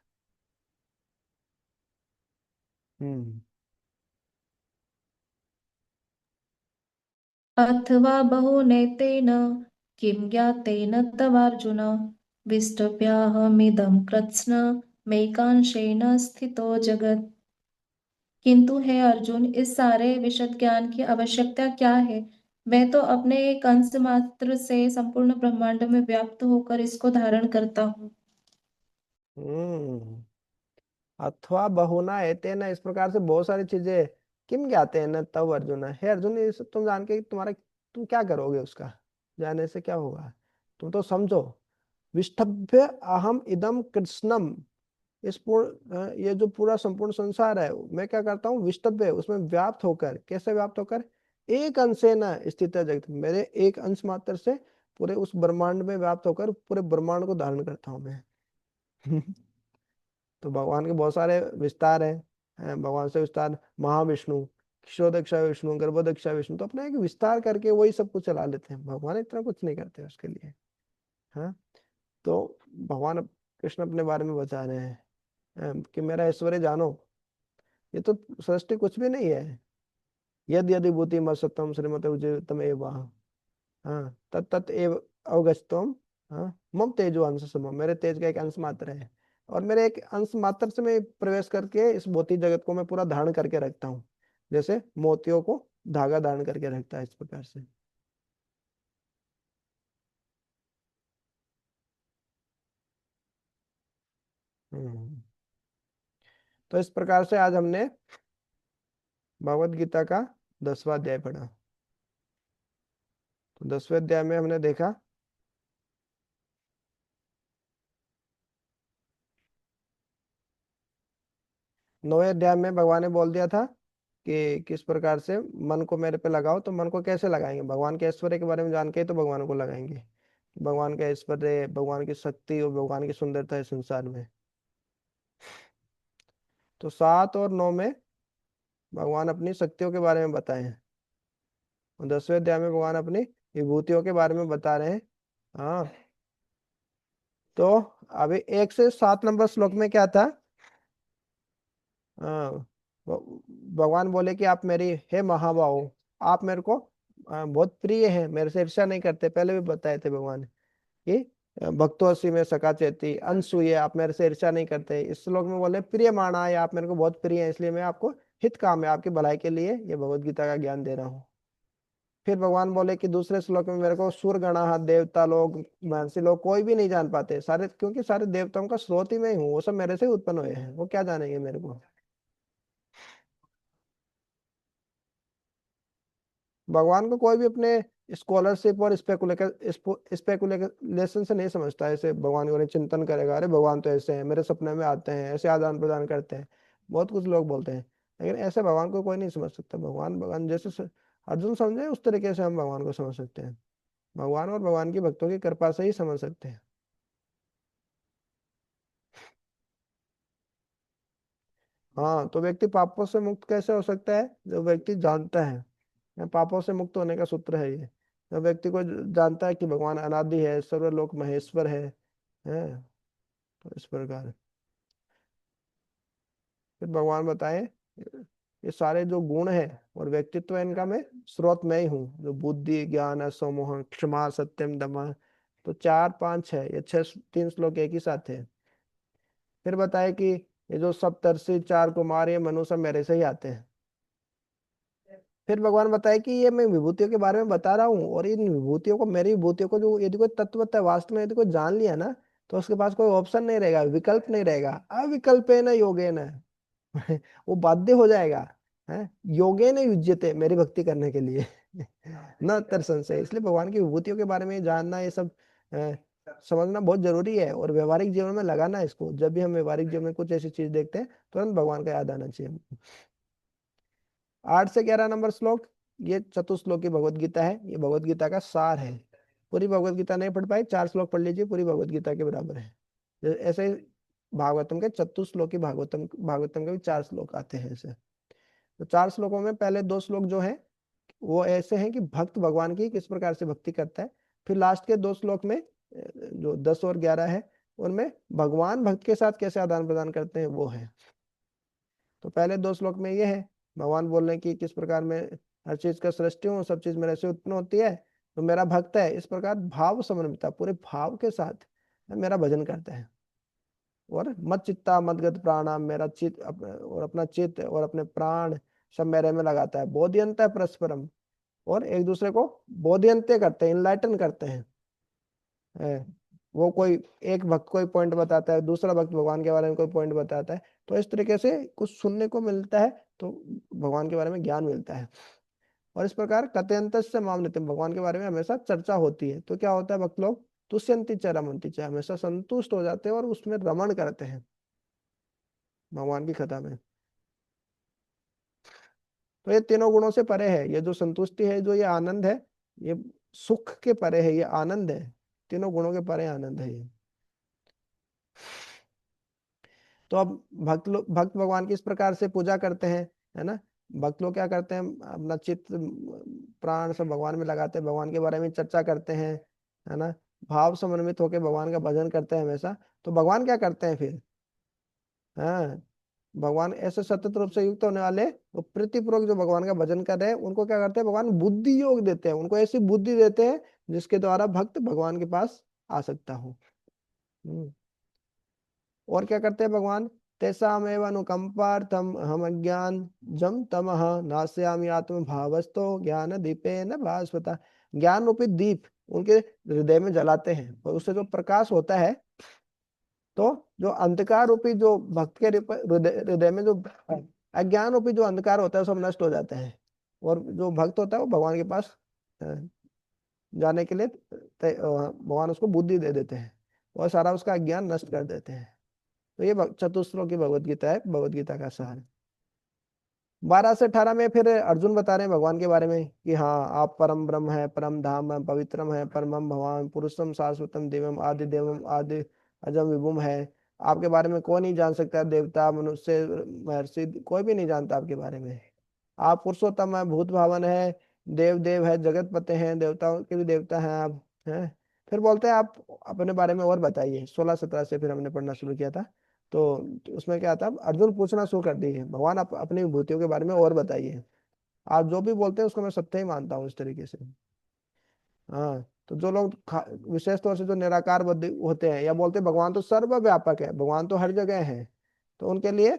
हम्म अथवा बहुनेतेन किं ज्ञातेन तवार्जुन विष्टभ्याहमिदं कृत्स्न मैकांशेन स्थितो जगत्। किंतु हे अर्जुन, इस सारे विशद ज्ञान की आवश्यकता क्या है? मैं तो अपने एक अंश मात्र से संपूर्ण ब्रह्मांड में व्याप्त होकर इसको धारण करता हूँ। हम्म अथवा बहुना एते न, इस प्रकार से बहुत सारी चीजें, किम ज्ञाते हैं न तब अर्जुन, हे अर्जुन ये सब तुम जान के तुम्हारा तुम क्या करोगे, उसका जाने से क्या होगा, तुम तो समझो। विष्टभ्य अहम इदम कृष्णम, इस ये जो पूरा संपूर्ण संसार है, मैं क्या करता हूँ, विष्टभ्य उसमें व्याप्त होकर, कैसे व्याप्त होकर, एक अंश न स्थित है जगत, मेरे एक अंश मात्र से पूरे उस ब्रह्मांड में व्याप्त होकर पूरे ब्रह्मांड को धारण करता हूँ मैं। तो भगवान के बहुत सारे विस्तार हैं, भगवान से विस्तार महाविष्णु, क्षोदक्षा विष्णु, गर्भोदक्षा विष्णु, तो अपना एक विस्तार करके वही सब कुछ चला लेते हैं, भगवान इतना कुछ नहीं करते उसके लिए। हाँ तो भगवान कृष्ण अपने बारे में बता रहे हैं, कि मेरा ऐश्वर्य जानो, ये तो सृष्टि कुछ भी नहीं है। यद यदि भूति सत्यम श्रीमते तम एव, हाँ तत् एव अवगछतम, हाँ मम तेजो अंश सम, मेरे तेज का एक अंश मात्र है, और मेरे एक अंश मात्र से मैं प्रवेश करके इस भौतिक जगत को मैं पूरा धारण करके रखता हूँ, जैसे मोतियों को धागा धारण करके रखता है, इस प्रकार से। हम्म। तो इस प्रकार से आज हमने भगवत गीता का 10वां अध्याय पढ़ा। तो 10वें अध्याय में हमने देखा 9वें अध्याय में भगवान ने बोल दिया था कि किस प्रकार से मन को मेरे पे लगाओ। तो मन को कैसे लगाएंगे? भगवान के ऐश्वर्य के बारे में जान के ही तो भगवान को लगाएंगे। भगवान का ऐश्वर्य, भगवान की शक्ति और भगवान की सुंदरता है संसार में। तो 7 और 9 में भगवान अपनी शक्तियों के बारे में बताए हैं, और 10वें अध्याय में भगवान अपनी विभूतियों के बारे में बता रहे हैं। हाँ। तो अभी 1 से 7 नंबर श्लोक में क्या था? हाँ, भगवान बोले कि आप मेरी हे महाबाहो, आप मेरे को बहुत प्रिय है, मेरे से ईर्ष्या नहीं करते। पहले भी बताए थे भगवान कि भक्तोसी में सखा चेती अनसुए, आप मेरे से ईर्ष्या नहीं करते। इस श्लोक में बोले प्रिय माना है, आप मेरे को बहुत प्रिय है, इसलिए मैं आपको हित काम है, आपकी भलाई के लिए ये भगवत गीता का ज्ञान दे रहा हूँ। फिर भगवान बोले कि दूसरे श्लोक में मेरे को सुर गणा, देवता लोग, महर्षि लोग कोई भी नहीं जान पाते सारे, क्योंकि सारे देवताओं का स्रोत ही मैं ही हूँ, वो सब मेरे से ही उत्पन्न हुए हैं, वो क्या जानेंगे मेरे को। भगवान को कोई भी अपने स्कॉलरशिप और स्पेकुलेशन से नहीं समझता है। ऐसे भगवान के बारे में चिंतन करेगा, अरे भगवान तो ऐसे हैं, मेरे सपने में आते हैं, ऐसे आदान प्रदान करते हैं, बहुत कुछ लोग बोलते हैं। लेकिन ऐसे भगवान को कोई नहीं समझ सकता। भगवान भगवान जैसे अर्जुन समझे उस तरीके से हम भगवान को समझ सकते हैं। भगवान और भगवान की भक्तों की कृपा से ही समझ सकते हैं। हाँ, तो व्यक्ति पापों से मुक्त कैसे हो सकता है? जो व्यक्ति जानता है, पापों से मुक्त होने का सूत्र है ये। जो व्यक्ति को जानता है कि भगवान अनादि है, सर्वलोक महेश्वर है। तो इस प्रकार फिर भगवान बताए ये सारे जो गुण है और व्यक्तित्व है, इनका मैं स्रोत मैं ही हूँ। जो बुद्धि, ज्ञान, असमोह, क्षमा, सत्यम, दमा, तो 4 5 है, ये 6 3 श्लोक एक ही साथ है। फिर बताए कि ये जो सप्तर्षि, 4 कुमार, ये मनुष्य मेरे से ही आते हैं। फिर भगवान बताए कि ये मैं विभूतियों के बारे में बता रहा हूँ, और इन विभूतियों को, मेरी विभूतियों को जो यदि कोई तत्वतः वास्तव में यदि कोई जान लिया ना, तो उसके पास कोई ऑप्शन नहीं रहेगा, विकल्प नहीं रहेगा। अविकल्पेन योगेन वो बाध्य हो जाएगा। है, योगेन युज्यते, मेरी भक्ति करने के लिए न तर संशय। इसलिए भगवान की विभूतियों के बारे में जानना, ये सब समझना बहुत जरूरी है, और व्यवहारिक जीवन में लगाना है इसको। जब भी हम व्यवहारिक जीवन में कुछ ऐसी चीज देखते हैं, तुरंत भगवान का याद आना चाहिए। 8 से 11 नंबर श्लोक, ये चतुश्लोकी भगवत गीता है, ये भगवत गीता का सार है। पूरी भगवत गीता नहीं पढ़ पाए, 4 श्लोक पढ़ लीजिए, पूरी भगवत गीता के बराबर है। ऐसे ही भागवतम के चतुश्लोकी भागवतम भागवतम के भी 4 श्लोक आते हैं ऐसे। तो 4 श्लोकों में पहले 2 श्लोक जो है वो ऐसे हैं कि भक्त भगवान की किस प्रकार से भक्ति करता है। फिर लास्ट के 2 श्लोक में जो 10 और 11 है, उनमें भगवान भक्त के साथ कैसे आदान प्रदान करते हैं वो है। तो पहले 2 श्लोक में ये है, भगवान बोल रहे हैं कि किस प्रकार मैं हर चीज का सृष्टि हूँ, सब चीज मेरे से उत्पन्न होती है, तो मेरा भक्त है इस प्रकार भाव समन्विता, पूरे भाव के साथ मेरा भजन करता है। और मत चित्ता मदगत प्राणाम, मेरा चित्त और अपना चित्त और अपने प्राण सब मेरे में लगाता है। बोधियंत है परस्परम, और एक दूसरे को बोधियंते करते हैं, इनलाइटन करते हैं। है। वो कोई एक भक्त कोई पॉइंट बताता है, दूसरा भक्त भगवान के बारे में कोई पॉइंट बताता है, तो इस तरीके से कुछ सुनने को मिलता है, तो भगवान के बारे में ज्ञान मिलता है। और इस प्रकार कथयंत से मामनित्यम, भगवान के बारे में हमेशा चर्चा होती है, तो क्या होता है, भक्त लोग तुष्यंति च रमंति च, हमेशा संतुष्ट हो जाते हैं और उसमें रमण करते हैं भगवान की कथा में। तो ये तीनों गुणों से परे है, ये जो संतुष्टि है, जो ये आनंद है, ये सुख के परे है, ये आनंद है, तीनों गुणों के परे आनंद है ये। तो अब भक्त भगवान की इस प्रकार से पूजा करते हैं, है ना। भक्त लोग क्या करते हैं, अपना चित्त प्राण सब भगवान में लगाते हैं, भगवान के बारे में चर्चा करते हैं, है ना। भाव समन्वित होकर भगवान का भजन करते हैं हमेशा। तो भगवान क्या करते हैं फिर? हाँ, भगवान ऐसे सतत रूप से युक्त होने वाले, वो प्रीतिपूर्वक जो भगवान का भजन कर रहे हैं, उनको क्या करते हैं, भगवान बुद्धि योग देते हैं, उनको ऐसी बुद्धि देते हैं जिसके द्वारा भक्त भगवान के पास आ सकता हो। और क्या करते हैं भगवान? तेषामेव अनुकंपार्थम हम अज्ञान जम तमः नास्यामि आत्म भावस्तो ज्ञान दीपेन भास्वता, ज्ञान रूपी दीप उनके हृदय में जलाते हैं, और उससे जो प्रकाश होता है, तो जो अंधकार रूपी जो भक्त के हृदय हृदय में जो अज्ञान रूपी जो अंधकार होता है सब नष्ट हो जाते हैं, और जो भक्त होता है वो भगवान के पास अ, जाने के लिए भगवान उसको बुद्धि दे देते हैं और सारा उसका अज्ञान नष्ट कर देते हैं। तो ये चतुश्लोक की भगवत गीता है, भगवत गीता का सार। 12 से 18 में फिर अर्जुन बता रहे हैं भगवान के बारे में कि हाँ आप परम ब्रह्म है, परम धाम है, पवित्रम है, परमम भगवान पुरुषम शाश्वतम देवम आदि देवम आदि अजम विभुम है। आपके बारे में कोई नहीं जान सकता, देवता मनुष्य महर्षि कोई भी नहीं जानता आपके बारे में। आप पुरुषोत्तम है, भूत भावन है, देव देव है, जगत पते हैं, देवताओं के भी देवता हैं आप हैं। फिर बोलते हैं आप अपने बारे में और बताइए। 16-17 से फिर हमने पढ़ना शुरू किया था। तो उसमें क्या था, अर्जुन पूछना शुरू कर दिए भगवान आप अपनी विभूतियों के बारे में और बताइए। आप जो भी बोलते हैं उसको मैं सत्य ही मानता हूँ इस तरीके से। हाँ, तो जो लोग विशेष तौर से जो निराकार बुद्धि होते हैं या बोलते हैं भगवान तो सर्वव्यापक है, भगवान तो हर जगह है, तो उनके लिए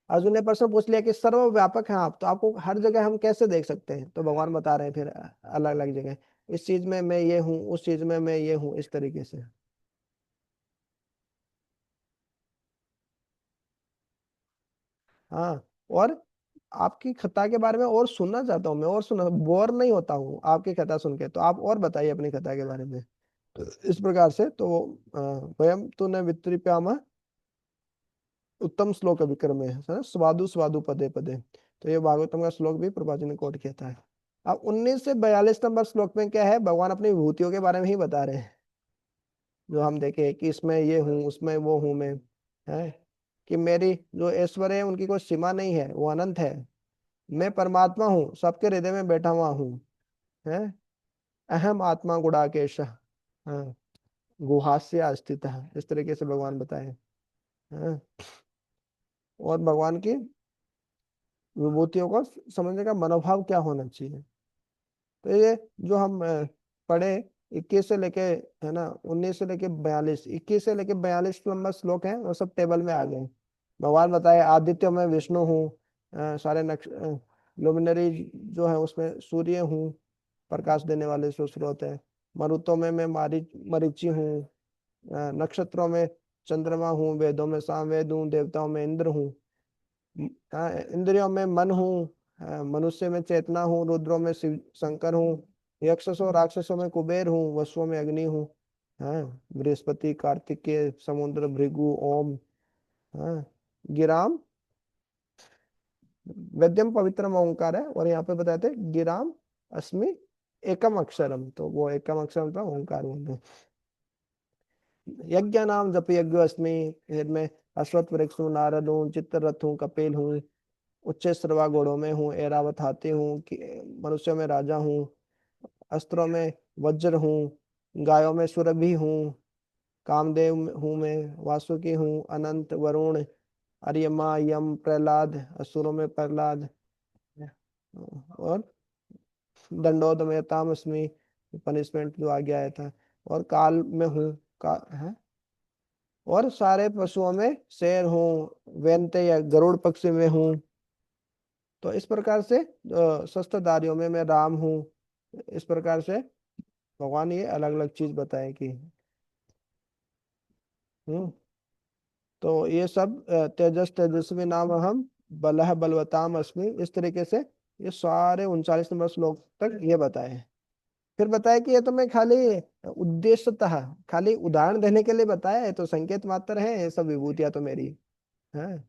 अर्जुन ने प्रश्न पूछ लिया कि सर्वव्यापक है आप, तो आपको हर जगह हम कैसे देख सकते हैं? तो भगवान बता रहे हैं फिर अलग अलग जगह, इस चीज में मैं ये हूँ, उस चीज में मैं ये हूँ, इस तरीके से। हाँ, और आपकी कथा के बारे में और सुनना चाहता हूँ मैं, और सुना बोर नहीं होता हूँ आपकी कथा सुन के, तो आप और बताइए अपनी कथा के बारे में। तो इस प्रकार से तो वयम तूने वित्रिप्याम उत्तम श्लोक विक्रम है स्वादु स्वादु पदे पदे। तो ये भागवतम का श्लोक भी प्रभा जी ने कोट किया था। अब 19 से 42 नंबर श्लोक में क्या है, भगवान अपनी विभूतियों के बारे में ही बता रहे हैं। जो हम देखे कि इसमें ये हूँ, उसमें वो हूँ मैं, है कि मेरी जो ऐश्वर्य है उनकी कोई सीमा नहीं है, वो अनंत है। मैं परमात्मा हूँ, सबके हृदय में बैठा हुआ हूँ, है अहम आत्मा गुड़ाकेश, हाँ गुहास्य स्थित है, इस तरीके से भगवान बताए। हाँ, और भगवान की विभूतियों को समझने का मनोभाव क्या होना चाहिए। तो ये जो हम पढ़े 21 से लेके, है ना, 19 से लेके 42, 21 से लेके 42 नंबर श्लोक है, वो सब टेबल में आ गए। भगवान बताए आदित्य में विष्णु हूँ, सारे नक्ष लुमिनरी जो है उसमें सूर्य हूँ, प्रकाश देने वाले जो स्रोत है। मरुतों में मैं मरीचि हूँ, नक्षत्रों में चंद्रमा हूँ, वेदों में सामवेद हूँ, देवताओं में इंद्र हूँ, इंद्रियों में मन हूँ, मनुष्य में चेतना हूँ, रुद्रों में शिव शंकर हूँ, यक्षसों राक्षसों में कुबेर हूँ, वसुओं में अग्नि हूँ, हाँ बृहस्पति कार्तिकेय समुद्र भृगु ओम, हाँ गिराम वेद्यम पवित्रम ओंकार है, और यहाँ पे बताते हैं गिराम अस्मि एकम अक्षरम, तो वो एकम अक्षरम था ओंकार बोलते हैं। यज्ञ नाम जप यज्ञ अस्मि, फिर मैं अश्वत्थ वृक्ष हूँ, नारद हूँ, चित्ररथ हूँ, कपिल हूँ, उच्च श्रवा घोड़ों में हूँ, ऐरावत हाथी हूँ, मनुष्यों में राजा हूँ, अस्त्रों में वज्र हूँ, गायों में सुरभि हूँ, कामदेव हूँ मैं, वासुकी हूँ, अनंत वरुण अर्यमा यम प्रहलाद, असुरों में प्रहलाद, और दंडोत में तामस्मी, पनिशमेंट जो आ गया है था, और काल में हूँ का है, और सारे पशुओं में शेर हूँ, वेंते या गरुड़ पक्षी में हूँ। तो इस प्रकार से शस्त्रधारियों में मैं राम हूँ। इस प्रकार से भगवान ये अलग अलग चीज बताए कि हम्म। तो ये सब तेजस तेजस्वी नाम हम, बलह बलवताम अस्मि, इस तरीके से ये सारे 39 नंबर श्लोक तक ये बताए हैं। फिर बताया कि ये तो मैं खाली उद्देश्यतः खाली उदाहरण देने के लिए बताया है, तो संकेत मात्र है, ये सब विभूतियां तो मेरी है,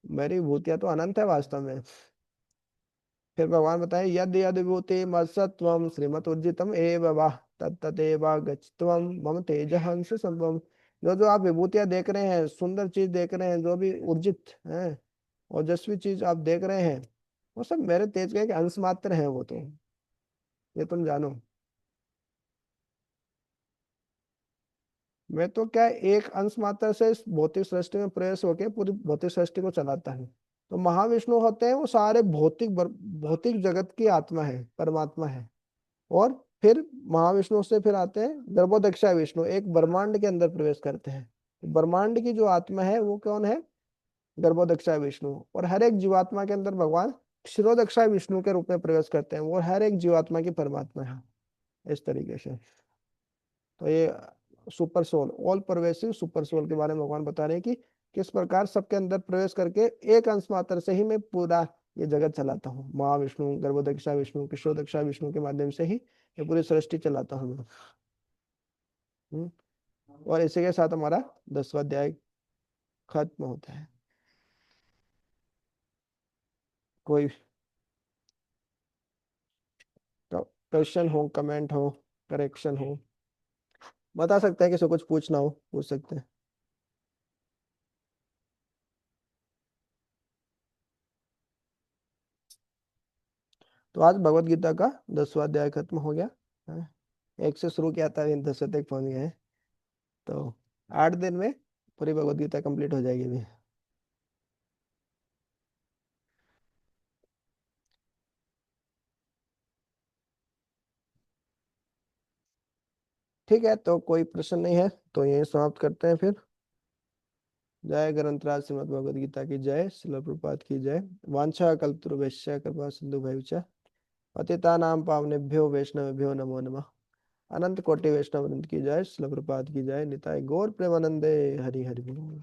मेरी विभूतियां तो अनंत है वास्तव में। फिर भगवान बताए यद यद विभूति मत्सत्वम श्रीमत उर्जितम एव वाह तत्तदेव गच्छत्वम मम तेज हंस संभवम। जो जो आप विभूतियां देख रहे हैं, सुंदर चीज देख रहे हैं, जो भी उर्जित है ओजस्वी चीज आप देख रहे हैं, वो सब मेरे तेज का एक अंश मात्र है, वो तो ये तुम जानो। मैं तो क्या एक अंश मात्र से इस भौतिक सृष्टि में प्रवेश होकर पूरी भौतिक सृष्टि को चलाता है। तो महाविष्णु होते हैं वो सारे भौतिक जगत की आत्मा है, परमात्मा है। और फिर महाविष्णु से फिर आते हैं गर्भोदक्षा विष्णु, एक ब्रह्मांड के अंदर प्रवेश करते हैं। तो ब्रह्मांड की जो आत्मा है वो कौन है? गर्भोदक्षा विष्णु। और हर एक जीवात्मा के अंदर भगवान क्षीरोदक्षा विष्णु के रूप में प्रवेश करते हैं, वो हर एक जीवात्मा की परमात्मा है, इस तरीके से। तो ये super soul, all pervasive super soul के बारे में भगवान बता रहे हैं कि किस प्रकार सबके अंदर प्रवेश करके एक अंश मात्र से ही मैं पूरा ये जगत चलाता हूँ। महाविष्णु, गर्भोदक्षा विष्णु, कृष्णोदक्षा विष्णु के माध्यम से ही ये पूरी सृष्टि चलाता हूँ मैं। और इसी के साथ हमारा 10वां अध्याय खत्म होता है। कोई क्वेश्चन हो, कमेंट हो, करेक्शन हो, बता सकते हैं। किसी को कुछ पूछना हो पूछ सकते हैं। तो आज भगवत गीता का 10वां अध्याय खत्म हो गया। हाँ, एक से शुरू किया था, 10 तक पहुंच गए हैं। तो 8 दिन में पूरी भगवत गीता कंप्लीट हो जाएगी भी। ठीक है, तो कोई प्रश्न नहीं है तो यही समाप्त करते हैं फिर। जय ग्रंथराज श्रीमद् भगवद गीता की जय, श्रील प्रभुपाद की जय। वांछा कल्पतरुभ्यश्च कृपा सिंधु भैवच पतितानां पावनेभ्यो वैष्णवेभ्यो नमो नमः। अनंत कोटि वैष्णव वृंद की जय, श्रील प्रभुपाद की जय। निताय गौर प्रेमानंदे। हरि हरि बोल।